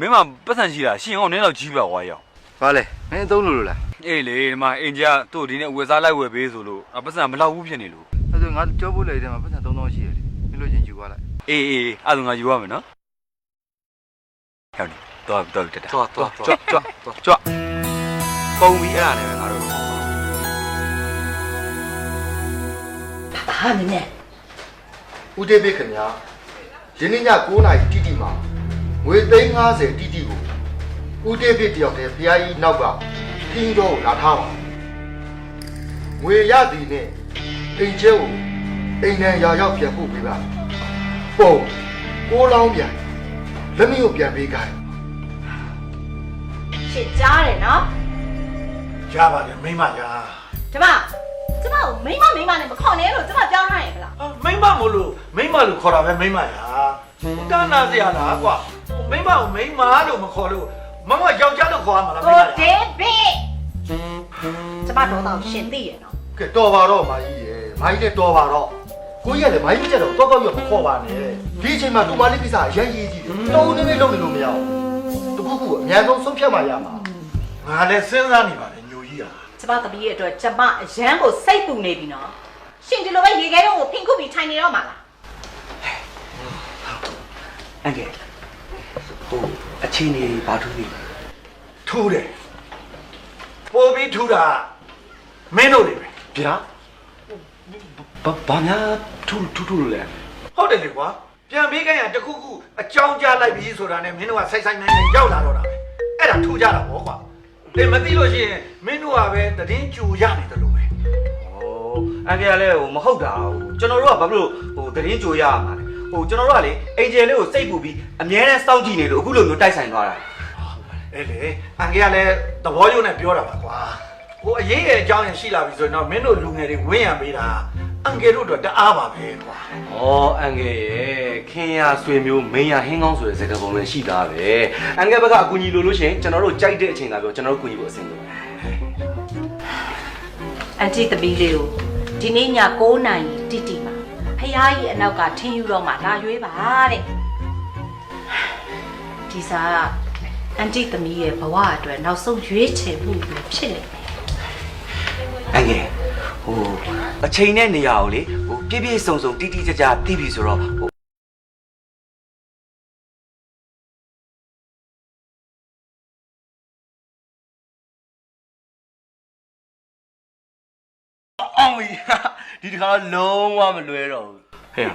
မင်းမပတ်စံရှိတာရှင်အောင်နည်းတော့ကြီးပါကွာရော ဘာလဲမင်းသုံးလို့လား အေးလေဒီမှာအင်ဂျာတို့ဒီနေ့ဝယ်စားလိုက်ဝယ်ပေးဆိုလို့ပတ်စံမလောက်ဘူးဖြစ်နေလို့ အဲ့ဒါငါကြောဖို့လိုက်တယ်မှာပတ်စံ3000ရှိရတယ်မင်းလို့ချင်းယူသွားလိုက် အေးအဲ့ဒါငါယူရမယ်နော်ဟဲ့နေတော့တက်တာကြွပုံပြီးအဲ့ဒါနဲ့ပဲငါတို့ ဟာနည်းနည်း ဦးတေးပေးခင်ဗျာဒီနေ့ည9:00နာရီတိတိမှာငွေ350တိတိကိုဦးတေးပေးတယောက်တည်းဖျားကြီးနောက်ကခင်းတော်ကိုလာထားပါငွေရသည်နဲ့အိမ်ကျဲကိုအိမ်နံရာရောက်ပြန်ပို့ပေးပါပုံ6လောင်းပြန်လက်မကိုပြန်ပေးခိုင်း ရှစ်ကြားတယ်နော် ကြားပါတယ်မိမကြား ကျမကိုမိမနဲ့မခေါ်နဲ့လို့ကျမပြောထားရင်ခလား မိမမို့လို့မိမလို့ခေါ်တာပဲမိမရာတာနာစရာလားကွာမိမကိုမိမလို့မခေါ်လို့မမယောက်ျားလို့ခေါ်ရမှာလားမိမ ကို ရာ ဒေးဗစ်ကျမတော့တော့ရှင်သိရနော် ကဲတော်ပါတော့မာကြီးရေမာကြီးလည်းတော်ပါတော့ကိုကြီးကလည်းမာကြီးကြတော့တော့တော့ရမခေါ်ပါနဲ့ဒီအချိန်မှာတူမလေးကိစ္စအရင်ရေးကြည့်တယ်လုံးနေလုံးနေလို့မရဘူးတခုခုအများဆုံးဆုံးဖြတ်မှရမှာ ငါလည်းစဉ်းစားနေပါတယ်ညိုကြီးอ่ะ ကျမသမီးရဲ့အတွက်ကျမအရန်ကိုစိတ်ပူနေပြီနော်ရှင်ဒီလိုပဲရေခဲတော့ကိုဖင်ခုပြီးထိုင်နေတော့မှာလား အန်ကဲဟိုအချင်းနေဘာထူးနေ ထူးတယ်ပို့ပြီးထူးတာမင်းတို့တွေပဲ ဗျာဘာများထူးလို့လဲ ဟုတ်တယ်လေကွာပြန်ပေးခိုင်းရတခုခုအကြောင်းကြားလိုက်ပြီဆိုတာနဲ့မင်းတို့ကဆိုင်ဆိုင်နိုင်နိုင်ရောက်လာတော့တာပဲအဲ့ဒါထူးကြတာပေါ့ကွာအေးမသိလို့ရှိရင်မင်းတို့ကပဲတည်င်းကြူရနေတယ်လို့ပဲ အန်ကဲလည်းဟိုမဟုတ်တာဟိုကျွန်တော်တို့ကဘာဖြစ်လို့ဟိုသတင်းကြိုရရမှာလဲဟိုကျွန်တော်တို့ကလေအင်ဂျယ်လေးကိုစိတ်ပူပြီးအမြဲတမ်းစောင့်ကြည့်နေလို့အခုလိုမျိုးတိုက်ဆိုင်သွားတာ အေးလေအန်ကကလည်းသဘောကျနဲ့ပြောတာပါကွာဟိုအရေးရဲ့အကြောင်းရရှိလာပြီဆိုရင်တော့မင်းတို့လူငယ်တွေဝင်းရံပေးတာအန်ကတို့အတွက်တအားပါပဲကွာ ။ဩအန်ကယ်ရဲ့ခင်ရဆွေမျိုးမင်းရဟင်းကောင်းဆိုတဲ့စကားပုံလည်းရှိသားပဲ။အန်ကယ်ဘက်ကအကူညီလိုလို့ရှိရင်ကျွန်တော်တို့ကြိုက်တဲ့အချိန်သာပြောကျွန်တော်တို့ကူညီဖို့အဆင်သင့်ပါ အန်တီသမီးလေးကိုဒီနေ့ည9:00နာရီတိတိမှာဖះကြီးအနောက်ကထင်းယူတော့မှလာရွေးပါတဲ့ဒီစားအန်တီသမီးရဲ့ဘဝအတွက်နောက်ဆုံးရွေးချယ်မှုပဲဖြစ်နေတယ် အန်ကဲဟိုအချိန်နဲ့နေရာကိုလေဟိုပြည့်ပြည့်စုံစုံတိတိကျကျသိပြီဆိုတော့ဟို အောင်ဒီတခါလုံးဝမလွဲတော့ဘူး ဟဲ့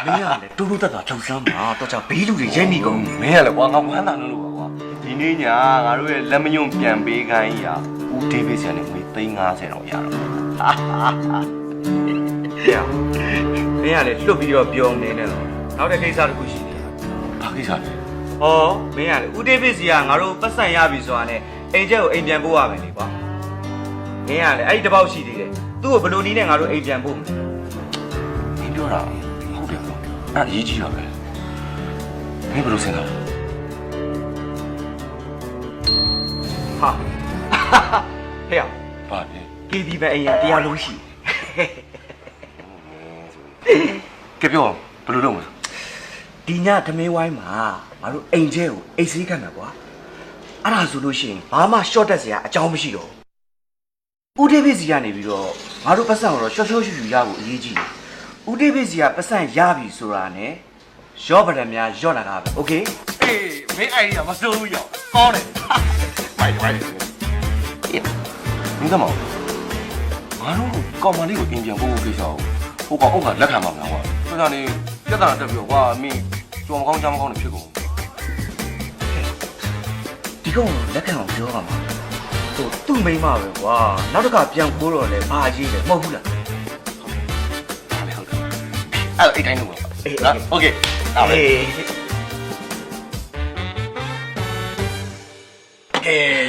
မင်းကလည်းတူတူတက်တာလှုပ်ဆမ်းမှာတော့ကြောင့်ဘေးလူတွေရိုက်မိကုန် မင်းကလည်းကွာငါဝမ်းသာလို့ပါကွာဒီနေ့ညငါတို့ရဲ့လက်မယုံပြန်ပေးခိုင်းရာဦးဒေးဗစ်ဆန်နဲ့ငွေ350တော့ရတော့ ဟဲ့မင်းကလည်းလွတ်ပြီးတော့ပြောနေတယ်တော့နောက်တဲ့ကိစ္စတစ်ခုရှိတယ် ဘာကိစ္စလဲ ဟောမင်းကလေဦးဒေးဗစ်စီကငါတို့ပတ်စံရပြီဆိုတာနဲ့အိမ်ကျက်ကိုအိမ်ပြန်ပို့ရမယ်လေကွာမင်းကလေအဲ့ဒီတစ်ပေါက်ရှိသေးတယ်သူ့ကိုဘယ်လိုနည်းနဲ့ငါတို့အိမ်ပြန်ပို့မလဲ မင်းပြောတာဟုတ်တယ်ကွာအဲ့အရေးကြီးတာပဲမင်းဘယ်လိုစဉ်းစားလဲ ဟာဟဲ့ ဘာလဲ KB ပဲအိမ်ရတရားလုံးရှိ ကဲပြောဘယ်လိုလုပ်မလဲ ဒီညသမင်းဝိုင်းမှာငါတို့အိမ်ကျဲကိုအိတ်ဆေးခံမှာကွာအဲ့ဒါဆိုလို့ရှိရင်ဘာမှ short တက်စရာအကြောင်းမရှိတော့ဦးဒေးဗစ်စီကနေပြီးတော့ငါတို့ပတ်စံကိုတော့ရှော့ရှော့ရှူရှူရဖို့အရေးကြီးတယ်ဦးဒေးဗစ်စီကပတ်စံရပြီဆိုတာနဲ့ရော့ပဒံများရော့လာတာပဲโอเค အေးမင်းအိုင်ဒီယာမစိုးဘူးရောကောင်းတယ်မိုက်တယ်မင်းသမငါတို့ကောင်မလေးကိုအင်ပြန်ပို့ဖို့ကိစ္စကိုဟိုကောင်အုပ်ကလက်ခံပါမလားကွာဆိုတော့နေပြဿနာတက်ပြီးတော့ကွာမင်းကြောင်မကောင်းချမ်းမကောင်းနေဖြစ်ကုန် ဒီကောင်လက်ခံအောင်ပြောပါမှာဟိုသူ့မိန်းမပဲကွာနောက်တစ်ခါပြန်ခိုးတော့လေဘာကြီးလဲမဟုတ်ဘူးလား ဒါလည်းဟုတ်တယ်အဲ့အိတ်တိုင်းလို့ပေါ့နော်โอเคဒါပဲ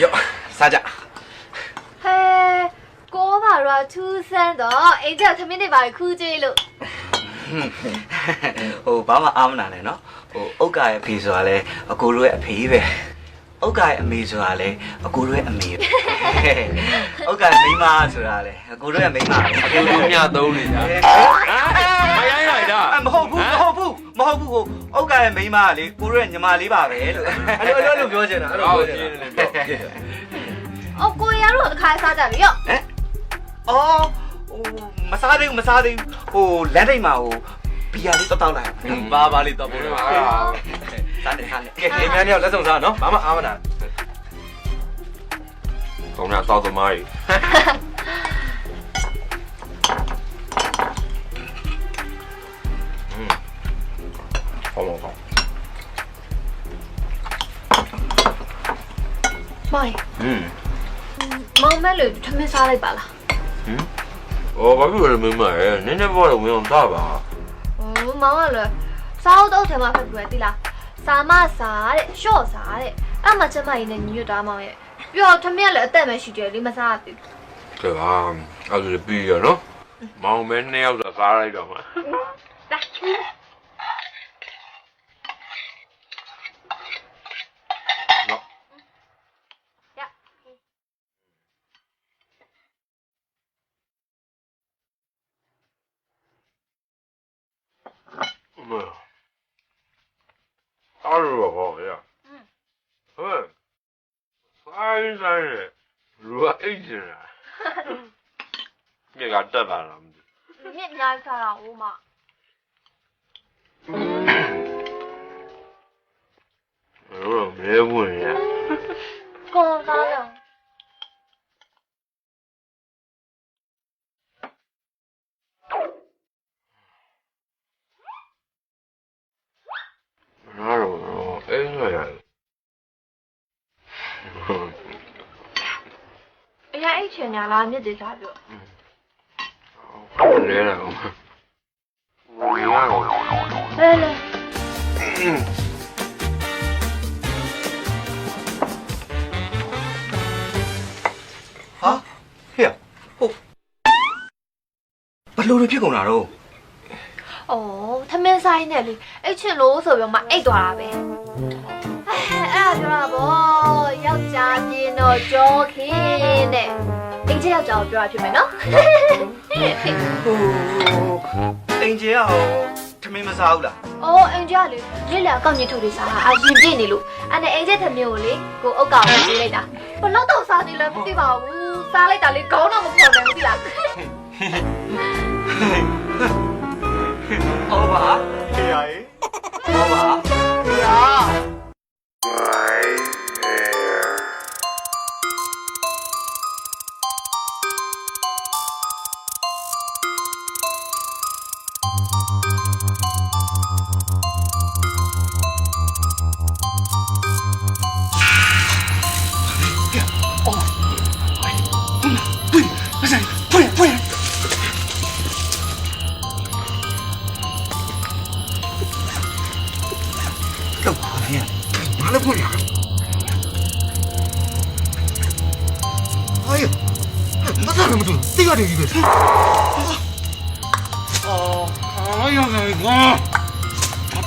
ရောစားကြ ဟဲကိုပါတော့ထူးဆန်းတော့အိမ်ကျသမင်းတွေပါခူးကြွေးလို့ ဟိုဘာမှအားမနာနဲ့နော်ဟိုဥက္ကရဲ့အဖေဆိုတာလဲအကိုတို့ရဲ့အဖေပဲဥက္ကရဲ့အမေဆိုတာလဲအကိုတို့ရဲ့အမေပဲဥက္ကမိန်းမဆိုတာလဲအကိုတို့ရဲ့မိန်းမပဲအကိုတို့မြသုံးနေကြမရိုင်းရိုက်တာမဟုတ်ဘူးဟိုဥက္ကရဲ့မိန်းမကလေကိုတို့ရဲ့ညီမလေးပါပဲလို့အဲ့လိုပြောချင်တာအဲ့လိုပြောချင်တာ အော်ကိုရတို့အခါစားကြပြီရော ဟမ်အော်ဟိုမစားသေးဘူးဟိုလမ်းထိပ်မှာဟိုဘီယာလေးတောက်လိုက်ပါလေးတော့ပို့နေပါစားနေကဲဒီမန်းတယောက်လက်ဆောင်စားနော်ဘာမှအားမနာကောင်းတာတောက်သမားကြီး မောင်မောင်မဲလို့ထမင်းစားလိုက်ပါလား အော်ဘာဖြစ်လဲမင်းမရဲ့နည်းနည်းပေါ်တော့ဝင်အောင်သားပါ မောင်ကလည်းစားတော့ထဲမှာဖက်ပြီးလားစာမစားတဲ့ရှော့စားတဲ့အဲ့မှာကျမကြီးနဲ့ညီညွတ်တာမောင်ရဲ့ပြီးတော့ထမင်းကလည်းအသက်မရှိတယ်လေမစားသေးဘူး ကဲပါအဲ့ဒါပြီးရနော်မောင်မဲ2ယောက်သာစားလိုက်တော့မှာအားရပါဘောရဟဲ့ဆိုင်လူအိတ်ကြလားမြေကတက်လာလားမသိ မြင့်များစားတာဦးမ ဘူးမဲဝင်ရ ကောင်းစားလား နားတော့အဲ့ဆိုရတယ် အရင်အိတ်ချင်ညာလားမြင့်သေးစားပြော လဲလာအောင်ဝင်ရအောင် လဲလဲ ဟာဟဲ့ဟုတ်ဘလို့ဖြစ်ကုန်တာတော့ အော်ထမင်းဆိုင်နဲ့လေအိတ်ချင်လို့ဆိုပြီးမှအိတ်သွားတာပဲအဲ့ဒါပြောတာဗောယောက်ျားပြင်းတော့ကြောခင်းတဲ့အိတ်ချယောက်ျားကိုပြောတာဖြစ်မယ်နော် အင်ဂျင်ကဟောထမင်းမစားဘူးလား အော်အိမ်ကြီးကလေလက်လက်အကောင့်ကြီးထုတ်ပြီးစားတာအရင်ပြည့်နေလို့အဲ့နဲ့အိမ်ကျထမင်းကိုလေကိုအုတ်ကောင်ကိုပေးလိုက်တာဘလို့တော့စားနေလဲမသိပါဘူးစားလိုက်တာလေခေါင်းတော့မဖော်နိုင်ဘူးသိလား ဟုတ်ပါခေရရေဟုတ်ပါခေရ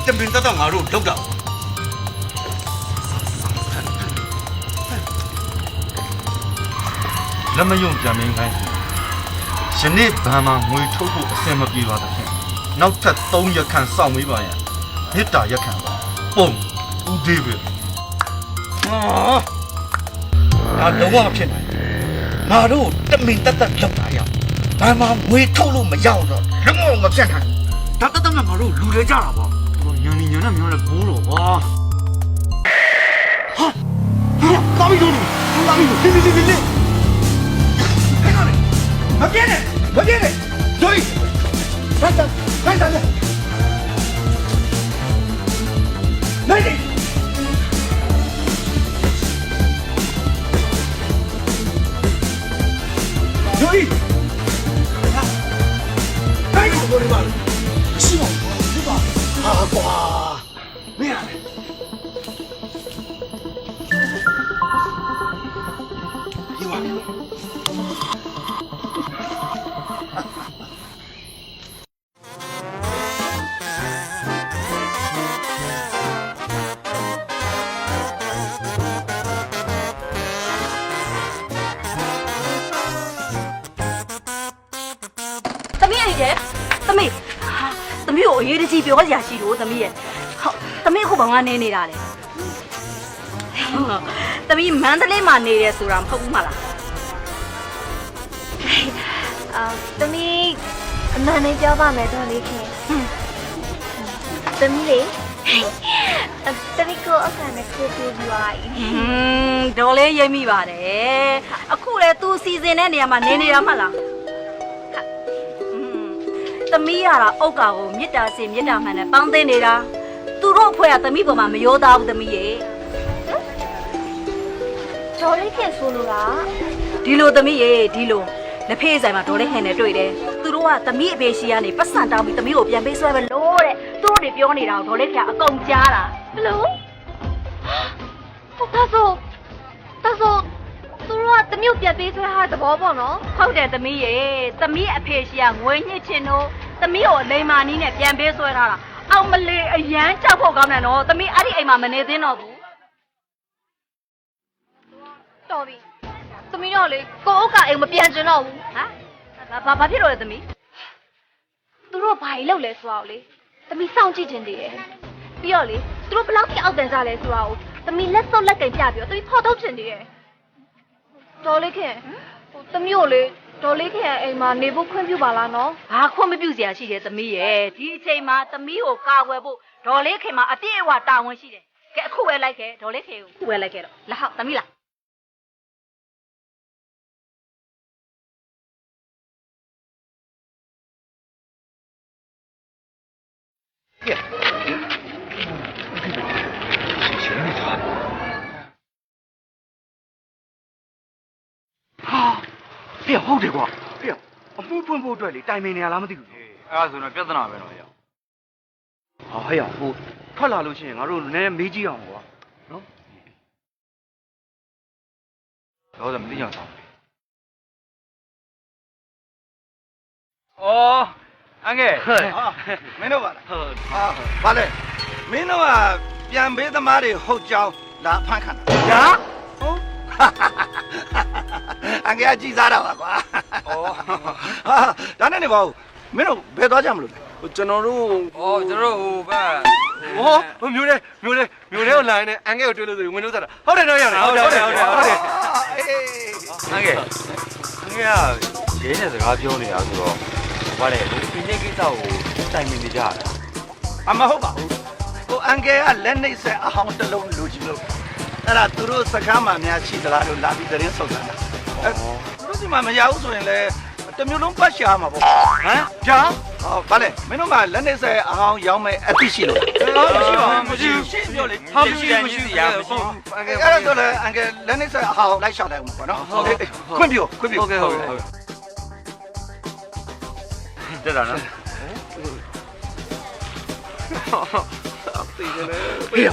တမင်တော့ငါတို့လောက်တာလက်မယုံပြန်မင်းခိုင်းယနေ့ဗန်မှာငွေထုတ်ဖို့အဆင်မပြေပါဘူးနောက်ထပ်3ရက်ခန့်စောင့်မေးပါရန်မေတ္တာရက်ခန့်ပါပုံဦးသေးပဲဟာတော့မဖြစ်နိုင်ငါတို့တမင်တက်လောက်တာရဗန်မှာငွေထုတ်လို့မရတော့လုံးဝမဖြစ်နိုင်ဒါတတ်ငါတို့လူလဲကြတာပေါ့ညနေညနေမျိုးလည်းဘိုးတော့ကွာဟာကာမီတို့ကာမီတို့ဒီမပြင်းနဲ့ဂျိုးဖိုက်တာနိုင်နေဂျိုးနိုင်ကိုဘယ်မှာရှိမဒီပါဟာကွာမင်းရတယ်ဒီပါသမီးကိုအရေးတကြီးပြောစရာရှိလို့သမီးရဲ့ဟုတ်သမီးအခုဘာမှနေနေတာလဲသမီးမန္တလေးမှာနေတယ်ဆိုတာမဟုတ်ဘူးမလားသမီးအမှန်နဲ့ပြောပါမယ်တော်လေးခင်သမီးလေသမီးကိုအခါနဲ့ကိုပြပြီးသွားပြီဒေါ်လေးရိပ်မိပါတယ်အခုလေသူစီစဉ်တဲ့နေရာမှာနေနေတာမှလားသမီးရတာအုတ်ကောင်ကိုမြစ်တာစင်မြစ်တာမှန်နဲ့ပေါင်းသိနေတာသူတို့အဖွဲ့ကသမီးပေါ်မှာမရောသားဘူးသမီးရဲ့ ဒေါ်လေးခင်ဆိုလိုတာ ဒီလိုသမီးရေဒီလိုလက်ဖေးဆိုင်မှာဒေါ်လေးဟန်နဲ့တွေ့တယ်သူတို့ကသမီးအဖေရှိကနေပတ်စံတောင်းပြီးသမီးကိုပြန်ပေးဆွဲပဲလို့တဲ့သူတို့တွေပြောနေတာကိုဒေါ်လေးခင်ကအကုန်ကြားတာ ဘလို့ဒါဆိုသူတို့ကတမျိုးပြန်ပေးဆွဲထားတဲ့သဘောပေါ့နော် ဟုတ်တယ်သမီးရေသမီးအဖေရှိကငွေညှစ်ချင်တို့သမီးကိုအလိမ်မာနီးနဲ့ပြန်ပေးဆွဲထားတာအောင်မလေးအရန်ကြောက်ဖို့ကောင်းတယ်နော်သမီးအဲ့ဒီအိမ်မှာမနေသင့်တော့ဘူး တော်ပြီသမီးတော့လေကိုအုတ်ကအိမ်မပြန်ကျင်တော့ဘူး ဘာဖြစ်လို့လဲသမီး သူတို့ဘာကြီးလုပ်လဲဆိုတော့လေသမီးစောင့်ကြည့်ခြင်းတည်တယ်ပြီးတော့လေသူတို့ဘယ်လောက်ထိအောက်တန်းကြလဲဆိုတော့သမီးလက်စုပ်လက်ကင်ပြပြီးတော့သမီးဖော်ထုတ်ခြင်းတည်တယ်ဒေါ်လေးခင်သမီးကိုလေဒေါ်လေးခင်အိမ်မှာနေဖို့ခွင့်ပြုပါလားနော် ဘာခွင့်မပြုစရာရှိတယ်သမီးရဲ့ဒီအချိန်မှာသမီးကိုကာကွယ်ဖို့ဒေါ်လေးခင်မှာအပြည့်အဝတာဝန်ရှိတယ်ကဲအခုပဲလိုက်ခဲ့ဒေါ်လေးခင်ကိုအခုပဲလိုက်ခဲ့တော့လာဟောက်သမီးလာ ဖေဟုတ်တယ်ကွာဖေအမှုဖွင့်ဖို့အတွက်လေတိုင်ပင်နေရလားမသိဘူး အဲ့ဒါဆိုတော့ပြဿနာပဲတော့ရ ဟာဟဲ့ဟိုထွက်လာလို့ရှိရင်ငါတို့လည်းမေးကြည့်အောင်ကွာနော် တော့မသိကြအောင်အော်အငယ် မင်းတို့ပါလားဟုတ်ဟာဘာလဲမင်းတို့ကပြန်ပေးသမားတွေဟုတ်ကြောင်းလာဖမ်းခံတာညာဟုတ်အငယ်ကကြည်စားတာပါကွာဩဟာဒါနဲ့နေပါဦးမင်းတို့ဘယ်သွားကြမလို့လဲ ကျွန်တော်တို့ အော်ကျွန်တော်ဟိုဘက် ဟောမျိုးလေးကိုလာရင်အန်ကဲကိုတွေ့လို့ဆိုဝင်လို့စားတာဟုတ်တယ်တော့ရတယ်ဟုတ်တယ် အငယ်ရဲနဲ့စကားပြောနေတာဆိုတော့ဘာလဲဒီနေ့ကိစ္စကိုတိုင်ပင်နေကြတာ အမဟုတ်ပါဘူးဟိုအန်ကယ်ကလက်နှိပ်ဆက်အဟောင်းတစ်လုံးလိုချင်လို့အဲ့ဒါသူတို့စကားမှများရှိသလားလို့လာပြီးသတင်းဆုပ်တာသူတို့ဒီမှာမရဘူးဆိုရင်လည်းတမျိုးလုံးပတ်ရှာမှာပေါ့ဟမ်ကြာဟောဘာလဲမင်းတို့ကလက်နှိပ်ဆက်အဟောင်းရောင်းမဲ့အသိရှိလို့မရှိပါဘူးမရှိဘူးရှင်းပြောလေမရှိရမရှိရမရှိအန်ကယ်အဲ့ဒါဆိုလည်းအန်ကယ်လက်နှိပ်ဆက်အဟောင်းလိုက်ရှာလိုက်ဦးပေါ့နော်ဟုတ်ကဲ့ခွင့်ပြုဟုတ်ကဲ့တက်တာနော် ဟေး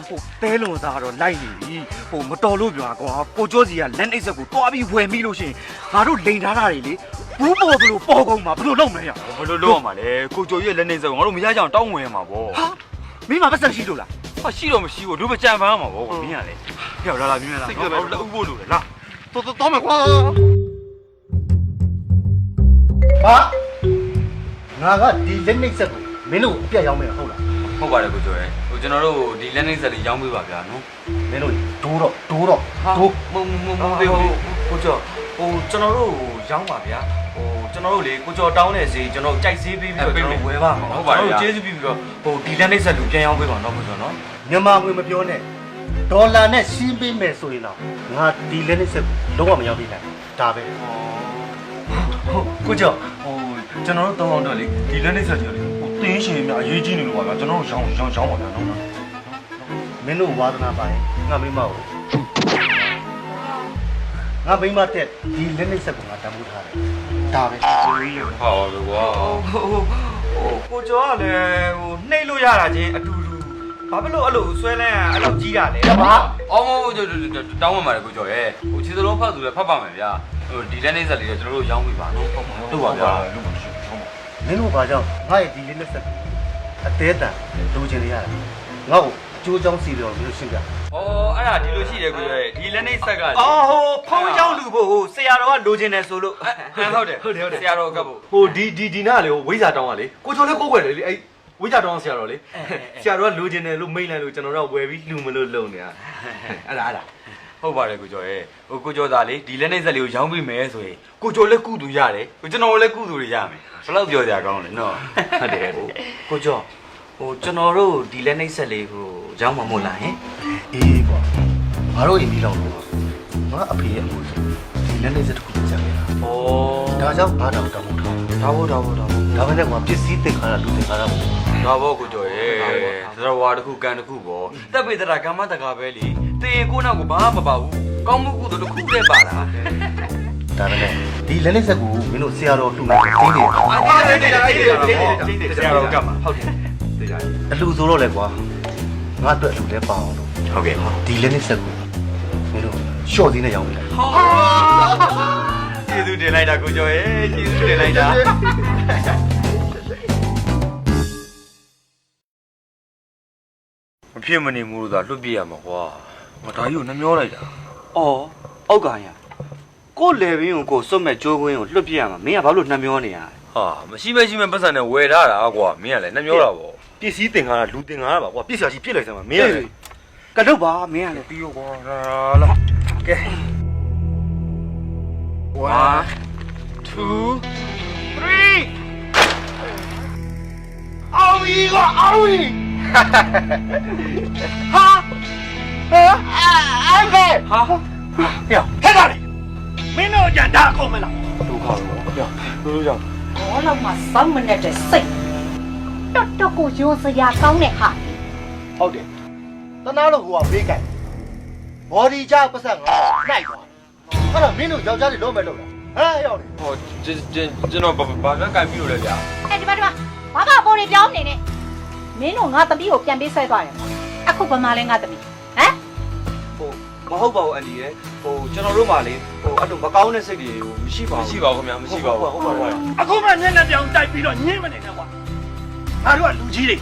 ဟိုတဲလုံးသားတော့လိုက်နေပြီဟိုမတော်လို့ပြောကွာကိုကျော်စီကလက်နှိပ်ဆက်ကိုတွားပြီးဝယ်မိလို့ရှိရင်ငါတို့လိန်ထားတာတွေလေဘူးပေါ်ဘလို့ပေါ်ကုန်မှာဘလို့လုံးမလဲရ ဘယ်လိုလုပ်ရမှာလဲကိုကျော်ရဲ့လက်နေစက်ကိုငါတို့မရကြအောင်တောင်းဝင်ရမှာပေါ့ ဟာမင်းမပတ်စံရှိလို့လား ဟာရှိတော့မရှိဘူးတို့မကြံပန်းမှာပေါ့မင်းကလေပြောလာမြင်လာငါတို့လက်ဥဖို့လို့လေလာ တော်မယ်ကွာဟာငါကဒီလက်နှိပ်ဆက်ကိုမင်းတို့အပြတ်ရောင်းမယ်ဟုတ်လား ဟုတ်ပါတယ်ကိုကျော်ရဲ့ဟိုကျွန်တော်တို့ဒီလက်နေစက်လေးရောင်းပေးပါဗျာနော် မင်းတို့ဒိုးတော့ဒိုးမသေးဘူးကိုကျော်ဟိုကျွန်တော်တို့ရောင်းပါဗျာဟိုကျွန်တော်တို့လေကိုကျော်တောင်းတဲ့ဈေးကျွန်တော်ကြိုက်ဈေးပေးပြီးတော့ကျွန်တော်ဝယ်ပါမှာဟုတ်ပါတယ်ကျွန်တော်ကျေးဇူးပြုပြီးတော့ဟိုဒီလက်နေစက်လူပြန်ရောင်းပေးပါတော့ကိုကျော်နော် မြန်မာငွေမပြောနဲ့ဒေါ်လာနဲ့ရှင်းပေးမယ်ဆိုရင်တော့ငါဒီလက်နှိပ်ဆက်ကိုလုံးဝမရောင်းပေးနိုင်ဒါပဲ ကိုကြောဟိုကျွန်တော်တို့တောင်းအောင်တော့လေဒီလက်နေဆက်ကြီးလေဟိုတင်းရှင်များအရေးကြီးနေလို့ပါဗျာကျွန်တော်တို့ရောင်းပါဗျာနော် မင်းတို့ဝါသနာပါရင်ငါမိမကိုငါမိမတက်ဒီလက်နှိပ်ဆက်ကိုငါတမ်းဖို့ထားတယ်ဒါပဲ ဟုတ်ပါဘူးကွာဟိုကိုကျော်ကလည်းဟိုနှိပ်လို့ရတာချင်းအတူတူဘာဖြစ်လို့အဲ့လိုဆွဲလန်းအဲ့လိုကြီးတာလဲဘာအော်မဟုတ်တောင်းဝင်ပါတယ်ကိုကျော်ရဲ့ဟိုခြေစလုံးဖတ်သူလည်းဖတ်ပါမယ်ဗျာဟိုဒီလက်နေဆက်လေးကျွန်တော်တို့ရောင်းပေးပါနော်ဟုတ်ပါဗျာ မင်းတို့ဘာကြောင့်ငါရဲ့ဒီလက်နှိပ်ဆက်အသေးတန်လိုချင်နေရတာငါ့ကိုကြိုးချောင်းစီပြောလို့ရှင်းပြ ဩအဲ့ဒါဒီလိုရှိတယ်ကိုကျော်ရဲ့ဒီလက်နေဆက်က အော်ဟိုဖုံးချောင်းလူဖို့ဟိုဆရာတော်ကလိုချင်တယ်ဆိုလို့ ဟုတ်တယ်ဆရာတော်ကဖို့ ဟိုဒီနားလေဟိုဝိဇာတောင်းကလေကိုကျော်လည်းကိုယ်ွယ်လေအဲ့ဝိဇာတောင်းဆရာတော်လေဆရာတော်ကလိုချင်တယ်လို့မိတ်လိုက်လို့ကျွန်တော်တို့ဝယ်ပြီးလှူမလို့လုံနေတာအဲ့ဒါဟုတ်ပါတယ်ကိုကျော်ရဲ့ဟိုကိုကျော်သားလေဒီလက်နေဆက်လေးကိုရောင်းပေးမယ်ဆိုရင်ကိုကျော်လည်းကုသူရတယ်ကျွန်တော်လည်းကုသူတွေရမယ်ဘယ်လောက်ပြောကြကောင်းလဲနော်ဟုတ်တယ်ကိုကျော်ဟိုကျွန်တော်တို့ဒီလက်နေဆက်လေးကိုရောင်းမှာမို့လားဟင် အေးကွာငါတို့အိမ်ပြီးတော့ငါအဖေရဲ့အမှုဒီလက်နှိပ်ဆက်တစ်ခုကြံနေတာ ဩ ဒါကြောင့်ဘာတောင်တောင်းထားဒါပဲနဲ့ကွာပစ္စည်းသင်္ခါရလူသင်္ခါရပေါ့ ဒါဘောကိုကျော်ရဲ့သရဝါတစ်ခုကန်တစ်ခုပေါ့တက်ပေတရာကမ္မတကာပဲလေတေရင်ကိုနောက်ကိုဘာမှမပါဘူး ကောင်းမှုကုသိုလ်တစ်ခုတည်းပါလား ဒါပဲလေဒီလက်လက်ဆက်ကိုမင်းတို့ဆရာတော်လှူလိုက်တင်းနေ အဲ့ဒီဆရာတော်ကမှာဟုတ်တယ်တရား အလှူဆိုတော့လေကွာငါအတွက်အလှူလဲပါအောင်လို့ ဟုတ်ကဲ့ ဒီလက်လက်ဆက်ကိုမင်းတို့ရှော့သေးနဲ့ရောင်းလိုက် ကျေးဇူးတင်လိုက်တာကိုကျော်ရဲ့ကျေးဇူးတင်လိုက်တာမဖြစ်မနေမှုလို့သာလွတ်ပြရမှာကွာငါဒါကြီးကိုနှမျောလိုက်တာ အော်အောက်ကရကိုလေဘင်းကိုစွတ်မဲ့ကြိုးကွင်းကိုလွတ်ပြရမှာမင်းကဘာလို့နှမျောနေရလဲ ဟာမရှိမရှိမဲ့ပတ်စံနဲ့ဝယ်ထားတာကွာမင်းကလည်းနှမျောတာပေါ့ ပစ္စည်းတင်ကားတာလူတင်ကားတာပါကွာပြစ်စရာကြီးပြစ်လိုက်စမ်းပါမင်းရတယ် ကတုတ်ပါမင်းကလည်း ပြီးရောကွာလာကဲ 1 2 3 အောင်ကြီးကအောင်ကြီးဟာအဲ့ဘယ် ဟာ ဟဲ့ဟဲ့ပါလေမင်းတို့ကြဒါကုန်မလား ဒုက္ခရောလို့ကြောင့် ဘောလောက်မှစောင်းမနဲ့တဲ့စိတ်တော်တော်ကိုရုံစရာကောင်းတဲ့ဟာ ဟုတ်တယ်တနာလို့ကိုကဘေးကန်ဘော်ဒီချပတ်ဆက်ငါနိုင်သွားအဲ့တော့မင်းတို့ယောက်ျားတွေလုံးမဲ့လို့လားဟဲ့ရောက်နေ ဟောကျွန်တော်ဘာမှကန်ပြီးလို့လဲဗျာ အဲ့ဒီမှာဘာကပေါ်နေပြောင်းနေနဲ့မင်းတို့ငါသမီးကိုပြန်ပေးဆွဲသွားတယ်အခုဗမာလဲငါသမီးဟမ် မဟုတ်ပါဘူးအန်ဒီရဲ့ကျွန်တော်တို့မှလေအဲ့လိုမကောင်းတဲ့စိတ်တွေမရှိပါဘူး မရှိပါဘူးခင်ဗျာမရှိပါဘူးဟုတ်ပါဘူး အခုမှမျက်နှာပြောင်တိုက်ပြီးတော့ညှင်းမနေနဲ့ကွာငါတို့ကလူကြီးတွေ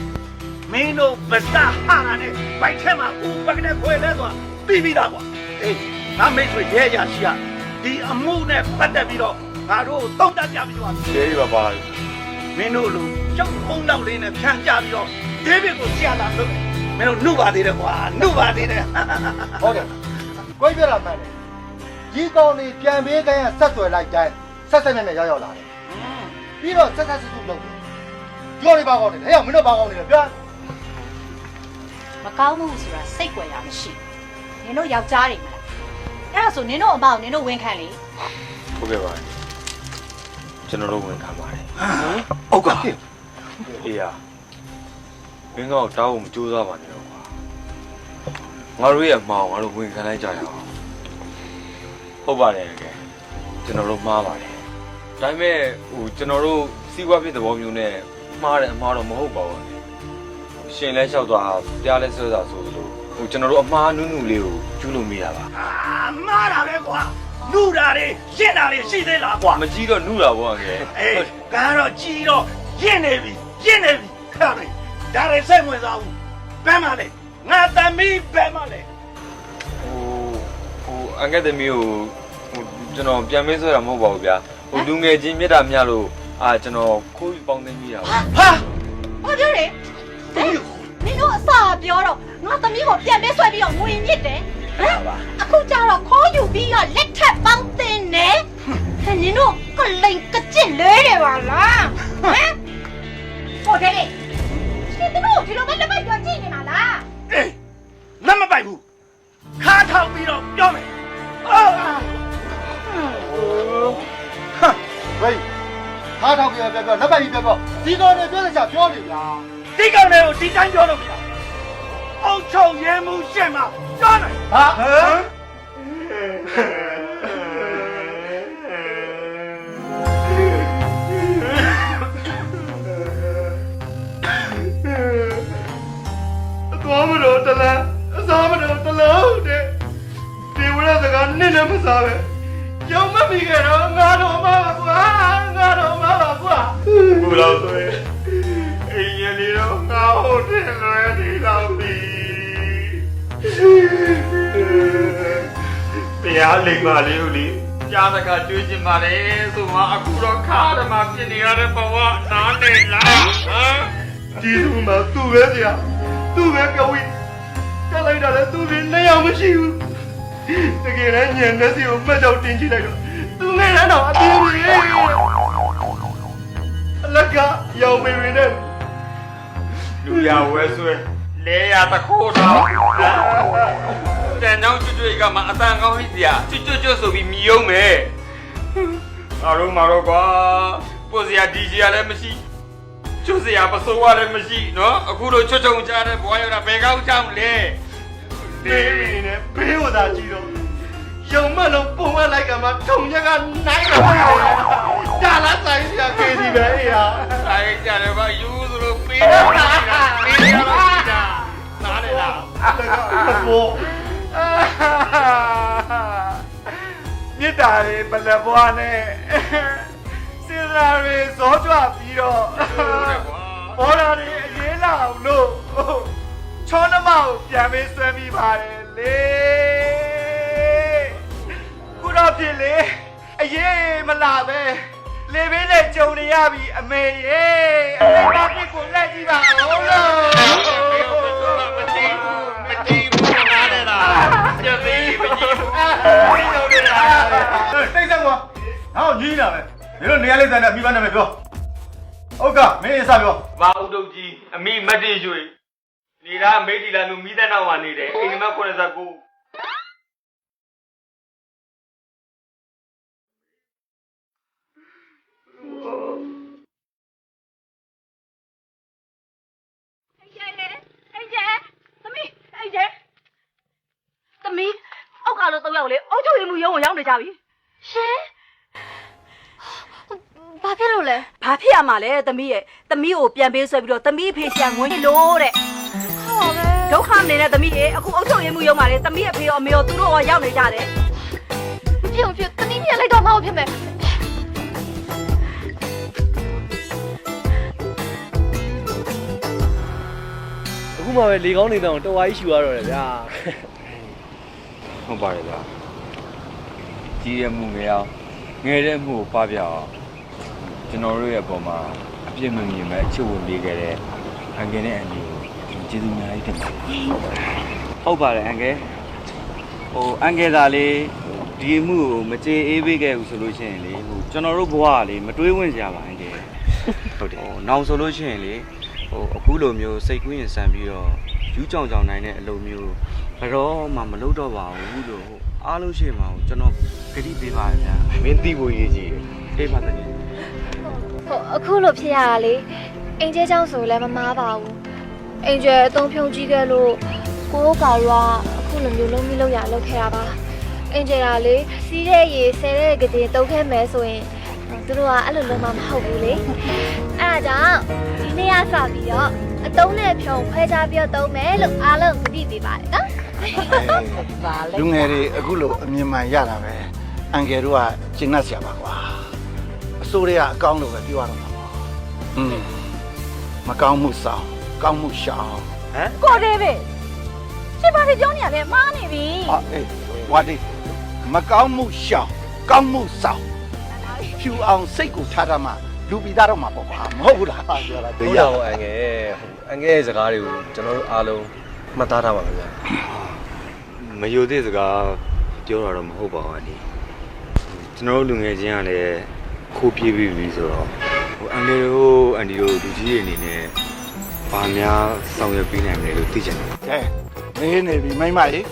မင်းတို့ဗတာဟာနဲ့ဘိုက်ထဲမှာဦးပကနေခွေလဲသွားပြီးပြီးသားကွာအေးငါမိတ်ဆွေရဲရရှိရဒီအမှုနဲ့ပတ်သက်ပြီးတော့ငါတို့တုံ့တက်ပြပြီးတော့ ကျေးပါပါ မင်းတို့လူကြောက်ဖုံးတော့လေးနဲ့ဖြန်းကြပြီးတော့ဒေးဗစ်ကိုဆရာလာလုပ်မင်းတို့နှုတ်ပါသေးတယ်ကွာနှုတ်ပါသေးတယ် ဟုတ်တယ်ကိုပြလာမှန်းတယ်ဒီကောင်လေးပြန်ပေးခိုင်းရဆက်သွယ်လိုက်တိုင်းဆက်ဆက်နဲ့နဲ့ရောက်လာတယ်ပြီးတော့ဆက်ဆက်စုစုလုပ်တယ်ကြော်နေပါကောင်းတယ်ဟဲ့မင်းတို့ပါကောင်းနေတယ်ဗျာ မကောင်းမှုဆိုတာစိတ်ွယ်ရမရှိနင်တို့ယောက်ျားတွေမလားအဲ့ဒါဆိုနင်တို့အမောက်နင်တို့ဝင်ခံလေ ဟုတ်ကဲ့ပါကျွန်တော်တို့ဝင်ခံပါတယ် ဟုတ်ကဲ့ အေးရမင်းကတော့တောင်းကိုမကြိုးစားပါနဲ့တော့ကွာငါတို့ရဲ့မောင်ငါတို့ဝင်ခံလိုက်ကြရအောင်ဟုတ်ပါတယ်ကဲကျွန်တော်တို့မှားပါတယ်ဒါပေမဲ့ကျွန်တော်တို့စီးပွားဖြစ်တဲ့ဘောမျိုးနဲ့မှားတယ်အမှားတော့မဟုတ်ပါဘူးရှင်လဲလျှောက်သွားတရားလဲဆွဲတာဆိုလို့ကျွန်တော်တို့အမှားနုနုလေးကိုကျူးလို့မိတာပါ မားတာပဲကွာနှုတာတွေရှင်းတာတွေရှိသေးလားကွာ မကြီးတော့နှုတာပေါ့ငယ် အေးကတော့ကြီးတော့ရင့်နေပြီခါတယ်ဒါတွေစိတ်ဝင်စားဘူးဘယ်မှလဲငါသမီးဘယ်မှလဲ အငက်သမီးကိုကျွန်တော်ပြန်မေးဆွဲတာမဟုတ်ပါဘူးဗျာလူငယ်ချင်းမြတ်တာမြလို့ကျွန်တော်ခိုးယူပေါင်းသိမ်းမိတာပါ ဟာ ဟုတ်တယ်လေနင်တို့အစာပြောတော့ငါသမီးကိုပြန်ပေးဆွဲပြီးတော့ငွေညစ်တယ်ဟမ်အခုကျတော့ခေါ်ယူပြီးတော့လက်ထပ်ပေါင်းတင်နေနင်တို့ကလိန်ကကြစ်လဲတယ်ပါလားဟမ်ဟုတ်တယ်လေရှင်တို့ဒီလိုပဲလက်ပိုက်ပြောကြည့်နေမှာလား အေးလက်မပိုက်ဘူးခါထောက်ပြီးတော့ပြောမယ်အော် ဟာဝေးဟာထောက်ကြပြောလက်ပတ်ကြီးပြောဒီကောင်တွေပြောတဲ့ချာပြောနေဗျာ ဒီကောင်တွေကိုဒီတိုင်းပြောလို့မရအောင် ချုပ်ရဲမှုရှင်းမှာပြောတယ် ဟာဟမ်သွားမလို့တလားအစားမလို့တလုံးတဲ့ဒီဝရစကားနည်းနည်းမစားပဲရုံမမိခဲ့တော့ငါတော့မှာကွာငါတော့မှာကွာဘူးလို့ဆိုရင်အိမ်ရည်လေးတော့ငါဟုတ်တယ်လွယ်ဒီလောက်ပြီတရားလိမ္မာလေးကိုလေကြားစကားတွေးချင်ပါတယ်ဆိုမှအခုတော့ခါရမှာဖြစ်နေရတဲ့ဘဝနားနေလားဟမ်ဒီလူမှာသူ့ပဲဆရာသူ့ပဲကဝိတက်လိုက်တာလည်းသူ့ပြင်နှစ်ယောက်မရှိဘူးတကယ်လည်းညံနေစီကိုမှတ်တော့တင်ကြည့်လိုက်တော့သူငယ်တော့အပြေးပြေးအလကရောင်ပေပေနဲ့လူရဝဲဆွဲလဲရတခိုးတော့တန်ချောင်းကျွတ်ကမှအတန်ကောင်းဟိစရာကျွတ်ဆိုပြီးမြည်ုံမယ်အားလုံးမတော့ကွာပို့စရာဒီဂျီလည်းမရှိကျွတ်စရာပစိုးရလည်းမရှိနော်အခုလိုချွတ်ချုံချတဲ့ဘွားရတာဘယ်ကောက်ချောင်းလဲ ဘေးရင်းနဲ့ဘေးဝသာကြည့်တော့ ရုံမလုံးပုံမလိုက်ကမှထုံရကနိုင်တော့ဒါလားဆိုင်စရာခေဒီပဲအေးဟာ ဆိုင်ကြတယ်ဗျယူသလိုပေးတာပေးရပါတာနားလေလား ဘောမြစ်တာလေးပလက်ဘွားနဲ့စဉ်းစားရဇောကြွပြီးတော့ဘောရာတွေအရေးလာအောင်လို့ချောနှမကိုပြန်ပေးဆွဲမိပါတယ်လေခုတော့ဖြစ်လေအရေးမလာပဲလေဘေးနဲ့ကြုံနေရပြီအမေရေအမေဘာဖြစ်ကိုလက်ကြည့်ပါဦးလို့မကြည့်ဘူးနားလေလားကြည့်ပြီးမကြည့်ဘူးဟုတ်တယ်လားစိတ်ဆက်ကွာဟောကြီးလာမယ်ဒီလိုနေရာလေးစံနဲ့မိဘနာမည်ပြောဟုတ်ကမင်းအစပြော ဘာဥတုတ်ကြီးအမိမတ်တင်ရွှေနေတာမေးဒီလာလူမိသက်နောက်မှာနေတယ်အိမ်မက်89သမီးအောက်ကလို့3ယောက်လေအုတ်ချုပ်ရည်မှုရုံးကိုရောက်နေကြပြီရှင်ဘာဖြစ်လို့လဲဘာဖြစ်ရမှာလဲသမီးရဲ့သမီးကိုပြန်ပေးဆွဲပြီးတော့သမီးဖေးရှာငွေလို့တဲ့ဟုတ်ပါပဲဒုက္ခမနေတဲ့သမီးရဲ့အခုအုတ်ချုပ်ရည်မှုရုံးမှာလေသမီးရဲ့ဖေးရောအမေရောသူတို့ရောရောက်နေကြတယ်မဖြစ်သမီးပြန်လိုက်တော့မဟုတ်ဖြစ်မယ်အခုမှပဲလေကောင်းနေတောင်တော်ဝါကြီးရှူရတော့တယ်ဗျာဟုတ်ပါတယ်ဗျာကြီးရမှုငယ်အောင်ငယ်တဲ့မှုကိုဖပြအောင်ကျွန်တော်တို့ရဲ့အပေါ်မှာအပြစ်မမြင်မဲ့အချစ်ဝင်ပေးခဲ့တဲ့အန်ကယ်နဲ့အန်ဒီကိုကျေးဇူးများကြီးတင်ပါတယ်ဟုတ်ပါတယ်အန်ကယ်အန်ကယ်သာလေဒီမှုကိုမကြေအေးပေးခဲ့ဘူးဆိုလို့ရှိရင်လေကျွန်တော်တို့ဘဝကလေမတွေးဝင်စရာပါအန်ကယ်ဟုတ်တယ်နောင်ဆိုလို့ရှိရင်လေအခုလိုမျိုးစိတ်ကူးရင်ဆန်ပြီးတော့ယူးကြောင်ကြောင်နိုင်တဲ့အလုပ်မျိုးဘယ်တော့မှမလုပ်တော့ပါဘူးလို့အားလုံးရှိမှာကျွန်တော်ဂရုပေးပါဗျာမင်းသိဖို့ရည်ကြီးအေးပါတည်းအခုလိုဖြစ်ရတာလေအင်ဂျဲเจ้าဆိုလည်းမမားပါဘူးအင်ဂျဲအသုံးဖြုံကြီးခဲ့လို့ကိုတို့ကာရွာအခုလိုမျိုးလုံးပြီးလောက်ရလောက်ခဲ့တာပါအင်ဂျဲကလေစီးတဲ့ရေဆဲတဲ့ကတိတုတ်ခဲ့မယ်ဆိုရင်သူတို့ကအဲ့လိုလုံးမမဟုတ်ဘူးလေအဲ့ဒါကြောင့်ဒီနေ့ကစပြီးတော့အတုံးနဲ့ဖြုံခွဲခြားပြီးတော့တုံးမယ်လို့အားလုံးသတိပေးပါတယ်နော်လူငယ်တွေအခုလိုအမြင်မှန်ရတာပဲအန်ကယ်တို့ကကျင့်တတ်စရာပါကွာအစိုးရကအကောင်းလို့ပဲပြောရတော့မှာပေါ့မကောင်းမှုဆောင်ကောင်းမှုရှောင်ဟမ်ကိုသေးပဲရှင်ဘာတွေပြောနေရလဲမှားနေပြီအေးဝါဒီမကောင်းမှုရှောင်ကောင်းမှုဆောင်ဖြူအောင်စိတ်ကိုထားထားမှလူပြီးသားတော့မှာပေါ့ကွာမဟုတ်ဘူးလားပြောတာတွေ့ရအောင်အန်ကယ်ရဲ့စကားတွေကိုကျွန်တော်တို့အားလုံးမှတ်သားထားပါမယ်ဗျာမယိုသေးစကားပြောတာတော့မဟုတ်ပါဘူးအန်ဒီကျွန်တော်တို့လူငယ်ချင်းကလည်းခိုးပြေးပြီးပြီဆိုတော့အန်ကယ်တို့အန်ဒီတို့လူကြီးတွေအနေနဲ့ဘာများဆောင်ရွက်ပေးနိုင်မလဲလို့သိချင်တယ်ကဲမင်းနေပြီမိမကြီး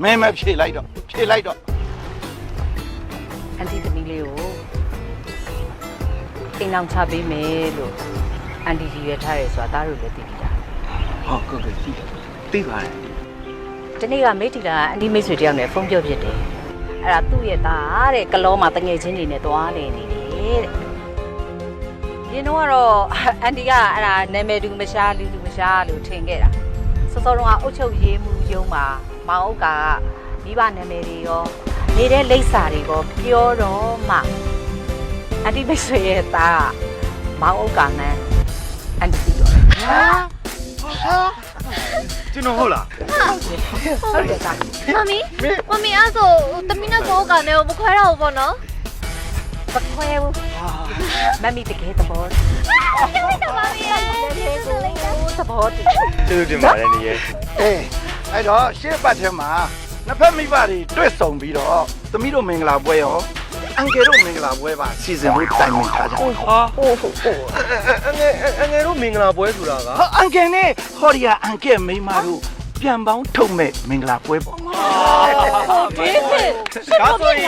မင်းမဖြေလိုက်တော့အန်တီသမီးလေးကိုအိမ်အောင်ချပေးမယ်လို့အန်တီကြီးရထားရဲဆိုတာသားတို့လည်းသိကြတာဟုတ်ကဲ့သိပါတယ်ဒီနေ့ကမိထီလာအန်တီမိတ်ဆွေတယောက်နဲ့ဖုန်းပြောဖြစ်တယ်အဲ့ဒါသူ့ရဲ့သားတဲ့ကလောမှာတငယ်ချင်းတွေနဲ့သွားနေတယ်တဲ့ဒီတော့ကတော့အန်တီကအဲ့ဒါနာမည်တူမရှားလူတူမရှားလို့ထင်ခဲ့တာစောစောတုန်းကအုတ်ချုပ်ရေးမှုရုံးမှာမောင်ဥက္ကာကမိဘနာမည်တွေရောနေတဲ့လိပ်စာတွေကိုပြောတော့မှအန်တီမိတ်ဆွေရဲ့သားကမောင်ဥက္ကာနန်းအန်တီပြောတယ်ကျွန်တော်ဟုတ်လားဟုတ်တယ်သားမမီအဲ့ဆိုတမီးနဲ့ကိုကလည်းမခွဲတော့ဘူးပေါ့နော်မခွဲဘူးမမီတကယ်သဘောတမီရဲ့သဘောတည်ကျေးဇူးတင်ပါတယ်နေရဲ့အဲ့တော့ရှေ့ပတ်ထဲမှာနှစ်ဖက်မိဘတွေတွေ့ဆုံပြီးတော့သမီးတို့မင်္ဂလာပွဲရောအန်ကယ်တို့မင်္ဂလာပွဲပါစီစဉ်ဖို့တိုင်ပင်ထားကြဟုတ်အန်ကယ်တို့မင်္ဂလာပွဲဆိုတာကအန်ကယ်နဲ့ဟော်ရီယာအန်ကယ်မိန်းမတို့ပြန်ပေါင်းထုတ်မဲ့မင်္ဂလာပွဲပေါ့ဒီဒါဆိုရင်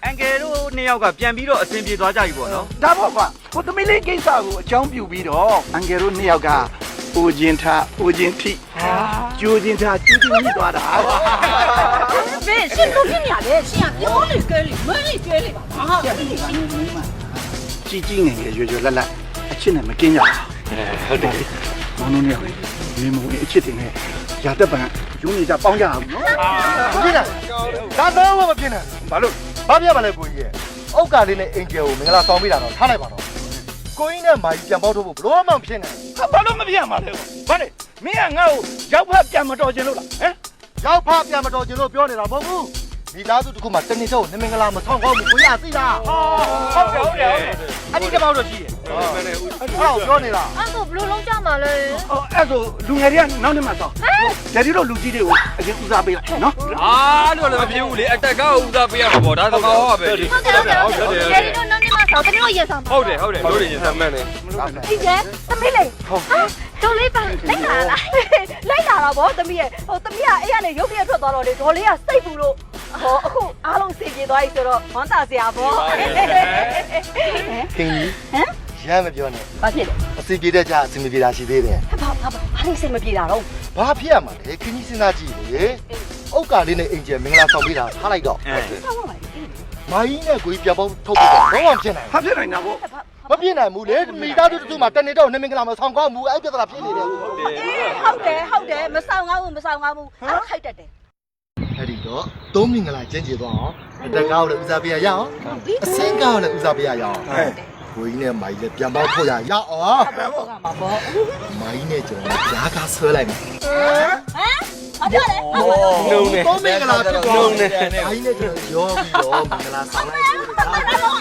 အန်ကယ်တို့နှစ်ယောက်ကပြန်ပြီးတော့အဆင်ပြေသွားကြပြီပေါ့နော်ဒါပေါ့ကွာဟိုသမီးလေးကိစ္စကိုအကြောင်းပြုပြီးတော့အန်ကယ်တို့နှစ်ယောက်ကအိုဂျင်ထအိုဂျင်ထိ ကျိုးချင်းထားကျူးချင်းညစ်သွားတာ ဘယ်ရှင်တို့ဖြစ်နေရလဲရှင်ကပြောနေကဲလေမင်းလေးကျွဲလေးပါဟာ ကြီးကြီးငယ်ငယ်ရွယ်ရွယ်လက်လက်အချစ်နဲ့မကင်းကြဘူးဟုတ်တယ်မောင်တို့နဲ့မင်းမဝင်အချစ်တင်နဲ့ရာတက်ပံယူနေကြပေါင်းကြအောင်နော် ဖြစ်တာဒါတော့မဖြစ်နဲ့ဘာလို့ဘာပြပါလဲကိုကြီးရဲ့အောက်ကလေးနဲ့အင်ဂျယ်ကိုမင်္ဂလာဆောင်ပေးတာတော့ထားလိုက်ပါတော့ကိုကြီးနဲ့မာကြီးပြန်ပေါက်ထုတ်ဖို့ဘလို့မှမဖြစ်နဲ့ ဘာလို့မပြမှာလဲဘာလဲမင်းကငါ့ကိုရောက်ဖက်ပြန်မတော်ချင်လို့လားဟမ် ရောက်ဖပြန်မတော်ကျင်လို့ပြောနေတာမဟုတ်ဘူးဒီသားစုတစ်ခုမှတနေ့တော့နမင်္ဂလာမဆောင်ကောင်းဘူးကိုရသိလား ဟုတ်တယ်အဲ့ဒီကမောက်တော့ရှိတယ် အဲ့ဒါပြောနေတာ အဲ့ဆိုဘလို့လုံးကြမှာလဲ အဲ့ဆိုလူငယ်တွေကနောက်နေ့မှတော့ဂျယ်ဒီတို့လူကြီးတွေကိုအရင်ဦးစားပေးလိုက်နော် အားလို့လည်းမပြေဘူးလေအတက်ကဦးစားပေးရမှာပေါ့ဒါသမားဟောပဲလေ ဟုတ်တယ်ဟုတ်တယ်ဒေဒီတို့နောက်နေ့မှဆောင်းတကယ်ရေဆောင် ဟုတ်တယ်တို့တွေရင်စမ်းမှန်းနေ ဒီကျသမီးလေးဒေါ်လေးပါလိုက်လာလားလိုက်လာတော့ဗောသမီးရဲ့ဟိုသမီးကအဲ့ရနေရုပ်ပြည့်ထွက်သွားတော့လေဒေါ်လေးကစိတ်ပူလို့ဟောအခုအားလုံးစီပြေသွားပြီဆိုတော့ဝမ်းသာစရာဗော ခင်ကြီးဟမ်ရမ်းမပြောနဲ့ ဘာဖြစ်လဲ အစီပြေတဲ့ကြအစီမပြေတာရှိသေးတယ် ဘာလို့စိတ်မပြေတာတော့ ဘာဖြစ်ရမှာလဲခင်ကြီးစဉ်းစားကြည့်လေအောက်ကလေးနဲ့အင်ဂျယ်မင်္ဂလာဆောင်ပေးတာထားလိုက်တော့မာကြီးနဲ့ကိုကြီးပြန်ပေါက်ထုတ်ပြီးတော့ဘာမှဖြစ်နိုင် ဟာဖြစ်နိုင်တာဗော မဖြစ်နိုင်ဘူးလေမိသားစုတစ်စုမှတနေ့တော့နမင်္ဂလာမဆောင်ကောင်းဘူးအဲ့ပြဿနာဖြစ်နေတယ် ဟုတ်တယ်မဆောင်ငါဘူးအဲ့ခိုက်တတ်တယ် အဲ့ဒီတော့သုံးမင်္ဂလာကျင်းကျသွားအောင်အတက်ကားကိုလည်းဦးစားပေးရအောင်အစင်းကားကိုလည်းဦးစားပေးရအောင်ကိုကြီးနဲ့မာကြီးလည်းပြန်ပေါက်ထုတ်ရအောင်မာကြီးနဲ့ကျွန်တော်ဓာကားဆွဲလိုက်မယ် အပြောလေ သုံးမင်္ဂလာဖြစ်သွားတယ်မာကြီးနဲ့ကျွန်တော်ရောပြီးတော့မင်္ဂလာဆောင်လိုက်တယ်သုံးမင်္ဂလာ